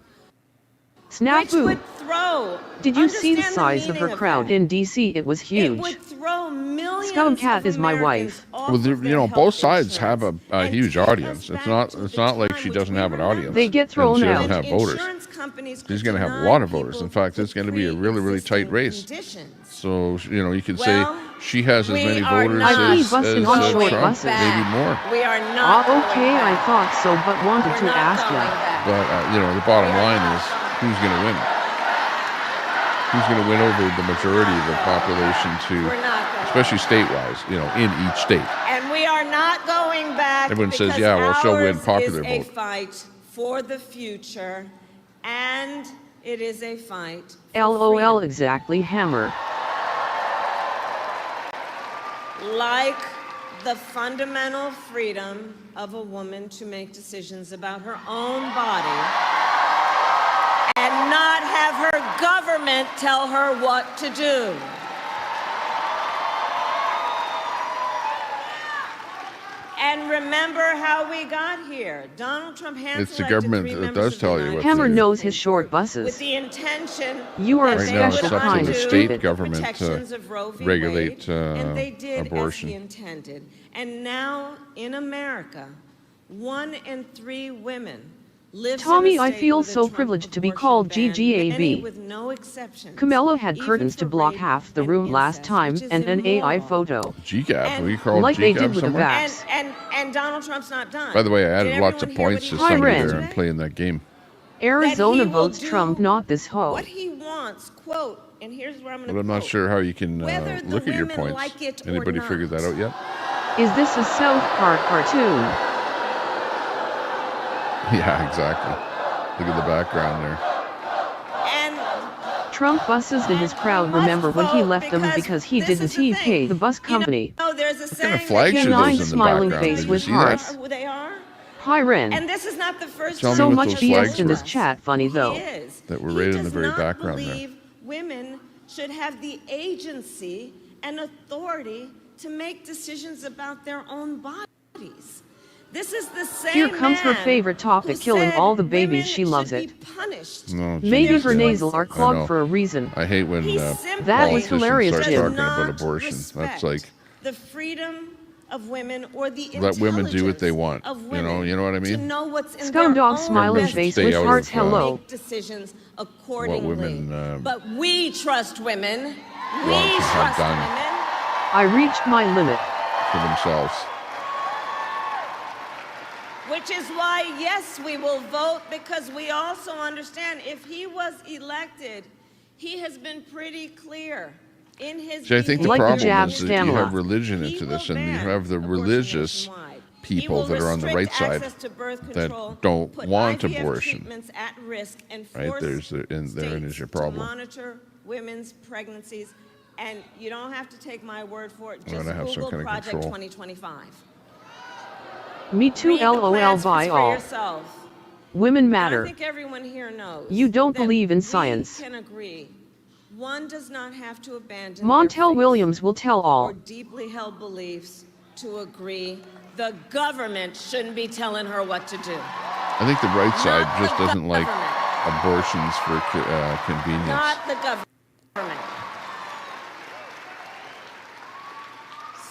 which Snafu. would throw, Did you see the understand size of her meaning crowd that. in DC? It was It huge. would throw millions Scum cat of is my Americans wife. off Well, of you their know, health both sides insurance have a and huge take us audience. back It's to not the like time she which doesn't we have an remember. audience. They get thrown and she out. doesn't have voters. Insurance companies She's could going to have a deny lot of voters. people In fact, it's going to be a really, really tight race. conditions. So, you know, you could Well, say she has as we many are voters not as busting on short Trump, buses. maybe more. We are not going Okay, I back. thought so, but wanted We're to not ask going ya. back. But, you know, the bottom line is who's going to win? Who's going to win over the majority of the population We're not going especially state-wise, you know, in each state. And we are not going back. Everyone says, because yeah, well, she'll win ours popular is a vote. fight for the future, and It is a fight. LOL exactly, Hammer. Like the fundamental freedom of a woman to make decisions about her own body and not have her government tell her what to do. And remember how we got here. Donald Trump has It's the government that does tell you what Hammer to do. knows his short buses. with the intention You are a Right now, it's special up to kind the of state stupid. government protections to of Roe v. regulate Wade, and they did abortion. as he intended. And now in America, 1 in 3 women lives Tommy, in a I state feel with a so Trump privileged to be abortion called ban, GGAB. many with no exceptions. Camelo had even curtains to for block rape half the and room last incest, time which is and an AI immoral. photo. GCAP? What do you call Like they did GCAP with the somewhere? vax. And Donald Trump's not done. By the way, I Did added lots of everyone hear points what to he somebody said there today? and playing that game. Arizona will votes do Trump, not this hoe. What he wants, quote, and here's where I'm going to But I'm not sure how you can Whether the look at your women points. like it or Anybody not. figured that out yet? Is this a South Park cartoon? Yeah, exactly. Look at the background there. Trump buses and his crowd remember when he left them because he didn't pay the bus company. Oh, there's a What kind saying of flags are Nine those in the smiling background? face Did you with see hearts. that? who they are. Hi, Ren. And this is not the first Tell me So what much those BS flags in were. this chat, funny though. That were right in the very not background there. believe women should have the agency and authority to make decisions about their own bodies. This is the same Here comes her man favorite topic, who killing said all the babies. women She loves should it. be punished. No, Maybe geez, her yeah. nasal are I know. clogged for a reason. I hate when That was politicians hilarious, start Jim. talking about abortion. That's like, The freedom of women or the let women do what they intelligence want. of You women know what I to mean? know what's in Scum their dog own smiling best face stay with out hearts. of, Hello. make decisions What accordingly. women but we trust women. We want to have trust done women. I reached my limit. for themselves. Which is why, yes, we will vote, because we also understand if he was elected, he has been pretty clear in his See, I think the Like the problem jab is that you Stamela. have religion into this, and you have the religious people that are on the right side that don't want abortion. At risk and Right? force Therein is your to problem. monitor women's pregnancies. And you don't have to take my word for it. I'm Just gonna have some Google kind of Project control. 2025. Me too, Read the LOL plans by for all. yourself. Women And I matter. think everyone here knows. You don't that believe in we science. can agree. One does not have to abandon Montel Williams will tell all. or deeply held beliefs to agree. The government shouldn't be telling her what to do. I think the right side just doesn't like abortions for convenience. Not the government.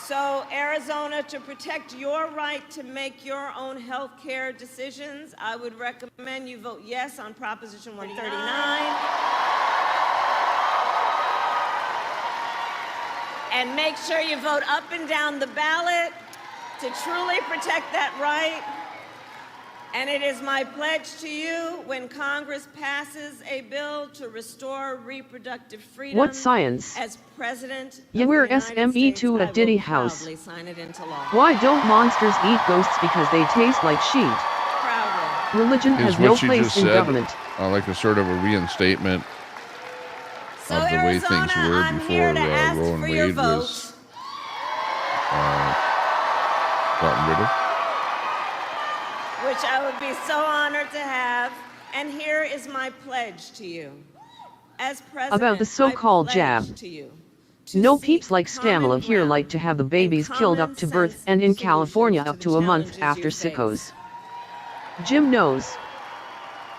So, Arizona, to protect your right to make your own health care decisions, I would recommend you vote yes on Proposition 139. And make sure you vote up and down the ballot to truly protect that right. And it is my pledge to you, when Congress passes a bill to restore reproductive freedom What science? as president Yeah, of we're the United SME2 States, I at Diddy will House. proudly sign it into law. Why don't monsters eat ghosts? Because they taste like sheet. Proudly. Religion Is has no what you place just in said government. like a sort of a reinstatement of the way things were I'm before here to ask Roe and for your Wade was gotten rid of? Which I would be so honored to have. And here is my pledge to you. As president, About the so-called I jab. pledge to you No peeps like Stamela here like to have the babies killed up to birth, and in California up to a month after sickos. Jim knows.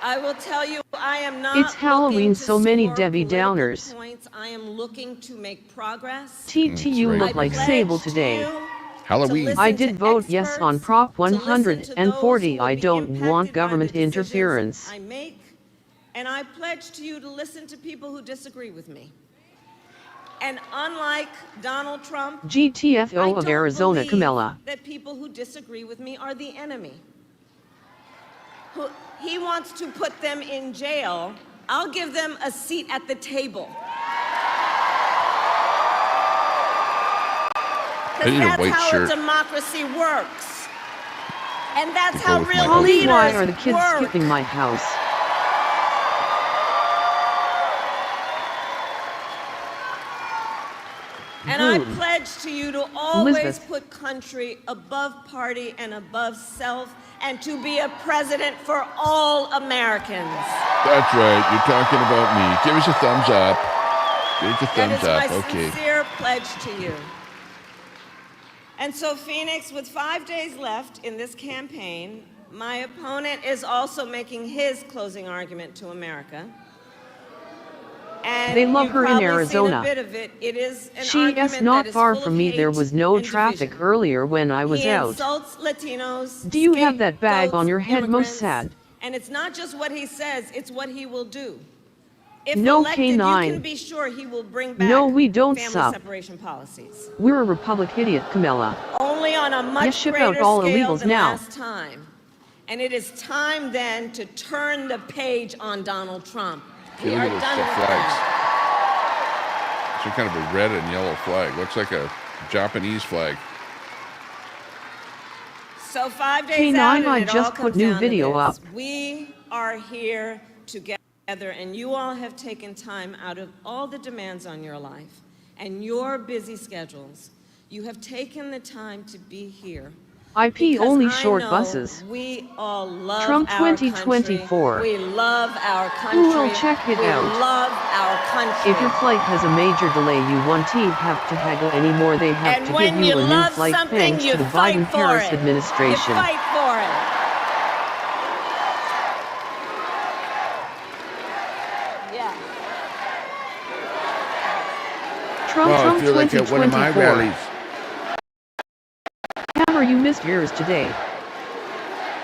I will tell you, I am not It's Halloween, looking to so many score Debbie political Downers. points. I am looking to make progress. TTU right. look like I Sable pledge today. to you Halloween. listen I did to vote yes experts, on Prop to listen to 140. those who I will be don't impacted want by government the decisions interference. I make, and I pledge to you to listen to people who disagree with me. And unlike Donald Trump, I GTFO of don't Arizona, believe Camilla. that people who disagree with me are the enemy. He wants to put them in jail. I'll give them a seat at the table. I need a That's white how shirt. a democracy works. And that's To go how with my real outfit. leaders Why are the kids work. skipping my house? And I Boom. pledge to you to always Elizabeth. put country above party and above self, and to be a president for all Americans. That's right. You're talking about me. Give us a thumbs up. Give us a That thumbs is up. my Okay. sincere pledge to you. And so, Phoenix, with 5 days left in this campaign, my opponent is also making his closing argument to America. And They love you've her in probably seen Arizona. a bit of it. It is an She argument is not that is far full from of me. There hate was no and traffic division. earlier when I was He out. insults Latinos. Do you have that bag on your head? immigrants, Most sad. And it's not just what he says, it's what he will do. If No, elected, K9. you can be sure he will bring back No, we don't family sup. separation policies. We're a Republic idiot, Camilla. Only on a much You ship greater out all scale illegals than now. last time. And it is time then to turn the page on Donald Trump. Okay, We look are at those done with flags. that. It's kind of a red and yellow flag. Looks like a Japanese flag. So 5 days K9, out, and I it all just put comes new down to video this. up. We are here together, and you all have taken time out of all the demands on your life and your busy schedules. You have taken the time to be here. IP because only I short know buses. We all love Trump our 2024. country. We love our country. Who will check it we out? love our country. If your flight has a major delay, you won't have to haggle anymore. They have And to when give you you a new love flight something, thanks you to the fight for Biden-Harris it. administration. You fight for it. Yeah. Trump, Well, I Trump feel like at one of my 2024. rallies. Hammer, you missed yours today.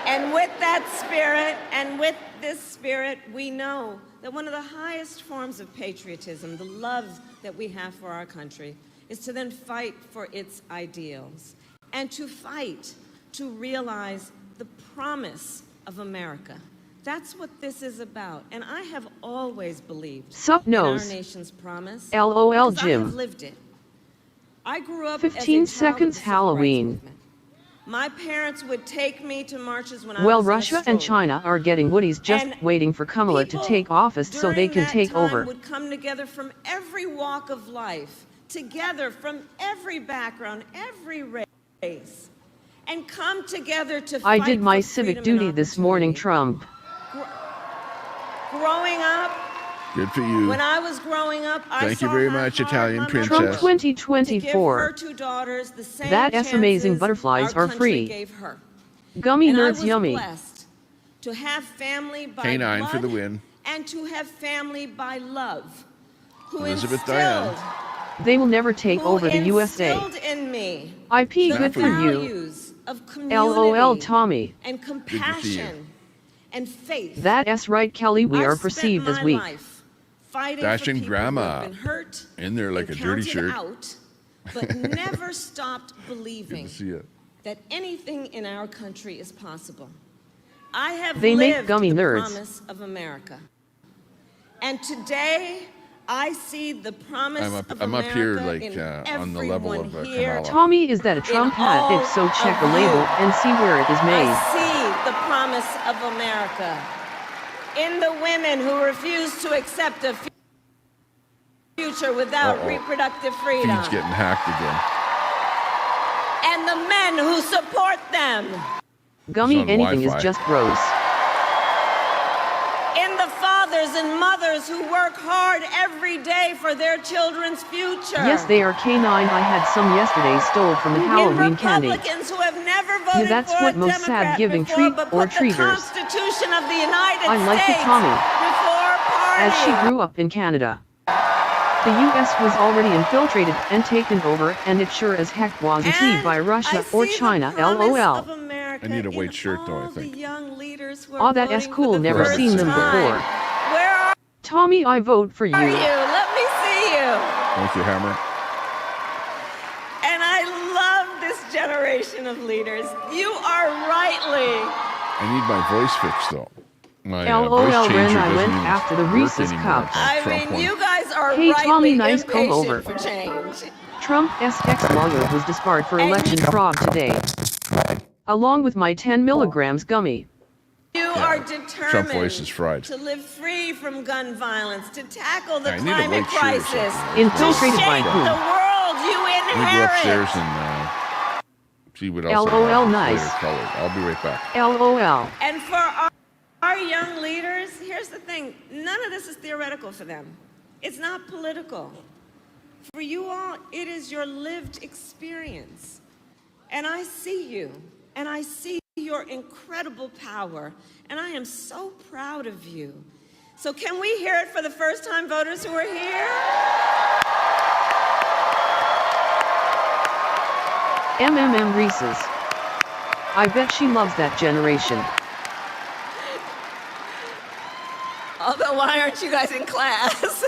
And with that spirit, and with this spirit, we know that one of the highest forms of patriotism, the love that we have for our country, is to then fight for its ideals and to fight to realize the promise of America. That's what this is about. And I have always believed Sup in our knows. nation's promise. LOL, because I have Jim. lived it. I grew up 15 as a child of seconds the civil rights Halloween. movement. My parents would take me to marches when I Well, was in a Russia and stroller. China are getting Woodies just And waiting for Kamala to people take office so they during can that take time over. would come together from every walk of life, together from every background, every race, and come together to I fight did my for civic freedom and duty this morning, opportunity. Trump. Growing up, Good for you. when I was growing up, I Thank you saw very how much, hard Italian my princess. mother Trump worked to give her 2024. two daughters the same That amazing chances butterflies our are country free. gave her. Gummy And I nerds was yummy. blessed to have family by K9 blood for the win. and to have family by love, who Elizabeth instilled, They will never take who over the USA. instilled in me IP, the good for you. values of community LOL, Tommy. and to see you. compassion and faith. That's right, Kelly. We I've are spent perceived as my weak. life fighting Dashing for people who grandma. have been hurt In there like and a dirty counted shirt. out, but never stopped Good believing to see you. that anything in our country is possible. I have They make lived gummy the nerds. promise of America. And today, I see the promise of I'm up America here, like, in on the level everyone of here. Kamala. Tommy, is that a Trump hat? all If so, check the of label you. and see where it is made. I see the promise of America in the women who refuse to accept a future without reproductive freedom, Feed's getting hacked again. and the men who support them, Gummy, It's on anything Wi-Fi. is just gross. in the fathers and mothers who work hard every day for their children's future. Yes, they are K9. I had some yesterday, stole from the Halloween in candy. Republicans who have never voted Yeah, that's for what a most sad Democrat giving before, treat but or put the treaters. Constitution of the United I like it, States Tommy. before party. As she grew up in Canada, the US was already infiltrated and taken over, and it sure as heck wasn't by Russia or China. LOL. I need a white shirt though, I think. Oh, that is cool. Never seen them before. Where Tommy, I vote for you. are you? Let me see you. Thank you, Hammer. And I love this generation of leaders. You are rightly. I need my voice fixed though. My LOL, voice Ren, changer I doesn't went even after the work Reese's anymore. Cups. It's a I Trump mean, one. you guys are Hey, rightly Tommy, nice impatient comb-over. for change. Trump SX lawyer was disbarred for election fraud today, along with my 10 milligrams gummy. You are determined Trump voice is fried. to live free from gun violence, to tackle the I need a climate white shirt or crisis, something. Infiltrated to by shape whom? the world Let me go Harris. upstairs and see what else I LOL, have nice. later colored. I'll be right back. LOL. And for our young leaders, here's the thing. None of this is theoretical for them. It's not political. For you all, it is your lived experience. And I see you, and I see your incredible power, and I am so proud of you. So can we hear it for the first-time voters who are here? Reese's. I bet she loves that generation. Although, why aren't you guys in class?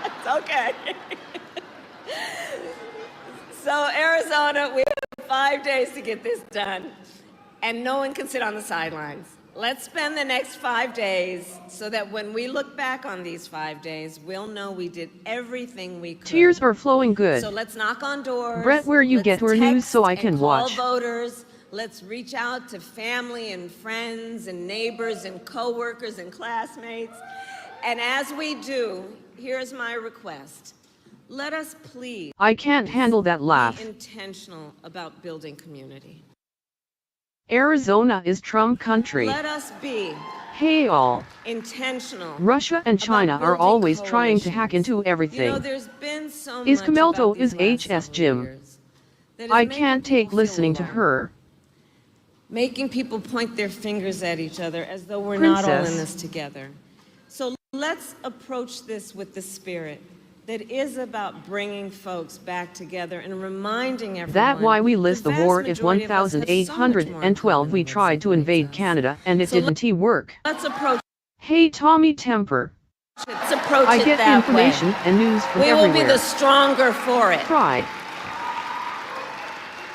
It's okay. So, Arizona, we have 5 days to get this done, and no one can sit on the sidelines. Let's spend the next 5 days so that when we look back on these 5 days, we'll know we did everything we could. Tears are flowing good. So let's knock on doors. Brett, where you let's get your news so I text can and call watch. Voters. Let's reach out to family and friends and neighbors and coworkers and classmates. And as we do, here's my request. Let us please I can't handle that laugh. be intentional about building community. Arizona is Trump country. Let us be Hey all. intentional. Russia and China are always trying to hack into everything. You know, there's been so Is much Camelto about is these last HS Jim. that is I making can't take people feel listening to alone. her. Making people point their fingers at each other as though we're not all in Princess. this together. So let's approach this with the spirit that is about bringing folks back together and reminding everyone. That's why we list the vast war is majority of us have so much more in 1812 we tried to invade Canada and it So didn't work. Let's approach Hey Tommy Temper. Let's approach I it get that information way. and news from We everywhere. will be the stronger for it. Try.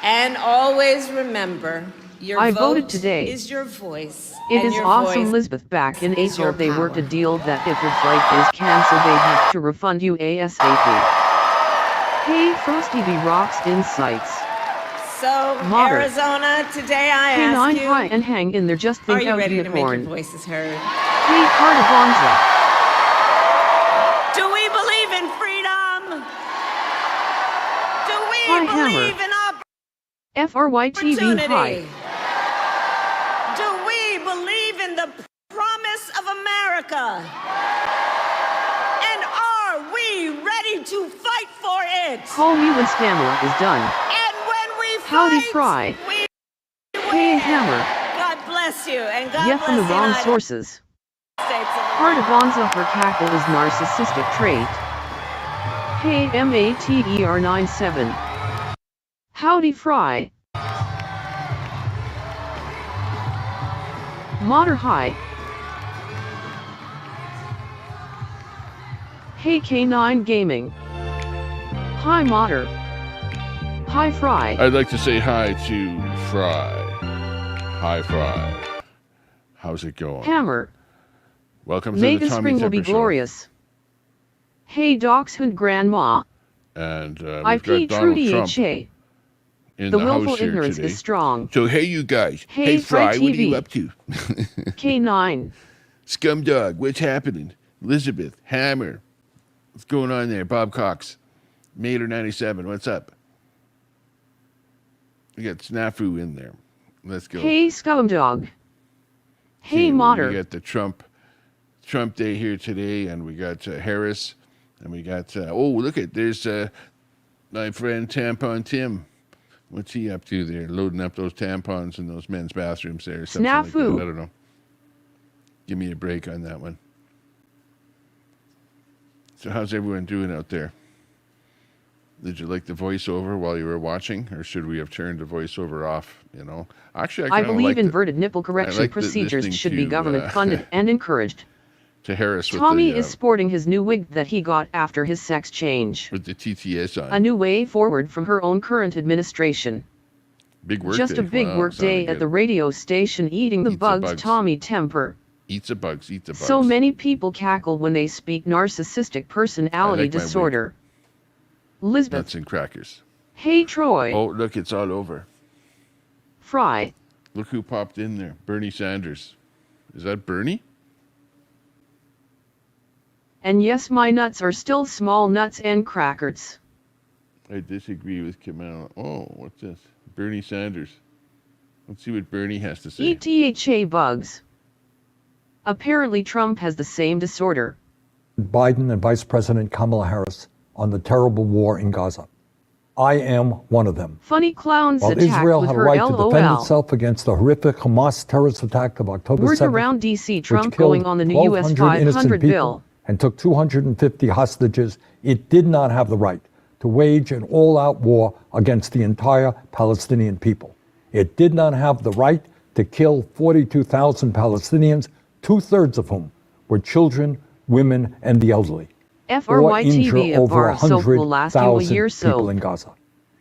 And always remember, your I vote voted today. is your voice. It and is your awesome, voice Lisbeth. Back in is your April, they worked a power. deal that if your flight is canceled, they have to refund you ASAP. Hey, Frosty B Rocks Insights. So, Modern. Arizona, today I Hey, ask 9 you, high and hang in there, just are think you out ready to make your unicorn. voices heard? Hey, Cardavanza. Do we believe in freedom? Do we Hi, Hammer. believe in FRYTV opportunity? High. Do we believe in the promise of America? And are we ready to fight for it? Call me when stamina is done. And when we Howdy fight, Fry. we Hey, win. Hammer. God bless you, and God Yeah, bless from the the wrong United sources. States of America. Cardavanza, her cackle is narcissistic trait. Hey, MATER97. Howdy Fry. Modder High. Hey K9 Gaming. Hi Modder. Hi Fry. I'd like to say hi to Fry. Hi, Fry. How's it going? Hammer. Welcome to May the the Tommy spring will Temper be Show. glorious. Hey Dachshund Grandma. And I we've got P Donald Trudy Trump HA. in The the willful house here ignorance today. is strong. So, hey, you guys. Hey, Hey, Fry, Fry what are you TV. up to? K9. Scumdog, what's happening? Elizabeth, Hammer. What's going on there? Bob Cox. Mater97, what's up? We got Snafu in there. Let's go. Hey Scumdog. Hey We Modder. got the Trump Day here today, and we got Harris, and we got, look at, there's my friend Tampon Tim. What's he up to there? Loading up those tampons in those men's bathrooms there. Something like Snafu. that. I don't know. Give me a break on that one. So how's everyone doing out there? Did you like the voiceover while you were watching, or should we have turned the voiceover off? You know, actually, I kinda believe liked it. inverted nipple correction I liked procedures listening should be to, government funded and encouraged. To Harris with Tommy the, is sporting his new wig that he got after his sex change. with the TTS on. A new way forward from her own current administration. Big work Just day. a big Wow, work sounded day at good. the radio station eating the Eats the bugs, bugs. Tommy Temper. Eats the bugs. Eat the bugs. So many people cackle when they speak narcissistic personality I like my wig. disorder. Lisbeth. Nuts and crackers. Hey Troy. Oh, look, it's all over. Fry. Look who popped in there. Bernie Sanders. Is that Bernie? And yes, my nuts are still small nuts and crackers. I disagree with Kamala. Oh, what's this? Bernie Sanders. Let's see what Bernie has to say. ETHA bugs. Apparently Trump has the same disorder. Biden and Vice President Kamala Harris on the terrible war in Gaza. I am one of them. Funny clowns While attacked Israel with had a her right to defend LOL. itself against the horrific Hamas terrorist attack of October Word 7th, around DC, which Trump killed going on the new US 1,200 innocent 500 people bill. and took 250 hostages, it did not have the right to wage an all-out war against the entire Palestinian people. It did not have the right to kill 42,000 Palestinians, 2/3 of whom were children, women, and the elderly. Or injure FRYTV over bar soap will last you a 100,000 year people so. in Gaza.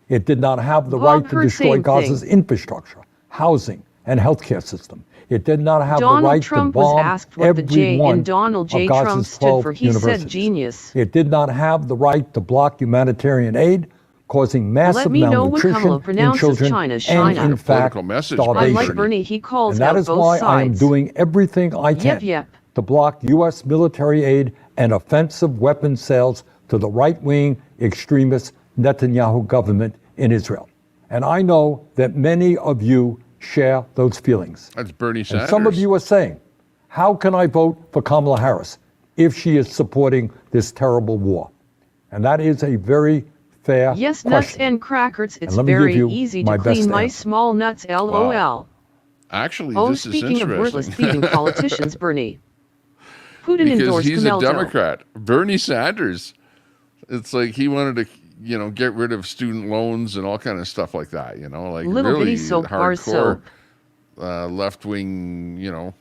It did not have the Bob right to heard destroy same Gaza's thing. infrastructure, housing, and healthcare system. It did not have the Donald right Trump to was bomb asked what the J every one in Donald J. of Gaza's Trump stood 12 for. He universities. said genius. It did not have the right to block humanitarian aid, causing massive Let me know what malnutrition Kamala in pronounces children China's and, China. in fact, Political message, starvation. Unlike Bernie, he calls And that out is both why sides. I am doing everything I can Yep. to block U.S. military aid and offensive weapons sales to the right-wing extremist Netanyahu government in Israel. And I know that many of you share those feelings. That's Bernie Sanders. And some of you are saying, how can I vote for Kamala Harris if she is supporting this terrible war? And that is a very fair Yes, question. nuts and crackers. It's let me give very you easy my to best clean my answer. small nuts. LOL. Wow. Actually, Oh, this is speaking of worthless interesting. thieving politicians, Bernie. Putin Because endorsed he's a Cameljo. Democrat. Bernie Sanders, it's like he wanted to, get rid of student loans and all kind of stuff like that, like Little really bitty soap bar hardcore left-wing,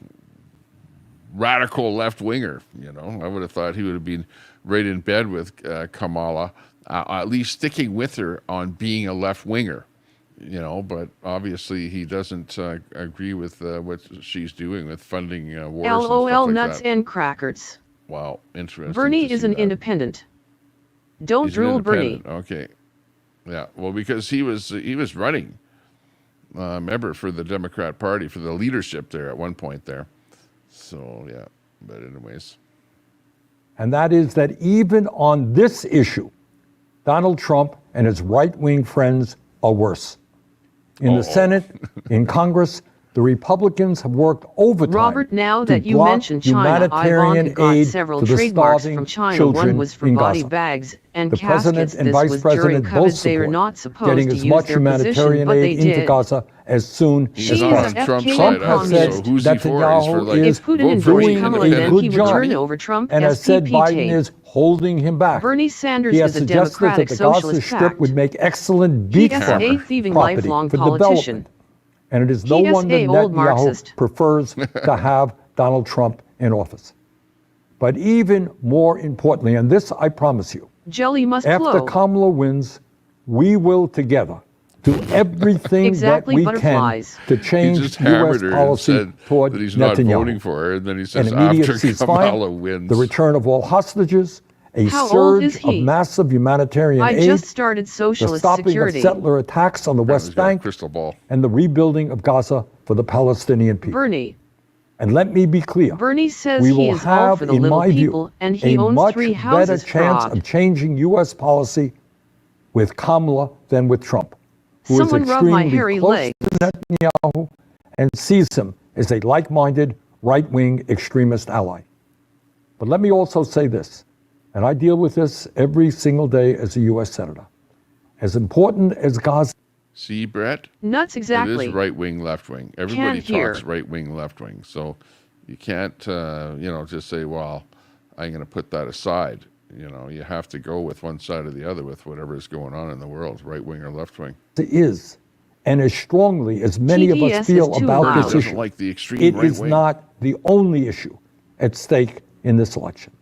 radical left-winger, I would have thought he would have been right in bed with Kamala, at least sticking with her on being a left-winger, but obviously he doesn't agree with what she's doing with funding wars and stuff LOL like nuts that. and crackers. Wow, interesting. Bernie to is see an that. independent. Don't He's an drool, Bernie. independent. Okay. Yeah. Well, because he was running, remember, for the Democrat Party, for the leadership there at one point there. So yeah. But anyways. And that is that even on this issue, Donald Trump and his right-wing friends are worse. In the Senate, in Congress, the Republicans have worked overtime. Robert, now to that you block mentioned China, humanitarian Ivanka got aid several to the trademarks starving from China. children One was for in body Gaza. bags and The president caskets. and This vice was during president both COVID. They are support not supposed getting to as use much their position, humanitarian but they aid into did. Gaza as soon He's as She's possible. a Trump's FK side, Trump has said so who's he for? He's for Netanyahu like is If Putin vote for endorsed doing Kamala, a then good he would job turn over Trump and has said SPP Biden tape. is holding him back. Bernie Sanders He has is a suggested that democratic the Gaza socialist Strip fact. would make excellent He is beachfront a thieving property lifelong for politician. development. And it is no He is wonder a old Netanyahu Marxist. prefers to have Donald Trump in office. But even more importantly, and this I promise you, Jelly must after flow. Kamala wins, we will together do everything Exactly, that we butterflies. can to He change just hammered U.S. her and policy said toward that he's not Netanyahu. voting for her, and then he says An immediate after ceasefire, Kamala wins. the return of all hostages, a How old is surge he? of massive humanitarian I aid, just started the socialist stopping security. of settler attacks on the He's West got a Bank, crystal ball. and the rebuilding of Gaza for the Palestinian people. Bernie. And let me be clear. Bernie says we he will is all have, for the in little my people, view, and he a owns much 3 better houses. chance Fraud. of changing U.S. policy with Kamala than with Trump, who Someone is rub my extremely hairy close leg. to Netanyahu and sees him as a like-minded, right-wing extremist ally. But let me also say this, and I deal with this every single day as a U.S. Senator. As important as Gaza... See, Brett? Nuts, exactly. It is right-wing, left-wing. Everybody Can't hear. talks right-wing, left-wing. So you can't, just say, well, I'm going to put that aside. You have to go with one side or the other with whatever is going on in the world, right-wing or left-wing. is, and as strongly as many of TDS us is feel too about loud. this Doesn't issue, like the extreme it is right-wing. not the only issue at stake in this election.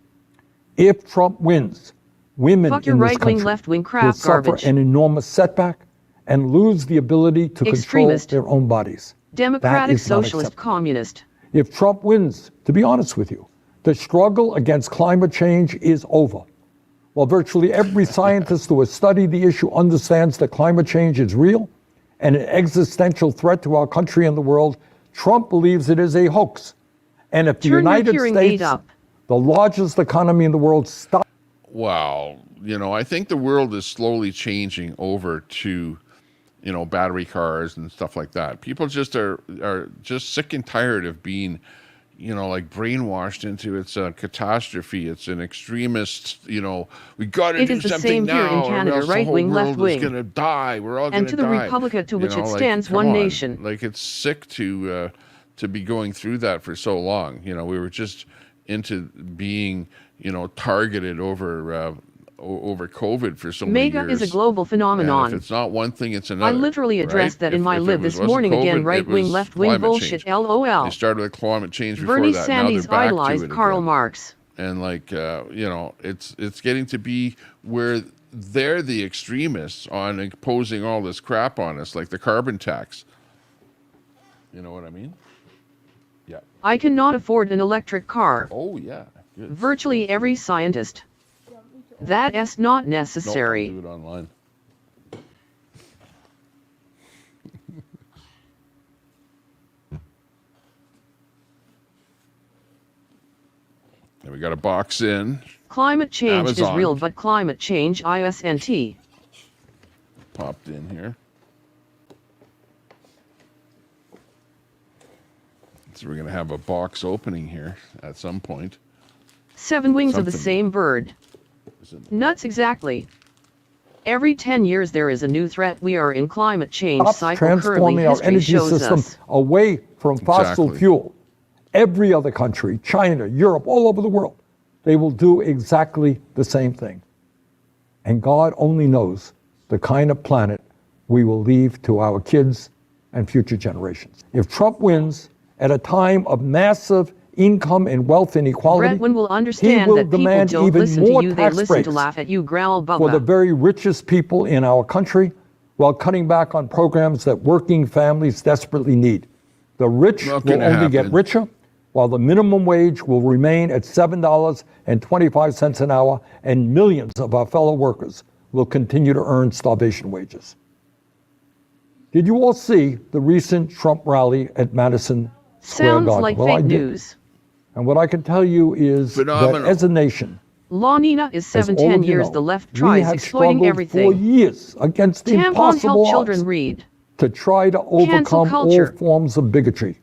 If Trump wins, women Fuck your in this right-wing, country left-wing will crap suffer garbage. an enormous setback and lose the ability to Extremist. control their own bodies. Democratic, is not socialist, acceptable. communist. If Trump wins, to be honest with you, the struggle against climate change is over. While virtually every scientist who has studied the issue understands that climate change is real and an existential threat to our country and the world, Trump believes it is a hoax. And if the Turn your United hearing aid States, up. the largest economy in the world, stops... Well, I think the world is slowly changing over to, battery cars and stuff like that. People just are just sick and tired of being, like brainwashed into it's a catastrophe. It's an extremist, we got to do is the something same here in now, or Canada, else the right whole wing, left world is wing. going to die. We're all going And to to the die. Republica to which it Like, stands, come one on. nation. Like, it's sick to be going through that for so long. We were just into being, targeted over COVID for so many Mega years. is a global phenomenon. And if it's not one thing, it's another. I literally addressed right? that in my If live it this wasn't morning COVID, again, it right wing, was left wing climate bullshit, change. LOL. They started with climate change before Bernie that. Sanders now they're back idolized to it Karl again. Marx. And it's getting to be where they're the extremists on imposing all this crap on us, like the carbon tax. You know what I mean? Yeah. I cannot afford an electric car. Oh, yeah. Good. Virtually every scientist. That is not necessary. No, I'll do it online. And we got a box in. Climate change Amazon. is real, but climate change isn't. Popped in here. So we're going to have a box opening here at some point. 7 wings of the Something. same bird. Nuts exactly. Every 10 years there is a new threat. We are in climate change Stops cycle currently. transforming our History energy shows system us. away from fossil Exactly. fuel. Every other country, China, Europe, all over the world, they will do exactly the same thing. And God only knows the kind of planet we will leave to our kids and future generations. If Trump wins at a time of massive income and wealth inequality, Bretwen will he understand will that people demand don't even listen more to you, they tax listen to breaks laugh at you, growl for the Bubba. very richest people in our country, while cutting back on programs that working families desperately need. The rich Not will gonna only get happen. richer, while the minimum wage will remain at $7.25 an hour, and millions of our fellow workers will continue to earn starvation wages. Did you all see the recent Trump rally at Madison Square Sounds Garden? like Well, I fake did. news. And what I can tell you is that Phenomenal. as a nation, La Nina is as 7, all 10 of you years know, the left we tries have exploiting struggled everything. for years against Tampon impossible help children odds read. to try to overcome all culture. forms of bigotry,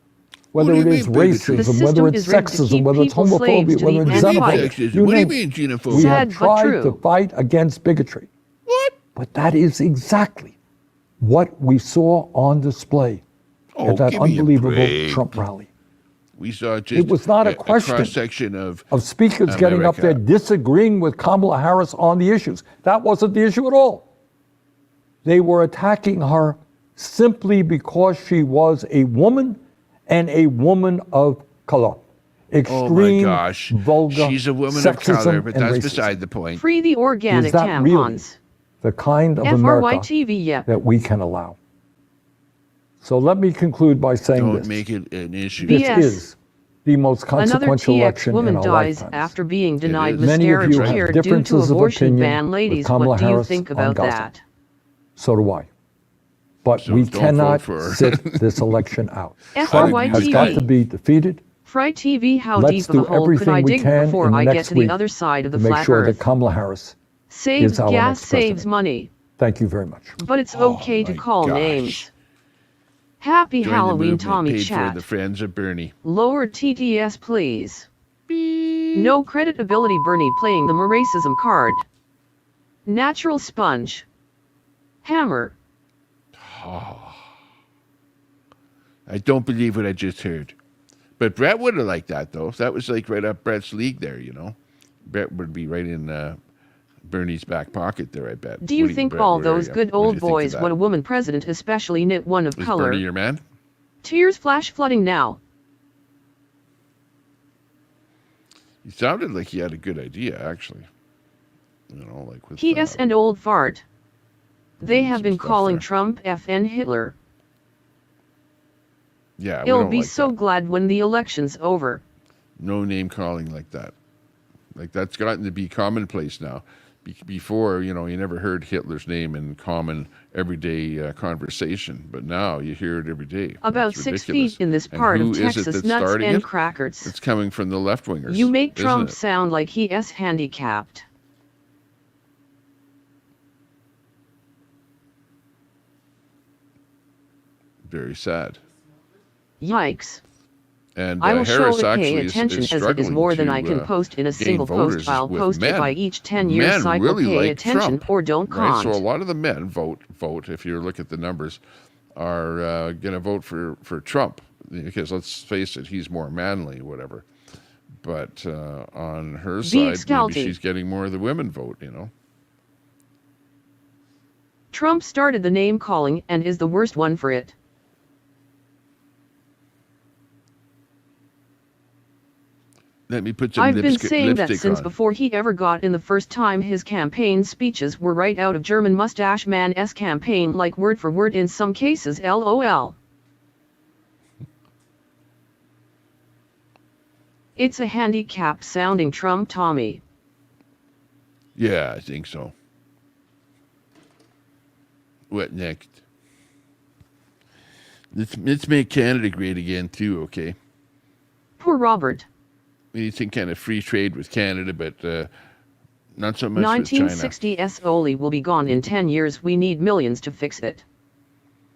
whether What do it you is mean bigotry? The racism, system whether it's is rigged to sexism, keep whether it's people slaves homophobia, to whether the it's end of xenophobia. Sexism. You What do you name mean, it. xenophobia? We have Sad but tried true. to fight against bigotry. What? But that is exactly what we saw on display Oh, at that give me a unbelievable break. Trump rally. We saw just It was not a question cross-section of speakers getting up there America. disagreeing with Kamala Harris on the issues. That wasn't the issue at all. They were attacking her simply because she was a woman and a woman of color. Extreme, Oh my gosh. vulgar She's a woman of sexism color, but and that's racism. beside the point. Free the organic Is that really tampons. the kind of America FRYTV, yep. that we can allow? So let me conclude by saying Don't this. make it an issue. This BS. is the most Another consequential TX election in woman our dies lifetimes. after being denied is. Many of miscarriage you have care due to differences of abortion opinion ban. with Ladies, Kamala what do you Harris think on about Gaza. that? So do I. But So we don't vote cannot for her. sit this election out. FRYTV. Trump has got to be defeated. Fry TV, how Let's deep of a do hole could everything I we dig can before in I the get next to the week other side of the to make flat sure earth? that Kamala Harris Saves is our gas, next president. saves money. Thank you very much. But it's okay to my call gosh. names. Happy Join the Halloween, movement Tommy paid Chat. for the Friends of Bernie. Lower TTS, please. No creditability, Bernie playing the racism card. Natural sponge. Hammer. I don't believe what I just heard. But Brett would have liked that, though. That was like right up Brett's league there, you know. Brett would be right in Bernie's back pocket there, I bet. Do you What do think Brett, all what are those you- good what do old you think of boys that? want a woman president, especially knit one of Is color? Bernie your man? Tears flash flooding now. He sounded like he had a good idea, actually. You know, like with PS and old fart. They have been stuff calling there. Trump FN Hitler. yeah, we He'll don't be like so that. glad when the election's over. No name calling like that. Like that's gotten to be commonplace now. Before, you know, you never heard Hitler's name in common everyday conversation, but now you hear it every day. About It's 6 ridiculous. feet in this And part who of is it Texas, that's nuts starting and it? crackers. It's coming from the left-wingers. You make isn't Trump it? sound like he is handicapped. very sad. Yikes. And I will Harris show it actually pay attention is as it is struggling more than to, I can post in a gain single post. voters I'll with post it men. by each 10-year Men cycle. really Pay like attention Trump, or don't right? can't. So a lot of the men vote, if you look at the numbers, are going to vote for Trump. Because let's face it, he's more manly, whatever. But on her side, maybe she's getting more of the women vote, you know. Trump started the name calling and is the worst one for it. Let me put some I've been lipstick, saying that since on. before he ever got in the first time. His campaign speeches were right out of German Mustache Man's campaign, like word for word in some cases. LOL. It's a handicap sounding Trump, Tommy. Yeah, I think so. What next? Let's make Canada great again too, okay? Poor Robert. We need some kind of free trade with Canada, but not so much with China. 1960s Oli will be gone in 10 years. We need millions to fix it.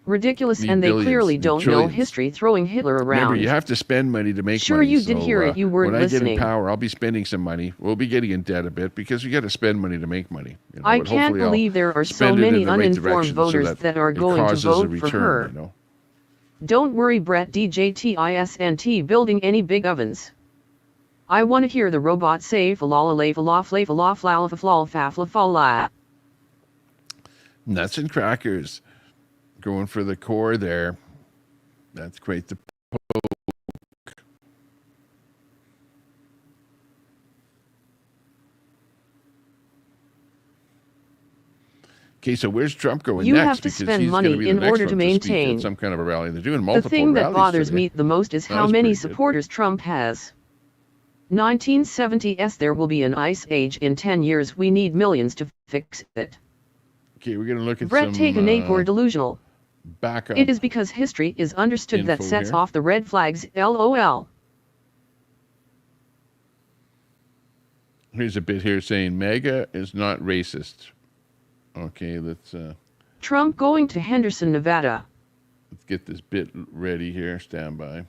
Ridiculous, Need and they billions, clearly need don't know trillions. history, throwing Hitler around. Remember, you have to spend money to make Sure, money. you did so, hear it, you weren't when I get listening. in power, I'll be spending some money. We'll be getting in debt a bit because we got to spend money to make money. You know, I but can't hopefully I'll believe there are so spend it in many the right uninformed direction so voters that are it going to causes a vote return, for her. You know? Don't worry, Brett. DJTISNT building any big ovens. I want to hear the robot say falala falala. Nuts and crackers. Going for the core there. That's quite the poke. Okay, so where's Trump going You next? have to Because spend he's money gonna be the in next order one to speak at maintain. some kind of a rally. They're doing The multiple thing that rallies bothers today. me the most is That how was many pretty good. supporters Trump has. 1970s, there will be an ice age in 10 years. We need millions to fix it. Okay, we're going to look at Brett, some take a Nate or delusional. backup. It is because history is understood that info sets here. off the red flags. LOL. Here's a bit here saying MAGA is not racist. Okay, let's Trump going to Henderson, Nevada. get this bit ready here. Stand by.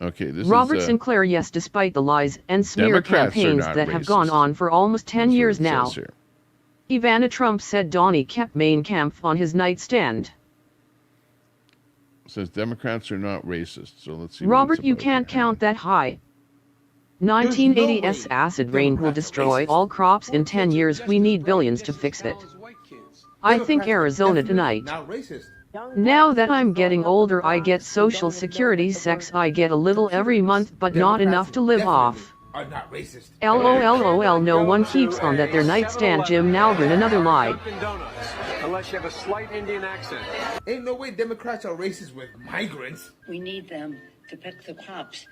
Okay, this Robert is Sinclair, yes, despite the lies and smear Democrats are campaigns not that have racist. gone on for almost 10 That's what years it now. says here. Ivana Trump said Donnie kept Mein Kampf on his nightstand. It says Democrats are not racist. So let's see. what Robert, it's you about. can't count that high. 1980s acid rain will destroy all crops in 10 years. We need billions to fix it. I think Arizona tonight. Now that I'm getting older, I get Social Security sex. I get a little every month, but not enough to live off. Are not racist. LOL, no one keeps on that their nightstand. Jim Nalgren, another lie. Unless you have a slight Indian accent. Ain't no way Democrats are racist with migrants. We need them to pick the crops.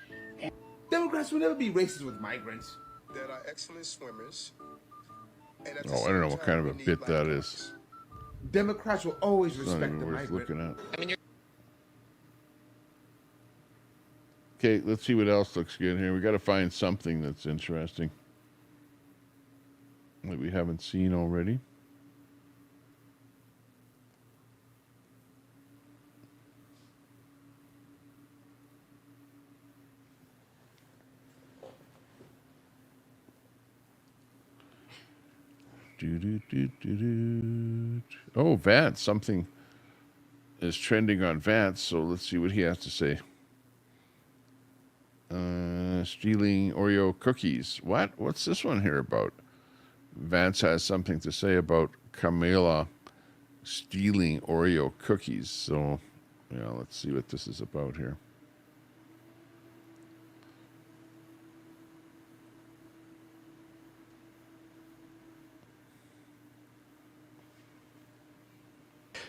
Democrats will never be racist with migrants. That are excellent swimmers. Oh, I don't know what kind of a bit that is. Democrats will always It's not respect even the worth migrant. looking at. Okay, let's see what else looks good here. We got to find something that's interesting that we haven't seen already. Oh, Vance. Something is trending on Vance, so let's see what he has to say. Stealing Oreo cookies. What? What's this one here about? Vance has something to say about Kamala stealing Oreo cookies. So, yeah, let's see what this is about here.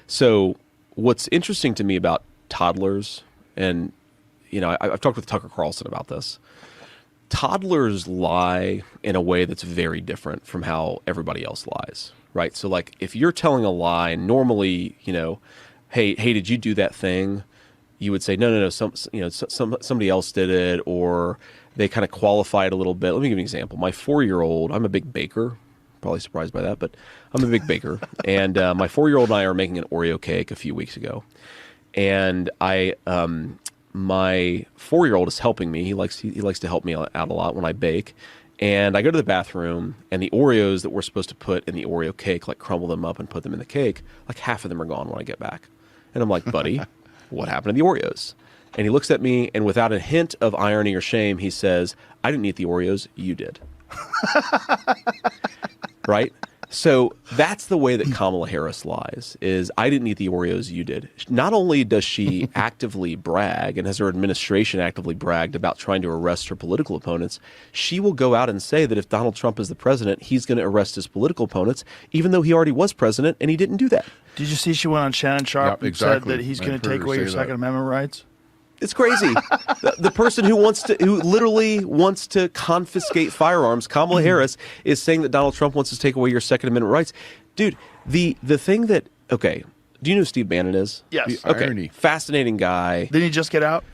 So what's interesting to me about toddlers, and you know, I've talked with Tucker Carlson about this. Toddlers lie in a way that's very different from how everybody else lies, right? So like if you're telling a lie, normally, you know, hey, did you do that thing? You would say, no, somebody else did it, or they kind of qualify it a little bit. Let me give you an example. My 4-year-old, I'm a big baker, probably surprised by that, but I'm a big baker. And my 4-year-old and I are making an Oreo cake a few weeks ago. And my 4-year-old is helping me. He likes to help me out a lot when I bake. And I go to the bathroom, and the Oreos that we're supposed to put in the Oreo cake, like crumble them up and put them in the cake, like half of them are gone when I get back. And I'm like, buddy, what happened to the Oreos? And he looks at me, and without a hint of irony or shame, he says, I didn't eat the Oreos, you did. Right? So that's the way that Kamala Harris lies, is I didn't eat the Oreos, you did. Not only does she actively brag, and has her administration actively bragged about trying to arrest her political opponents, she will go out and say that if Donald Trump is the president, he's going to arrest his political opponents, even though he already was president, and he didn't do that. Did you see she went on Shannon Sharp and said that he's going to take away your Second Amendment rights? It's crazy. The person who literally wants to confiscate firearms, Kamala Harris, is saying that Donald Trump wants to take away your Second Amendment rights. Dude, the thing that, okay, do you know who Steve Bannon is? Yes. Okay, Irony. fascinating guy. Didn't he just get out?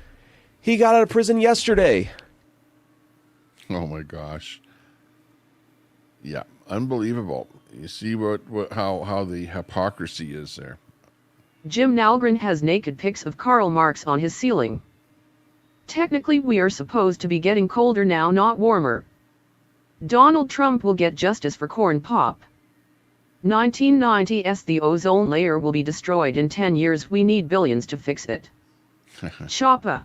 He got out of prison yesterday. Oh my gosh. Yeah, unbelievable. You see how the hypocrisy is there. Jim Nalgren has naked pics of Karl Marx on his ceiling. Technically we are supposed to be getting colder now, not warmer. Donald Trump will get justice for corn pop. 1990s the ozone layer will be destroyed in 10 years, we need billions to fix it. Choppa.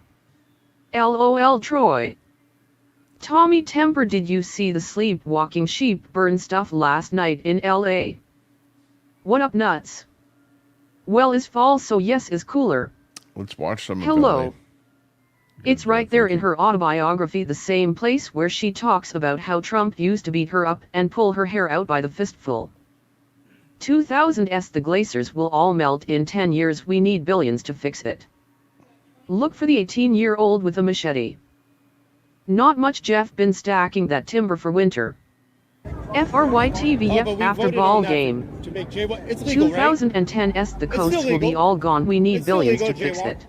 LOL Troy. Tommy Temper, did you see the sleepwalking sheep burn stuff last night in LA? What up nuts? Well is false, so yes is cooler. Let's watch some of Hello. It's right there in her autobiography, the same place where she talks about how Trump used to beat her up and pull her hair out by the fistful. 2000s the glaciers will all melt in 10 years, we need billions to fix it. Look for the 18-year-old with a machete. Not much, Jeff been stacking that timber for winter. FRYTV after ball game. 2010s the coast will be all gone, we need billions to fix it.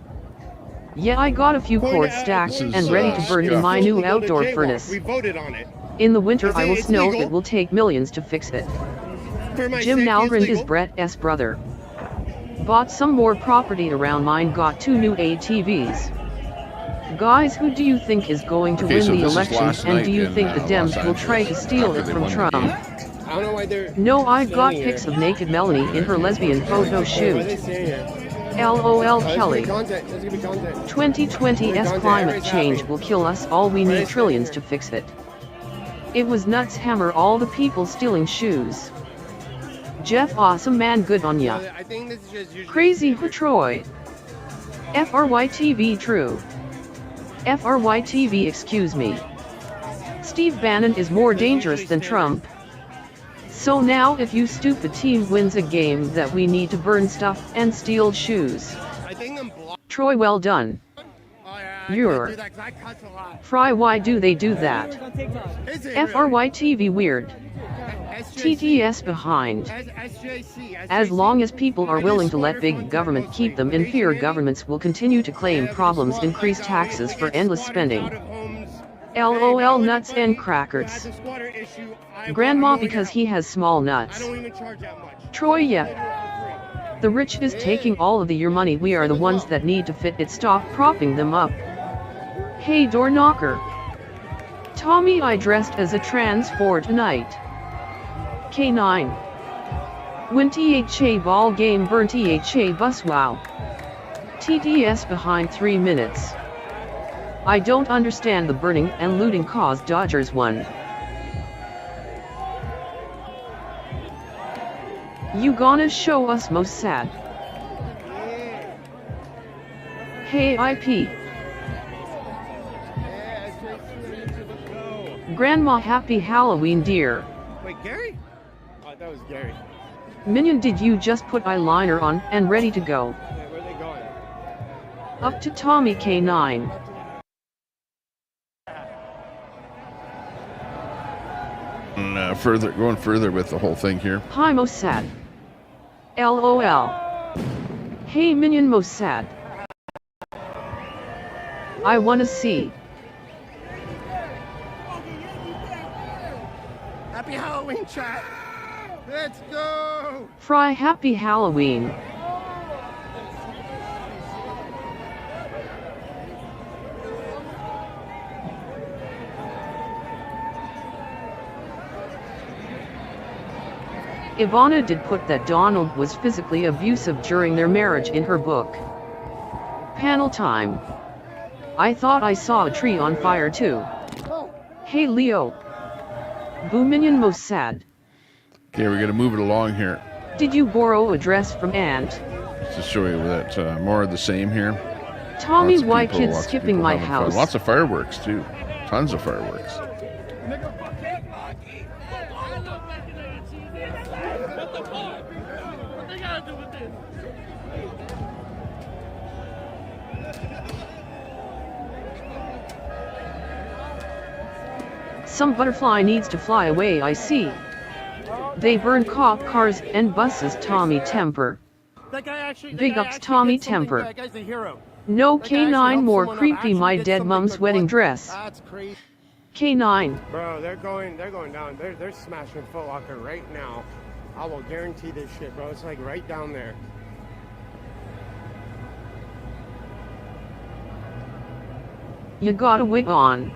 Yeah, I got a few cords stacked and ready to burn in my new outdoor furnace. In the winter I will snow, it will take millions to fix it. Jim Nalgren is Brett's brother. Bought some more property around mine, got 2 new ATVs. Guys, who do you think is going to win the election, and do you think the Dems will try to steal it from Trump? I don't know why they're. No, I've got pics of naked Melanie in her lesbian photo shoot. LOL Kelly. 2020's climate change will kill us all, we need trillions to fix it. It was nuts, hammer all the people stealing shoes. Jeff, awesome man, good on ya. Crazy who Troy. FRYTV true. FRYTV excuse me. Steve Bannon is more dangerous than Trump. So now if you stupid team wins a game that we need to burn stuff and steal shoes. Troy, well done. You're Fry, why do they do that? FRYTV weird. TTS behind. As long as people are willing to let big government keep them in fear, governments will continue to claim problems, increase taxes for endless spending. LOL nuts and crackers. Grandma, because he has small nuts. Troy, yeah. The rich is taking all of your money, we are the ones that need to fit it, stop propping them up. Hey door knocker. Tommy, I dressed as a trans for tonight. K9. Win THA ball game, burn THA bus, wow. TTS behind 3 minutes. I don't understand the burning and looting cause Dodgers won. You gonna show us most sad? Hey IP. Grandma, happy Halloween, dear. Wait, Gary? Oh, that was Gary. Minion, did you just put eyeliner on and ready to go? Wait, where are they going? Up to Tommy K9. And going further with the whole thing here. Hi Mossad. LOL. Hey Minion Mossad. I wanna see. Happy Halloween, chat. Let's go. Fry happy Halloween. Ivana did put that Donald was physically abusive during their marriage in her book. Panel time. I thought I saw a tree on fire too. Hey Leo. Boominion Mossad. Okay, we're gonna move it along here. Did you borrow a dress from Aunt? Just to show you that more of the same here. Tommy, Lots of why people, kids lots of skipping people my having fun. house? Lots of fireworks too. Tons of fireworks. Some butterfly needs to fly away, I see. They burn cop cars and buses, Tommy Temper. Big ups, Tommy Temper. That guy's the hero. No That guy actually K9 helped more someone out, creepy, actually my did dead something mom's like wedding what? dress. That's crazy. K9. Bro, they're going down. They're smashing Foot Locker right now. I will guarantee this shit, bro. It's like right down there. You got a wig on.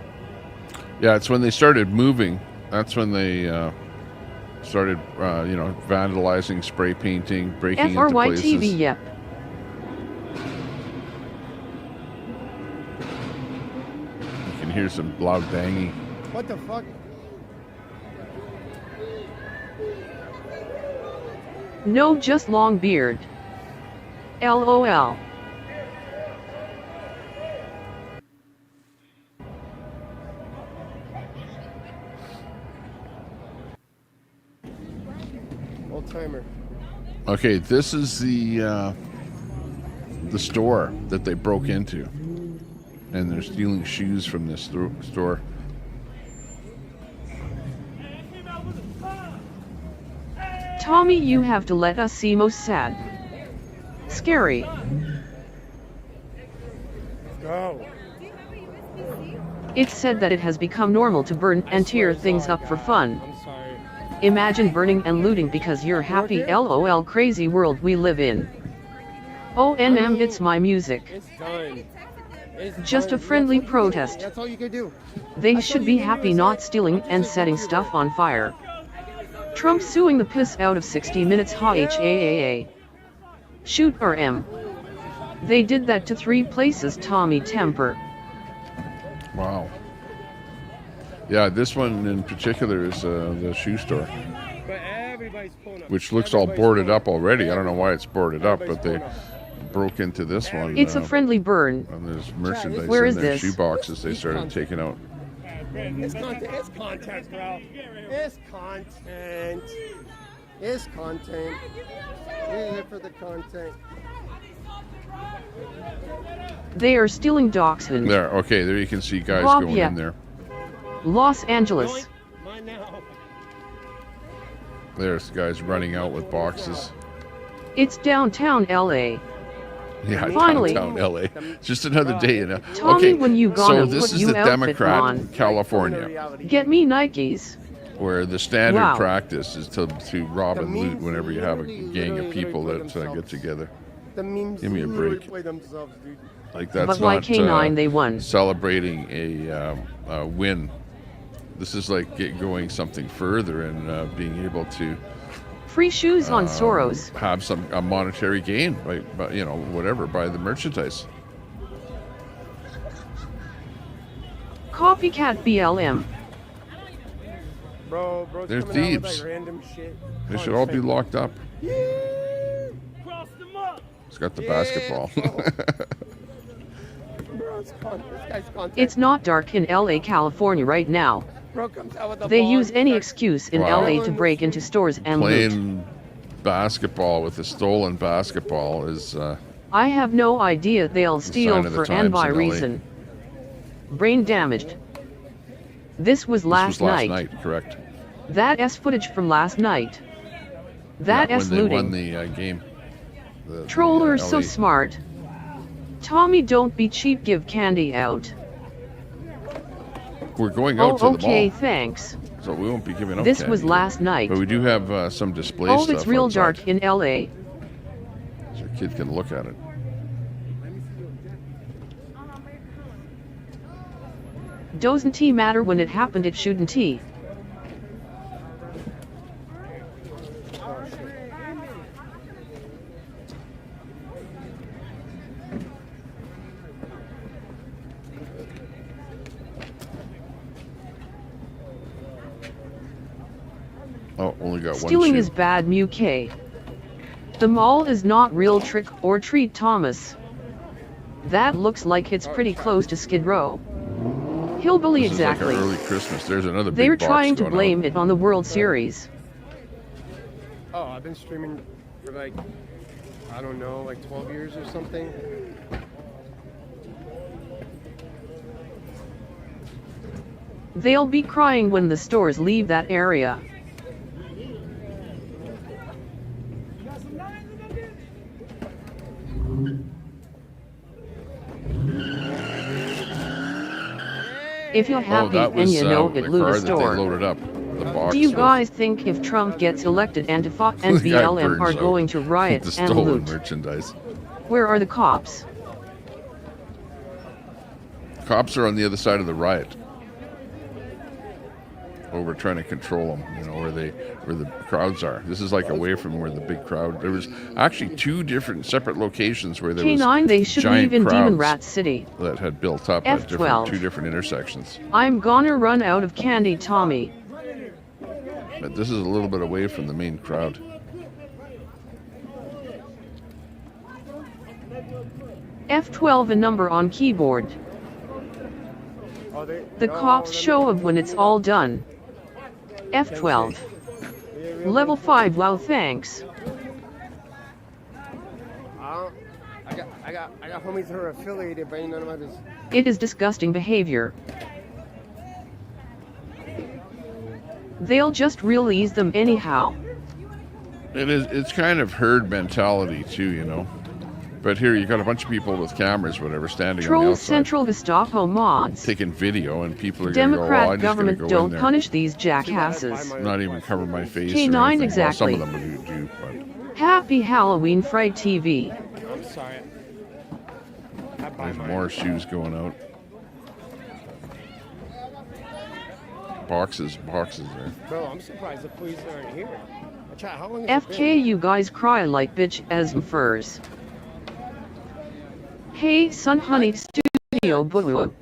Yeah, it's when they started moving. That's when they started, vandalizing, spray painting, breaking into FRY places. TV, yep. You can hear some loud banging. What the fuck? No, just long beard. LOL. Old timer. Okay, this is the store that they broke into, and they're stealing shoes from this store. Tommy, you have to let us see Mossad. Scary. Go. It's said that it has become normal to burn and tear things up for fun. I'm sorry. Imagine burning and looting because you're happy. LOL, crazy world we live in. ONM, it's my music. It's done. It's Just done. a friendly That's all you can do. protest. That's all you can do. They That's should all be you can do happy is not that. stealing and setting stuff on fire. Trump suing the piss out of 60 Minutes HAAA. Shoot or M. They did that to 3 places, Tommy Temper. Wow. Yeah, this one in particular is the shoe store, But everybody's pulling up. which looks all boarded up already. I don't know why it's boarded up, but they broke into this one. It's a friendly burn. And there's merchandise Where in is their this? shoe boxes they started taking out. It's content. It's content, bro. It's content. It's content. We're here for the content. They are stealing dachshunds. There, okay, there you can see guys Bob, going yeah. in there. Los Angeles. Mine now. There's guys running out with boxes. It's downtown LA. Yeah, Finally. downtown LA. Just another day, Tommy, Okay, when you so gonna this put is you the outfit Democrat on? California, Get me Nikes. where the standard Wow. practice is to rob and loot whenever you have a gang of people that get together. The memes Give me a literally break. play themselves, dude. Like that's But like not K9, they won. celebrating a win. This is like going something further and being able to Free shoes on Soros. have a monetary gain by whatever, by the merchandise. Copycat BLM. Bro, They're coming out with, thieves. like, random shit. They should all be locked up. Yeah. He's got the basketball. Bro, it's this guy's content. It's not dark in LA, California right now. Bro comes out with a They ball use and any starts excuse in Wow. LA to break into stores and loot. Playing basketball with a stolen basketball is I have no idea they'll steal sign of the for and times by in LA. reason. Brain damaged. This was last night. correct. That S footage from last night. That Yeah, S when they looting. won the game. The Trollers so LA. smart. Tommy, don't be cheap, give candy out. We're going out to the okay, mall. thanks. So we won't be giving up This candy was here. last night. But we do have some display Oh, stuff it's real outside, dark in LA. so a kid can look at it. Doesn't tea matter when it happened, it shouldn't tea. Oh, only got Stealing one shoe. is bad, Muke. The mall is not real trick or treat, Thomas. That looks like it's pretty close to Skid Row. Hillbilly, This exactly. is like an early Christmas. There's another They're big box trying to going blame out. it on the World Series. Oh, I've been streaming for like, I don't know, like 12 years or something. They'll be crying when the stores leave that area. If you're happy that and was you know the it loot car a that they store. loaded up. The box. Do you with- guys think if Trump gets elected, Antifa and The guy BLM are burns out going to riot the and stolen loot? merchandise. Where are the cops? Cops are on the other side of the riot. Oh, we're trying to control them, you know, where the crowds are. This is like away from where the big crowd. There was actually two different separate locations where there K9, was they should giant leave in Demon crowds Rat City. that had built up at F12. two different intersections. I'm gonna run out of candy, Tommy. But this is a little bit away from the main crowd. F12 a number on keyboard. The cops show up when it's all done. F12. Level 5, wow, thanks. I got homies who are affiliated, but ain't none of my business. It is disgusting behavior. They'll just release them anyhow. It's kind of herd mentality too, you know. But here you got a bunch of people with cameras, whatever, standing on the Troll outside, Central Gestapo mods. taking video, and people are going to go, Democrat "Oh, I'm just going to government go in don't there." punish these jackasses. Not even cover my face. K9 or anything. exactly. Well, some of them do, but Happy Halloween, Fright TV. I'm sorry. there's more shoes going out. Boxes there. Bro, I'm surprised the police aren't here. Chat, how long has it FK, been? you guys cry like bitch as furs. Hey, Sun Honey Studio Boo.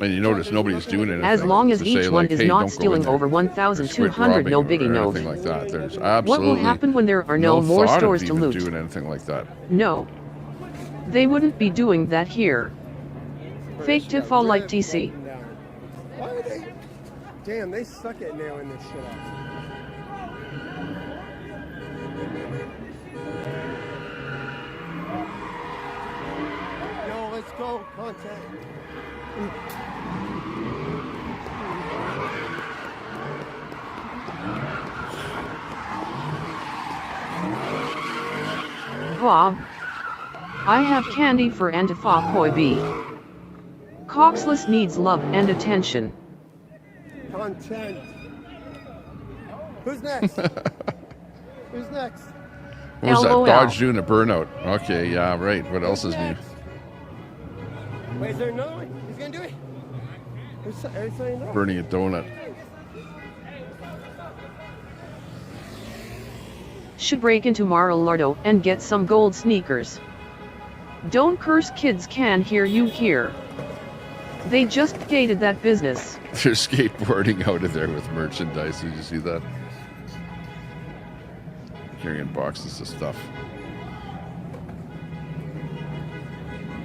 And you notice nobody's doing anything. As long as to each say, one like, is "Hey, don't not go stealing in there," over or quit 1,200, no robbing biggie, or no. anything like that. There's What absolutely will happen when there are no more thought of stores to even loot? doing anything like that. No. They wouldn't be doing that here. Fake to fall like TC. Why are they? Damn, they suck at nailing this shit up. Yo, let's go. Contact. Bob. I have candy for Antifa Poi B. Coxless needs love and attention. Content. Who's next? Who's next? What was that? LOL. Dodge doing a burnout. Okay, yeah, right. What else is new? Wait, is there another one? He's gonna do it. Who's saying no? Burning a donut. Should break into Mar-a-Lardo and get some gold sneakers. Don't curse, kids can hear you here. They just gated that business. They're skateboarding out of there with merchandise. Did you see that? Carrying boxes of stuff.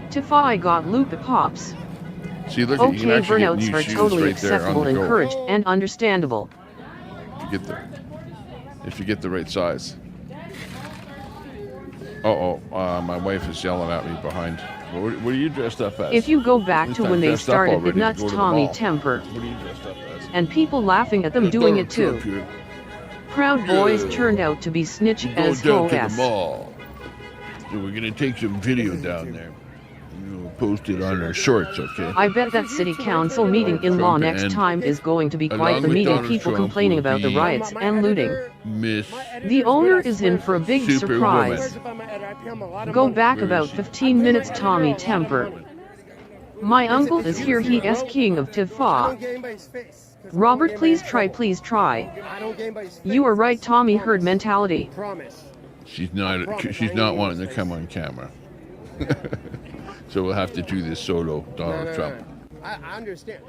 Tifa got loot pops. See, look, you can Okay, actually get burnouts new are shoes totally right there on acceptable, the go. encouraged, and understandable. If you get the right size. My wife is yelling at me behind. What are you dressed up as? If you go back to I'm when they dressed up started already with to Nuts go to the Tommy mall. Temper, What are you dressed up as? and people laughing at them doing it too. Proud Boys Yeah. turned out to be snitch Go as down to the OS. mall. So we're gonna take some video down there. We'll post it on our shorts, okay? I bet that city council meeting in law next time is going to be quite the meeting. People complaining about the riots and looting. Miss The owner is in for a big surprise. Go back about 15 minutes, Tommy Temper. My uncle is here, he is king of Tifa. Robert, please try, please try. You are right, Tommy, herd mentality. She's not wanting to come on camera. So we'll have to do this solo, Donald Trump. I understand.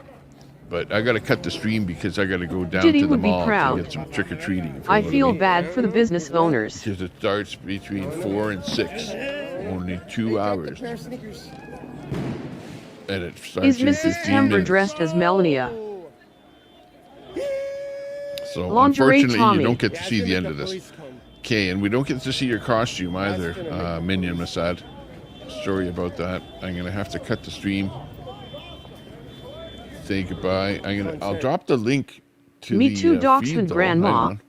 But I got to cut the stream because I got to go down Diddy to the would be mall proud. to get some trick-or-treating. I feel bad for the business owners. Because it starts between 4 and 6. Only 2 hours. And it starts Is in Mrs. 15 Temper minutes. dressed as Melania? So Lingerie unfortunately, Tommy. you don't get to see the end of this. Okay, and we don't get to see your costume either, Minion Masad. Sorry about that. I'm gonna have to cut the stream. Say goodbye. I'll drop the link to Me the too, feed, Dachshund though. Grandma. Hang on.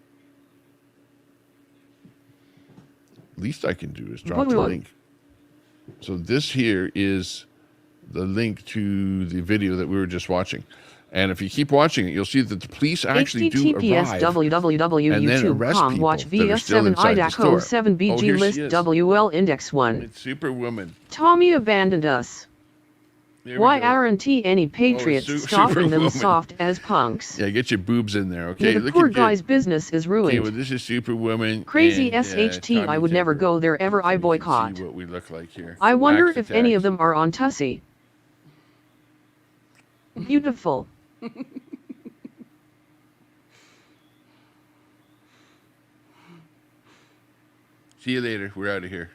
Least I can do is drop the link. So this here is the link to the video that we were just watching. And if you keep watching it, you'll see that the police actually do arrive and then arrest https://www.youtube.com people watch that are still VS7 inside the IDACO store. 7 Oh, BG here she list is. WL index 1. It's Superwoman. Tommy abandoned us. There we Why go. aren't any patriots stopping them Superwoman. soft as punks? Yeah, get your boobs in there, okay? Yeah, the Look poor at guy's business is Okay, ruined. well, this is Superwoman. Crazy and, SHT, I Tommy would never Temper. go there ever, I boycott. See what we look like here. I wonder Axe if any attacks. of them are on Tussie. Beautiful. See you later. We're out of here.